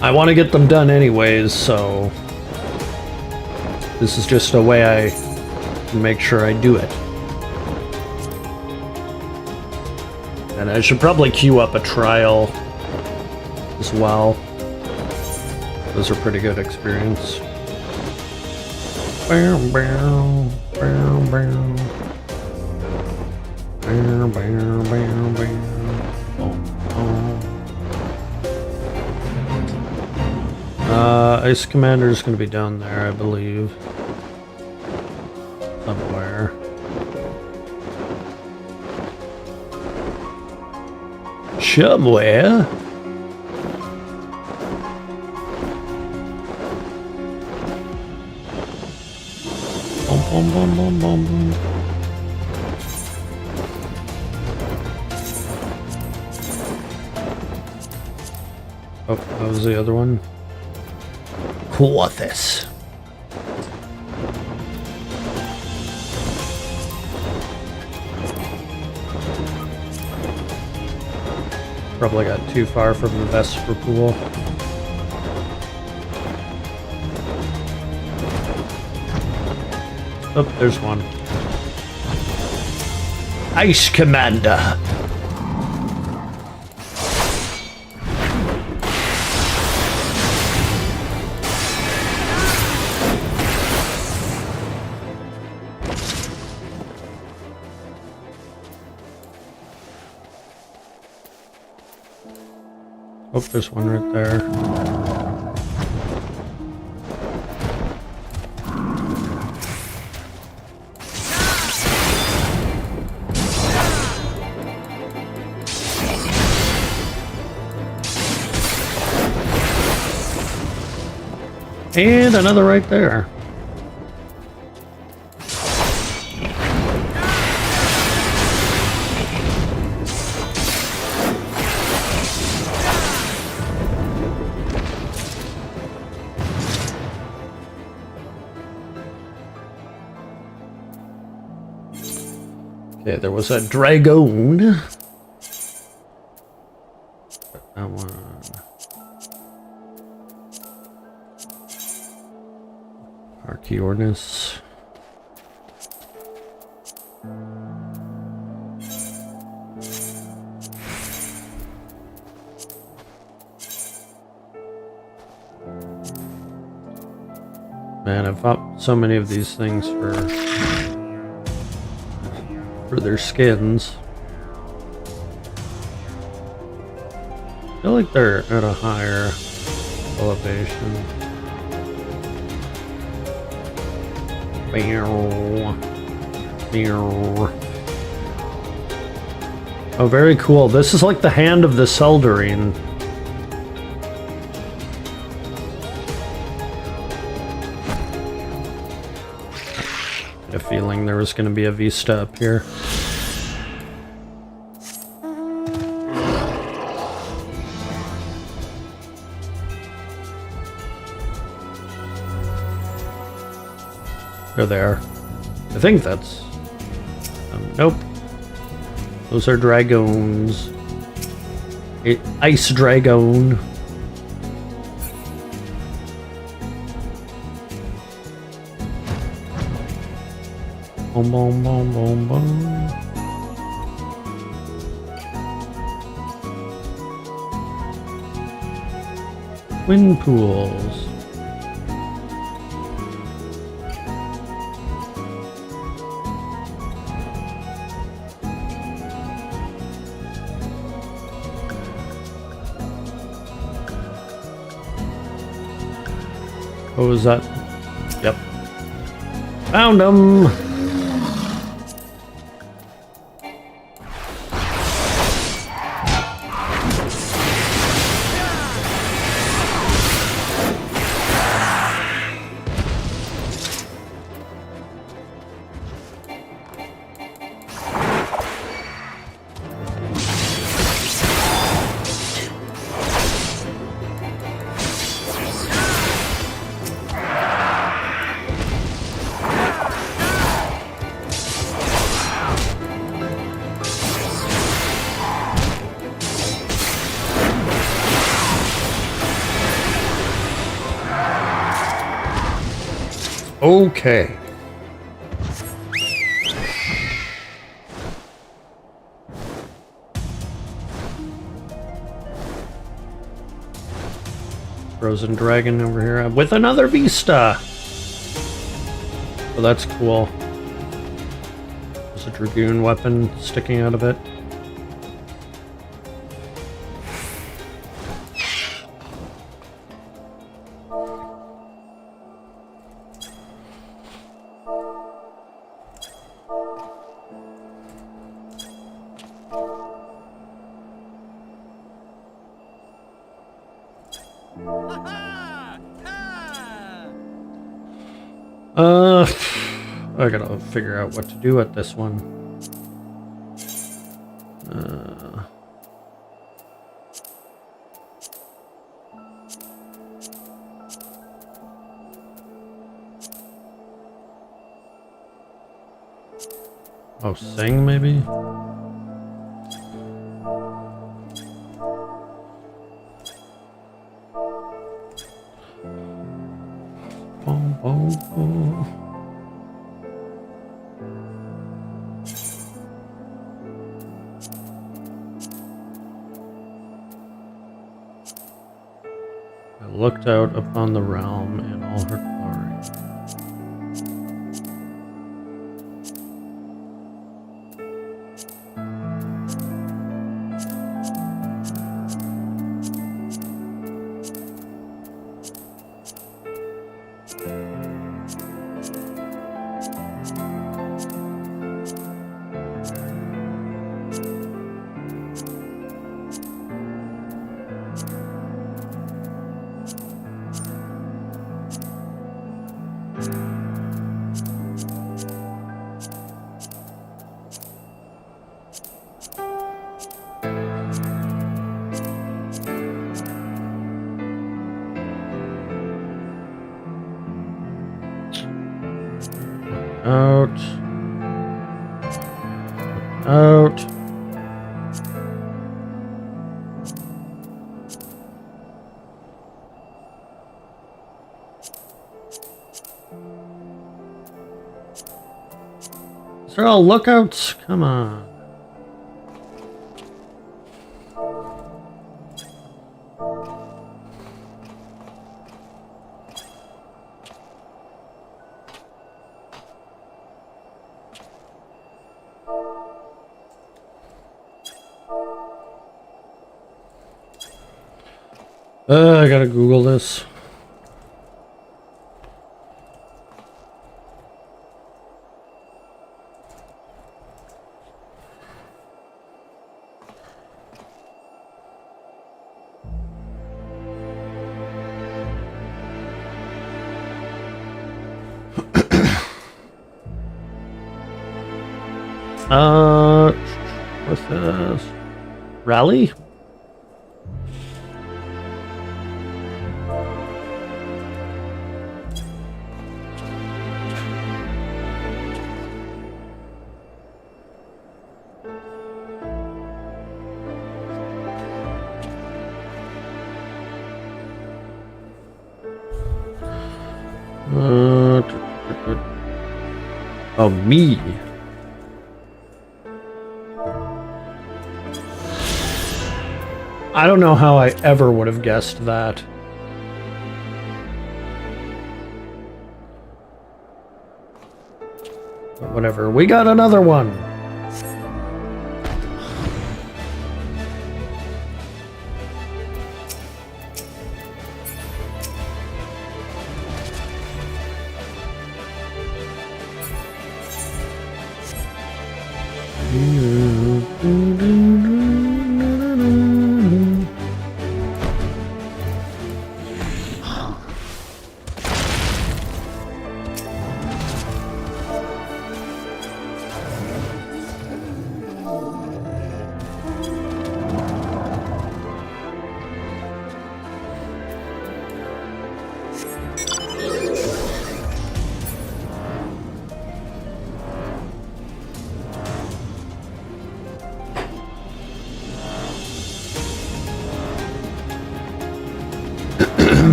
I want to get them done anyways, so this is just a way I can make sure I do it. And I should probably queue up a trial as well. Those are pretty good experience. Bow, bow, bow, bow. Bow, bow, bow, bow. Ice Commander's gonna be down there, I believe. Somewhere. Somewhere? Boom, boom, boom, boom, boom. Oh, that was the other one. Quarthus. Probably got too far from the Vesper pool. Oh, there's one. Ice Commander. Oh, there's one right there. And another right there. Okay, there was a dragoon. That one. Archaeornis. Man, I've bought so many of these things for their skins. I feel like they're at a higher elevation. Oh, very cool. This is like the hand of the Seldarine. I had a feeling there was going to be a vista up here. There they are. I think that's... nope. Those are dragons. Ice dragon. Boom, boom, boom, boom, boom. Wind pools. What was that? Yep. Found them! Okay. Frozen dragon over here with another vista. Oh, that's cool. There's a dragoon weapon sticking out of it. I gotta figure out what to do with this one. Oh, sing maybe? Boom, boom, boom. I looked out upon the realm in all her glory. Out. Out. These are all lookouts? Come on. I gotta Google this. What's this? Rally? Oh, me. I don't know how I ever would have guessed that. But whatever, we got another one.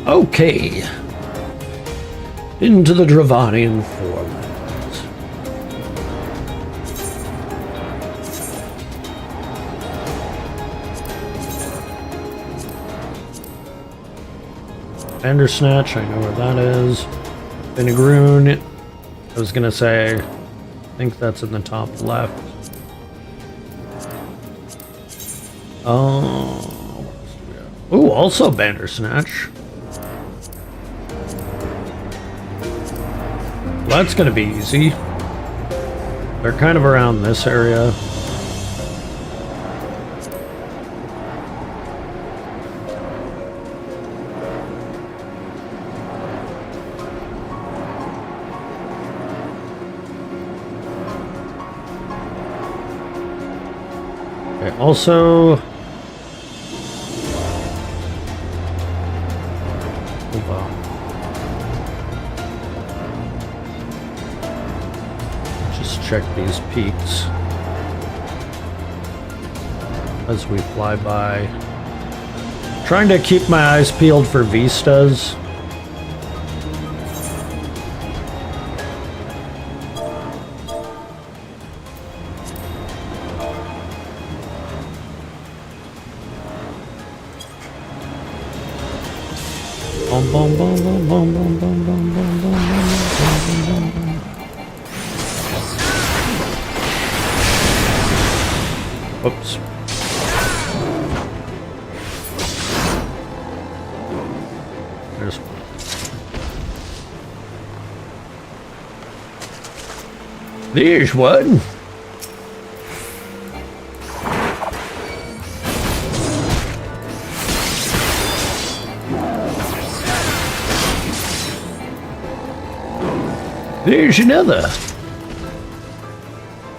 Okay. Into the Dravanian Forelands. Bandersnatch, I know where that is. Vinegroon, I was gonna say, I think that's in the top left. Oh, ooh, also Bandersnatch. That's gonna be easy. They're kind of around this area. Okay, also... hold on. Check these peaks as we fly by. Trying to keep my eyes peeled for vistas. Boom, boom, boom, boom, boom, boom, boom, boom, boom, boom, boom, boom, boom. Oops. There's one. There's one. There's another.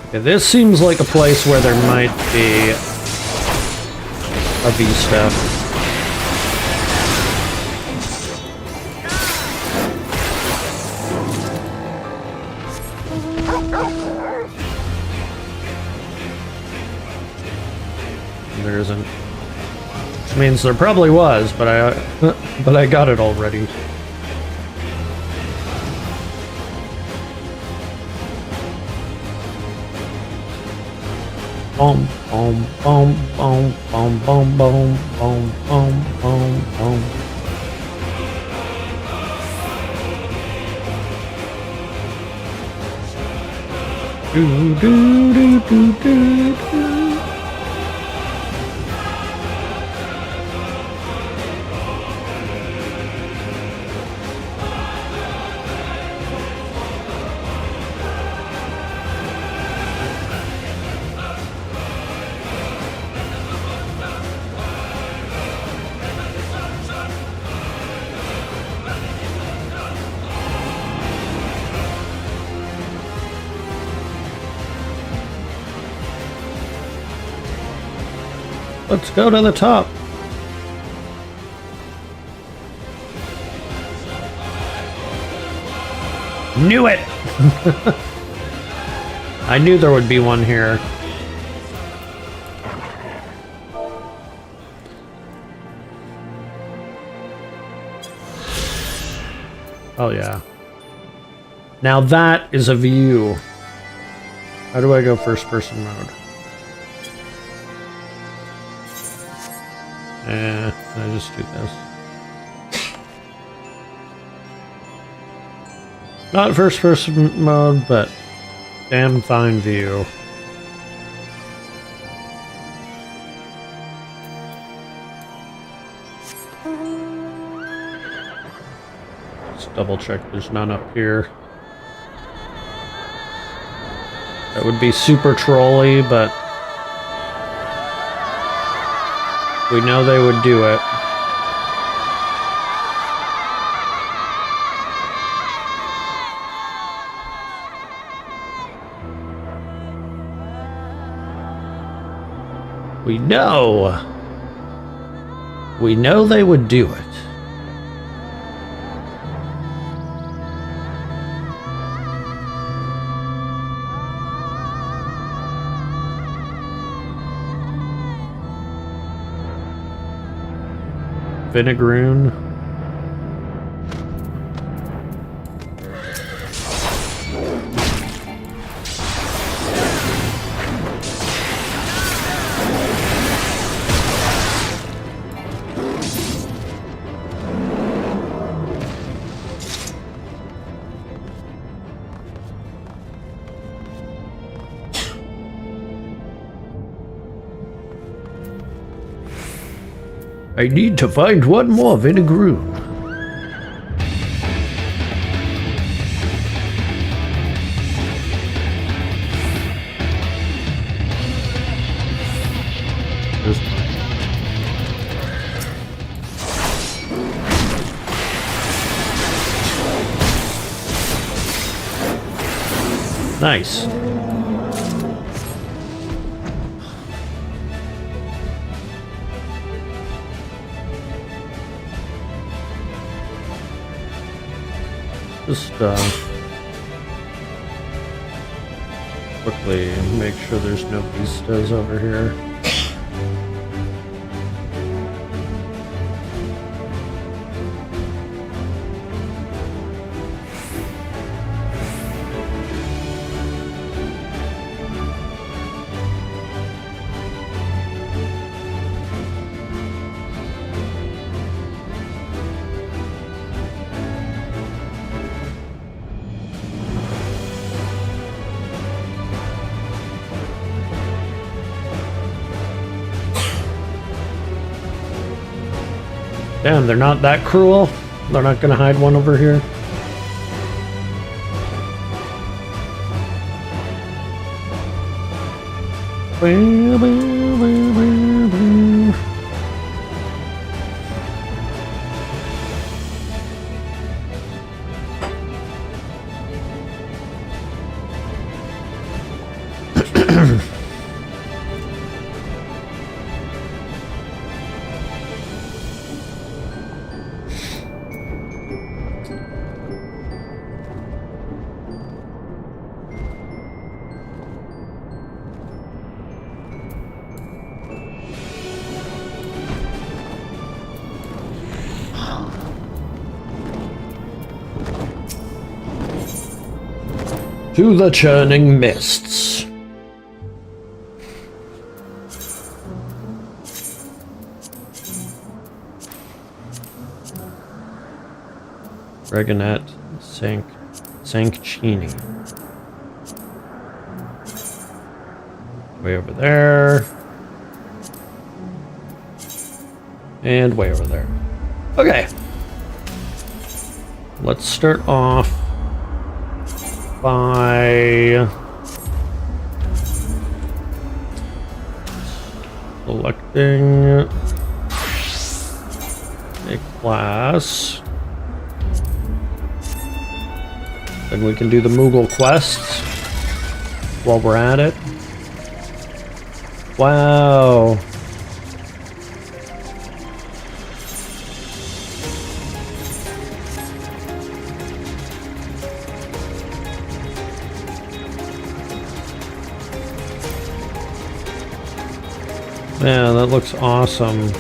Okay, this seems like a place where there might be a vista. There isn't. Which means there probably was, but I got it already. Boom, boom, boom, boom, boom, boom, boom, boom, boom, boom, boom. Do, do, do, do, do, do. Let's go to the top. Knew it! I knew there would be one here. Oh yeah. Now that is a view. How do I go first person mode? I just do this. Not first person mode, but damn fine view. Let's double check there's none up here. That would be super trolly, but we know they would do it. We know. We know they would do it. Vinegaroon. I need to find one more vinegaroon. Nice. Just quickly make sure there's no beastas over here. Damn, they're not that cruel. They're not gonna hide one over here. To the churning mists. Dragonet Sancchini. Way over there. And way over there. Okay. Let's start off by selecting a class. Then we can do the Moogle quests while we're at it. Wow. Man, that looks awesome.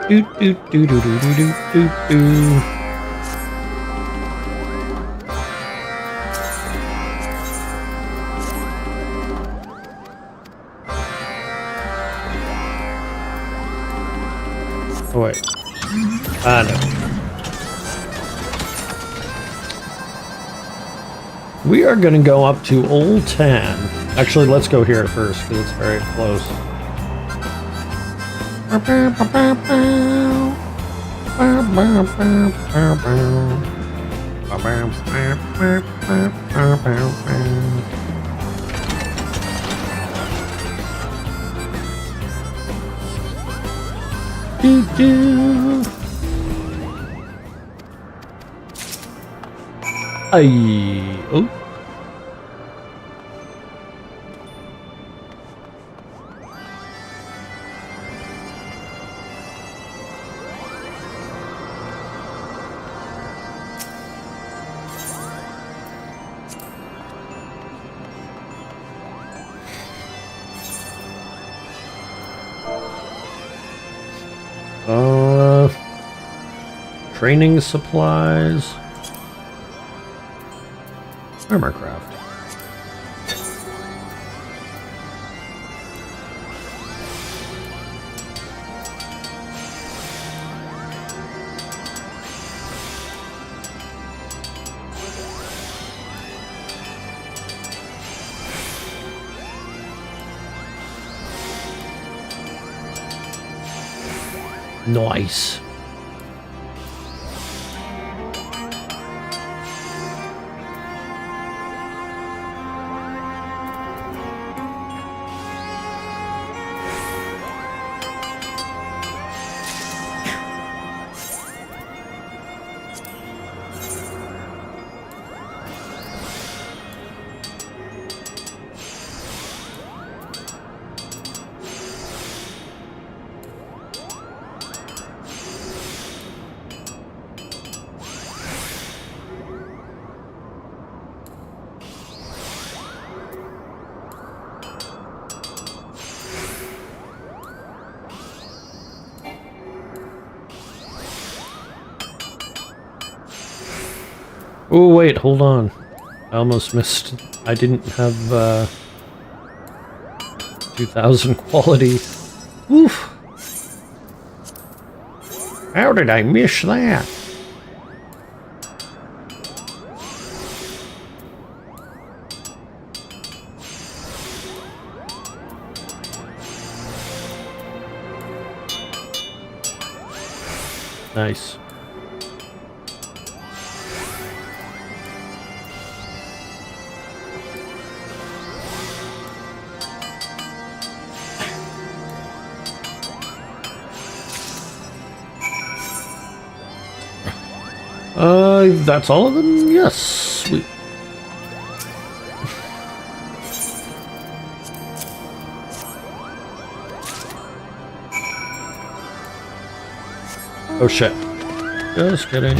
Do do do do do do do do. Oh wait. Ah no. We are gonna go up to Old Tan. Actually, let's go here first because it's very close. Do do. Oh. Training supplies. Armorcraft. Nice. Oh wait, hold on. I almost missed. I didn't have 2000 quality. Oof. How did I miss that? Nice. That's all of them? Yes, sweet. Oh shit. Just kidding.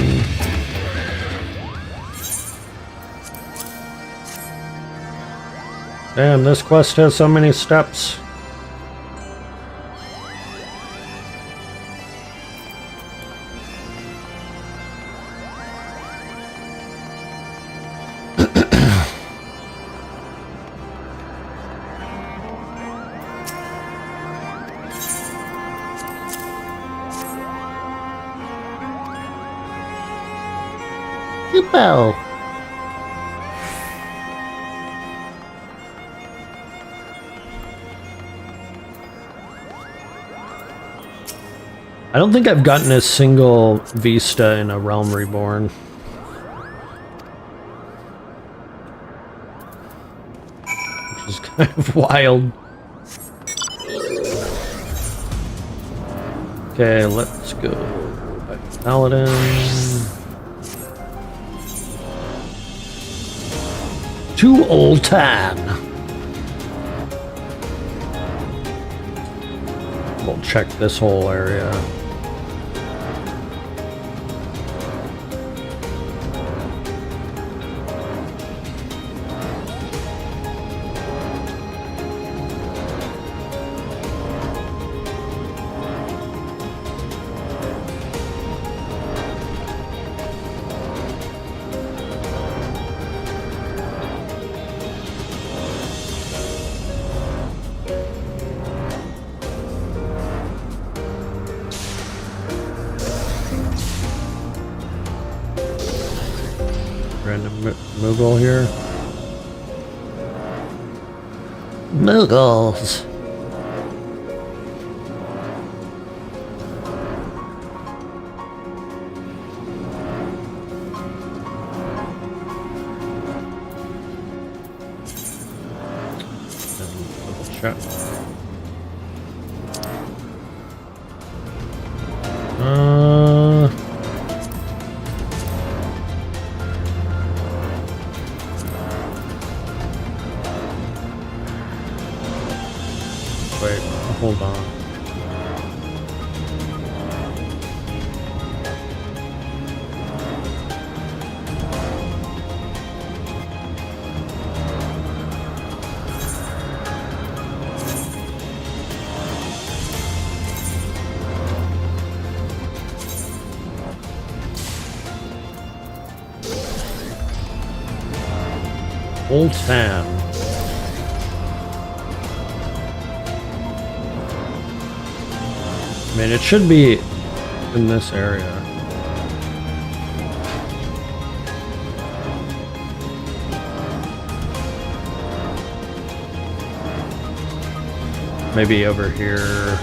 Damn, this quest has so many steps. Lupo. I don't think I've gotten a single Vista in a Realm Reborn. Which is kind of wild. Okay, let's go back to Paladin. To Old Tan. We'll check this whole area. Random Moogle here. Moogles. Double check. Wait, hold on. Old Town. I mean, it should be in this area. Maybe over here.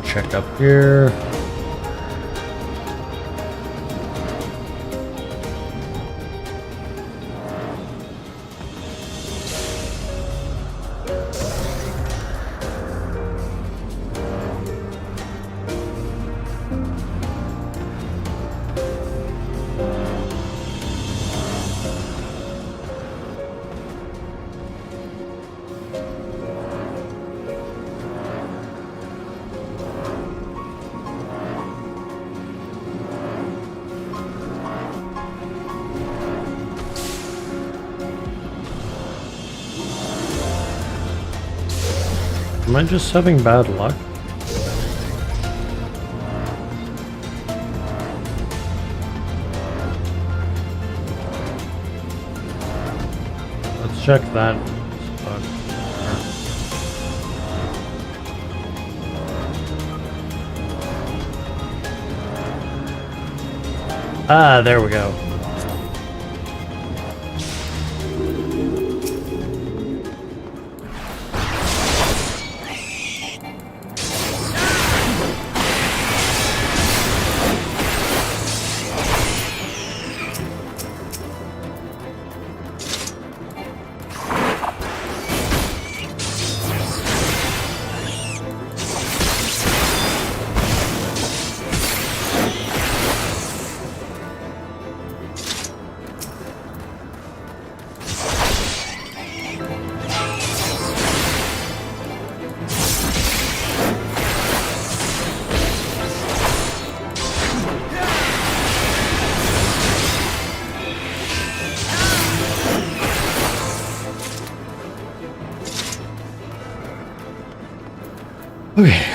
Check up here. Am I just having bad luck? Let's check that spot. Ah, there we go. Okay.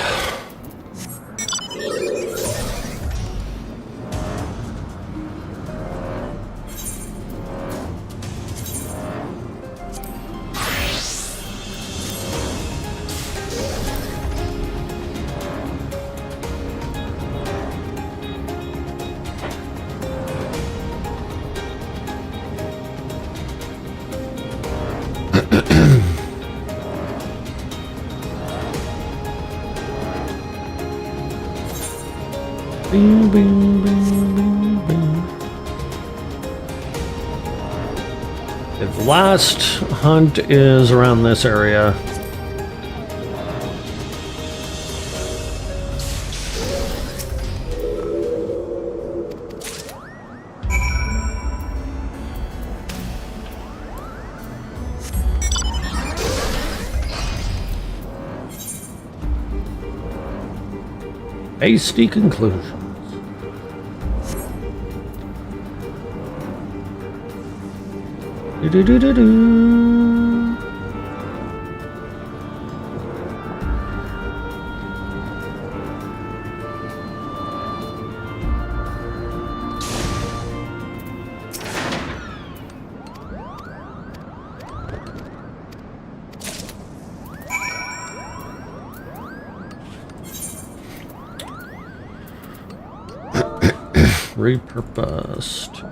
Bing, bing, bing, bing, bing. The last hunt is around this area. Hasty conclusions. Do-do-do-do-do. Repurposed.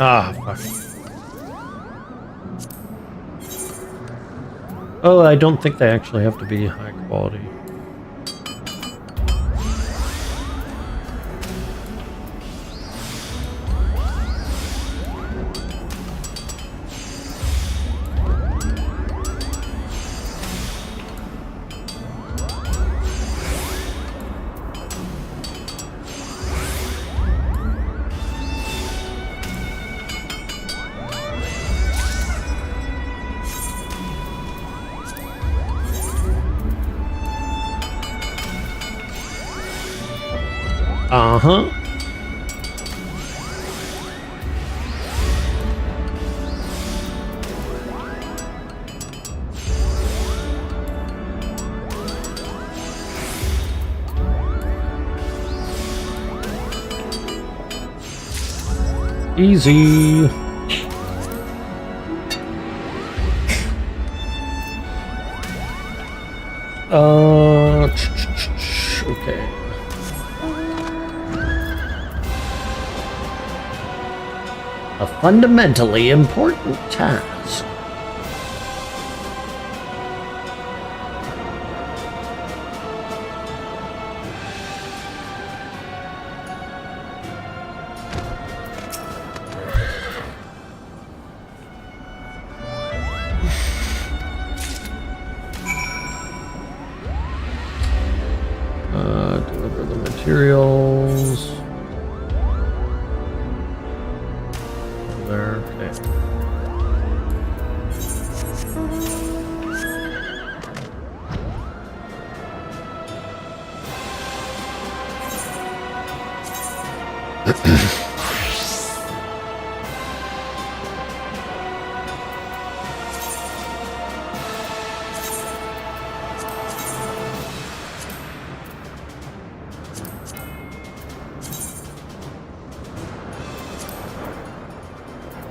Ah, fuck. Oh, I don't think they actually have to be high quality. Uh-huh. Easy. Okay. A fundamentally important task. Deliver the materials. There, okay.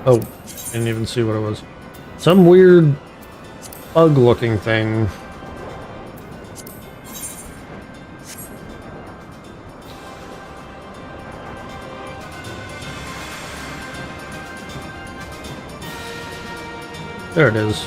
Oh, didn't even see what it was. Some weird bug-looking thing. There it is.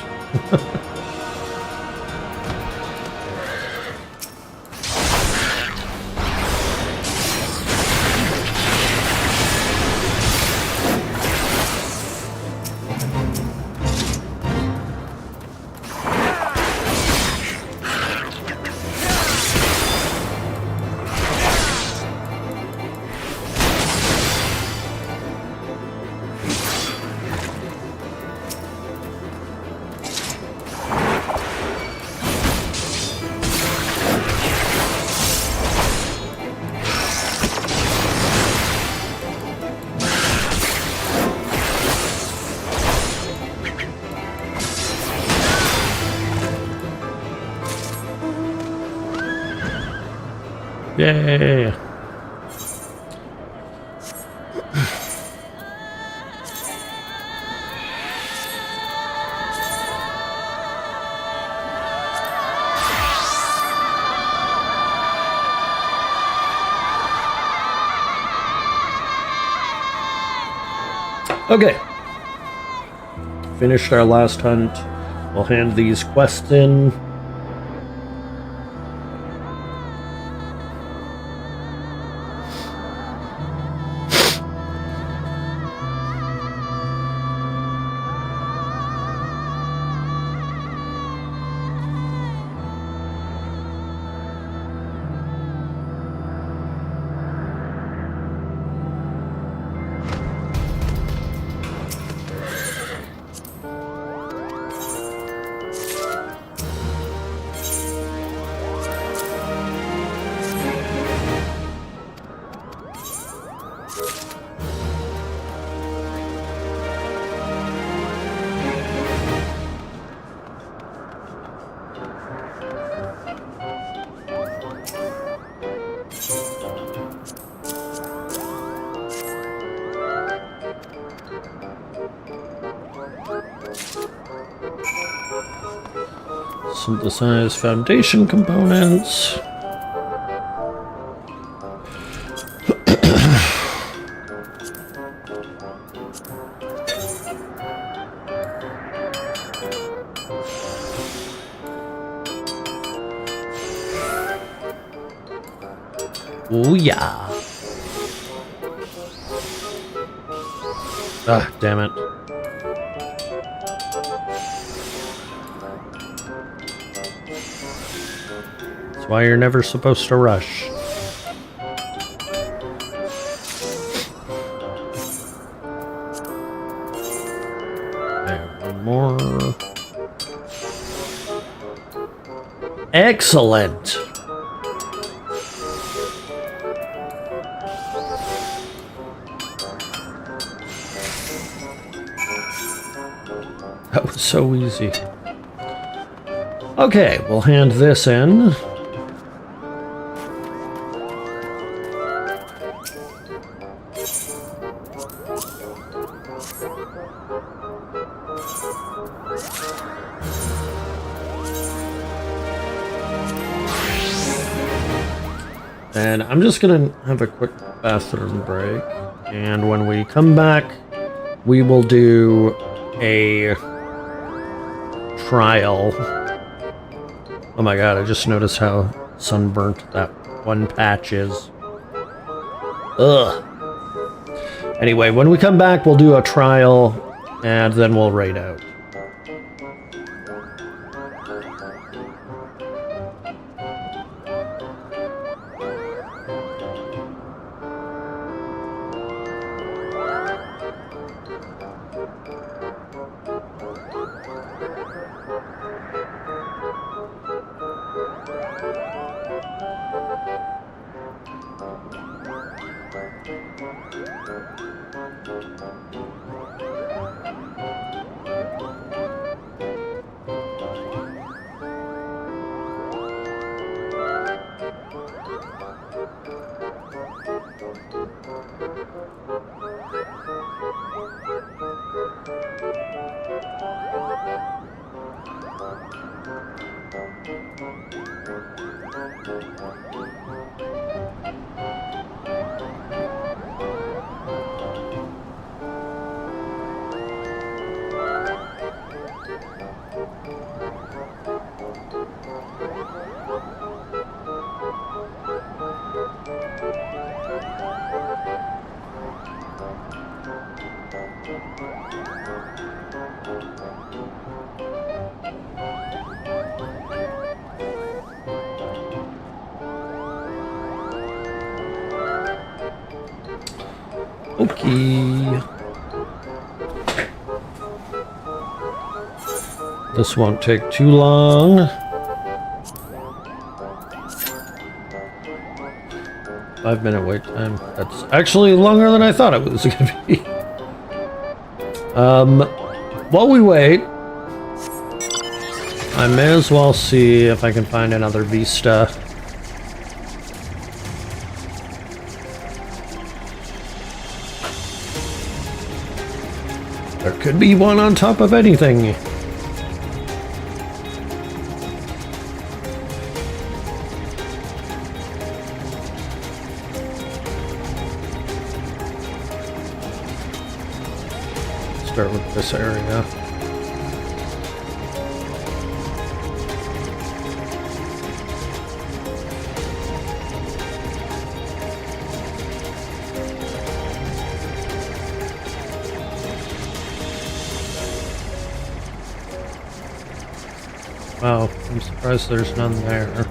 Yay! Okay. Finished our last hunt. We'll hand these quests in. Synthesize foundation components. Oh yeah. Ah, damn it. That's why you're never supposed to rush. There, one more. Excellent. That was so easy. Okay, we'll hand this in. And I'm just gonna have a quick bathroom break. And when we come back, we will do a trial. Oh my god, I just noticed how sunburnt that one patch is. Ugh. Anyway, when we come back, we'll do a trial, and then we'll raid out. Okay. This won't take too long. 5-minute wait time. That's actually longer than I thought it was going to be. While we wait, I may as well see if I can find another Vista. could be one on top of anything. Start with this area. Wow, I'm surprised there's none there.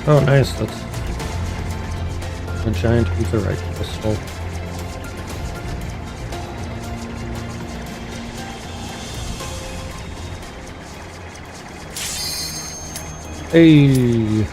Oh, nice. That's a giant etherite crystal. Hey.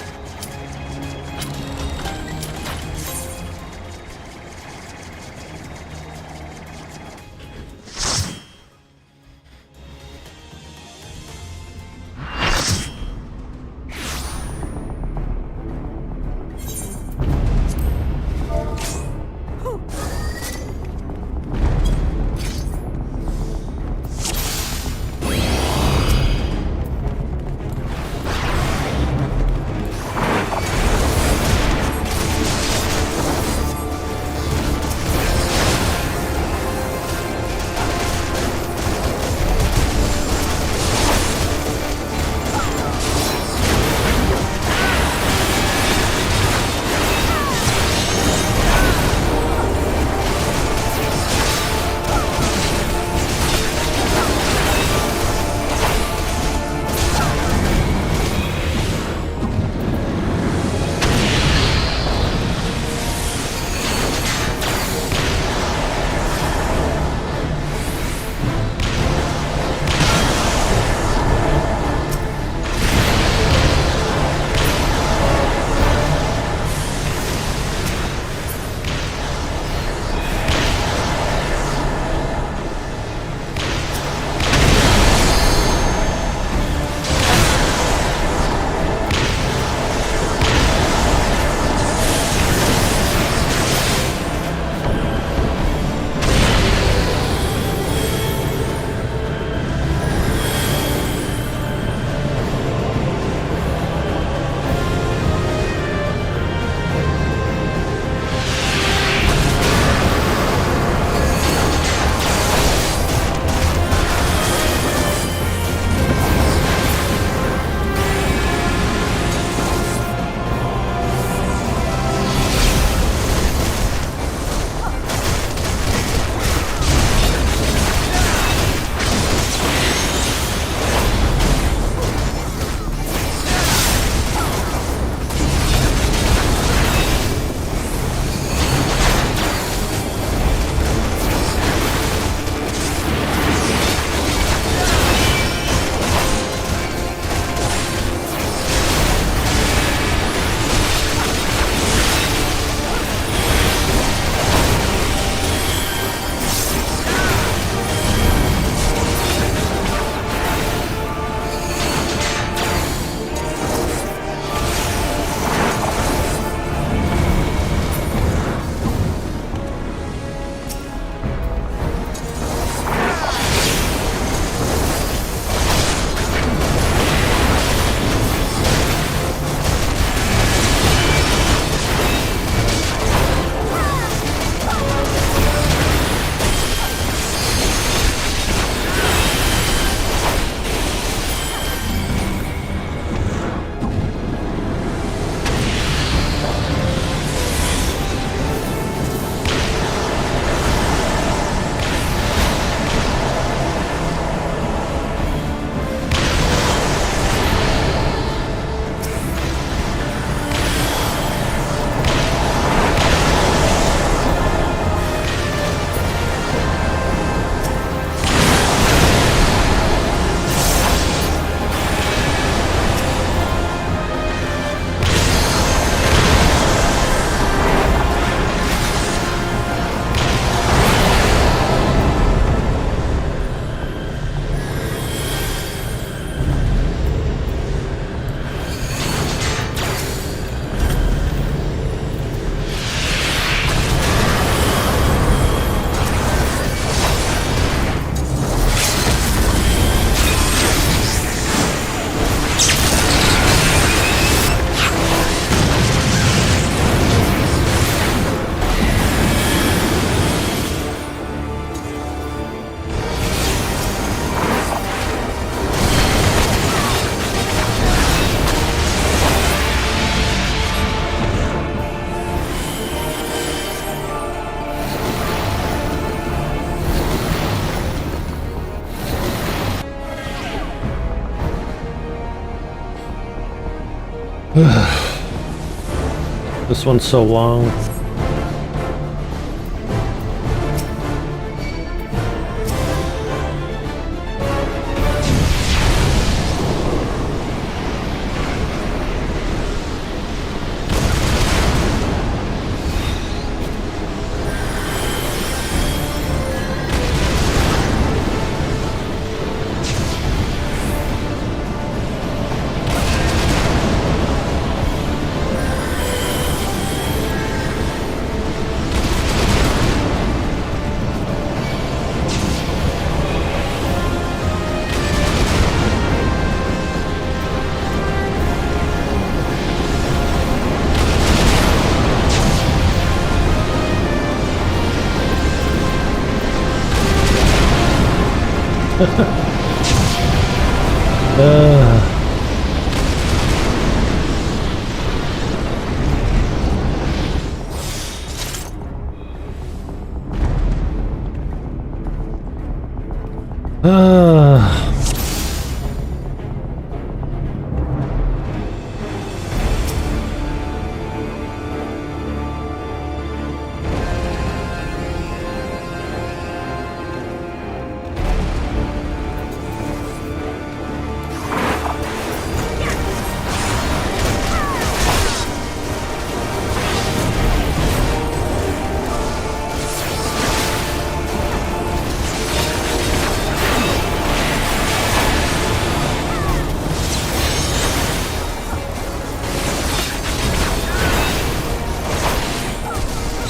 This one's so long.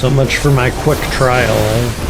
So much for my quick trial.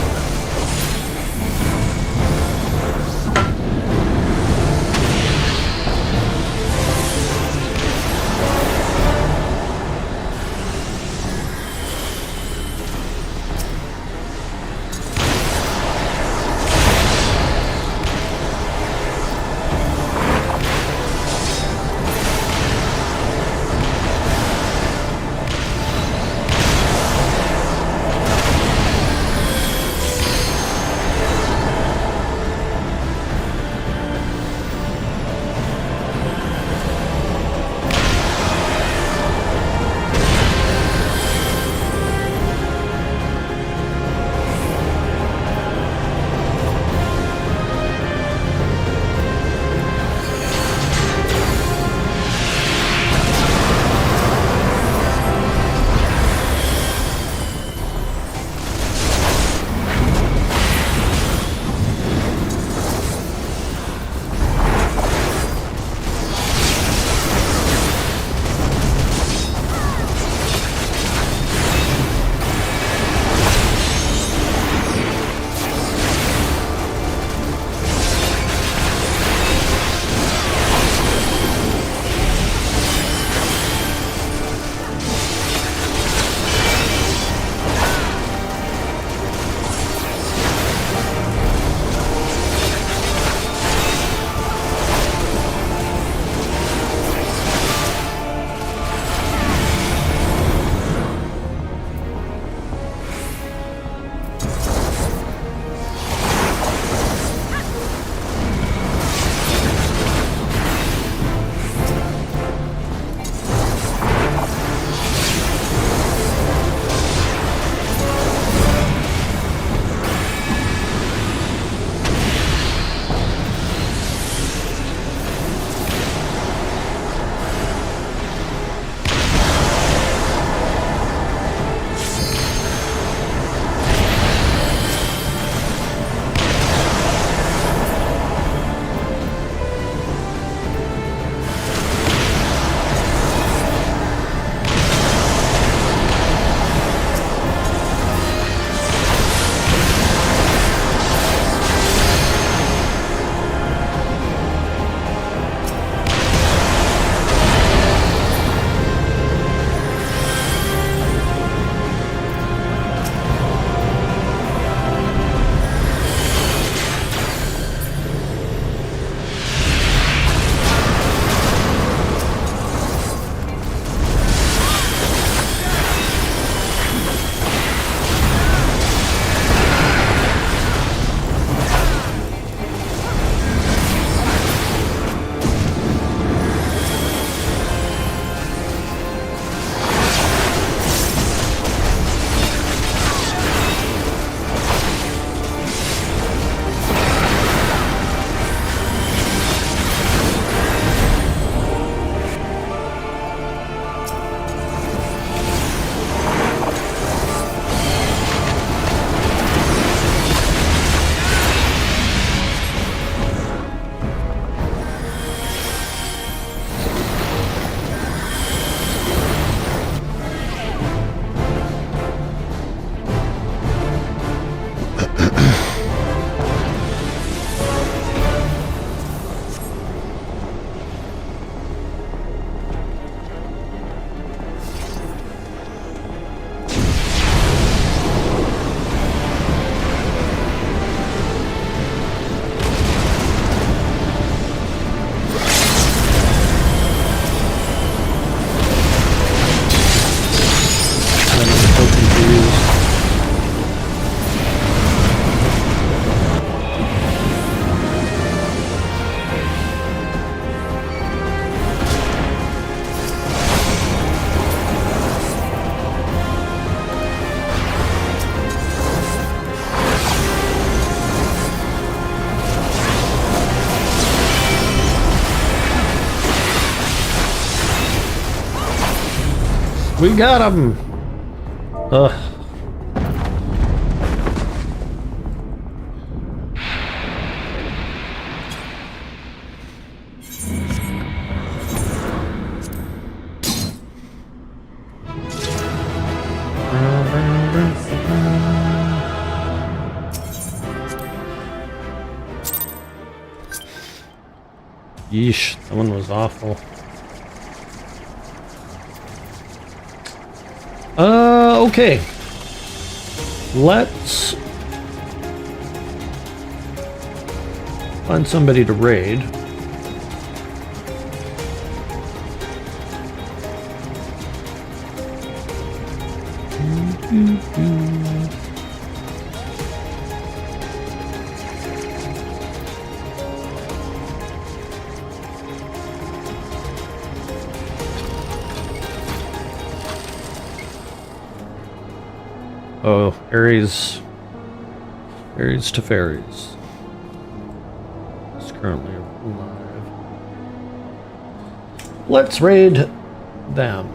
We got him! Ugh. Yeesh, that one was awful. Okay. Let's find somebody to raid. Oh, Ares to fairies. It's currently alive. Let's raid them.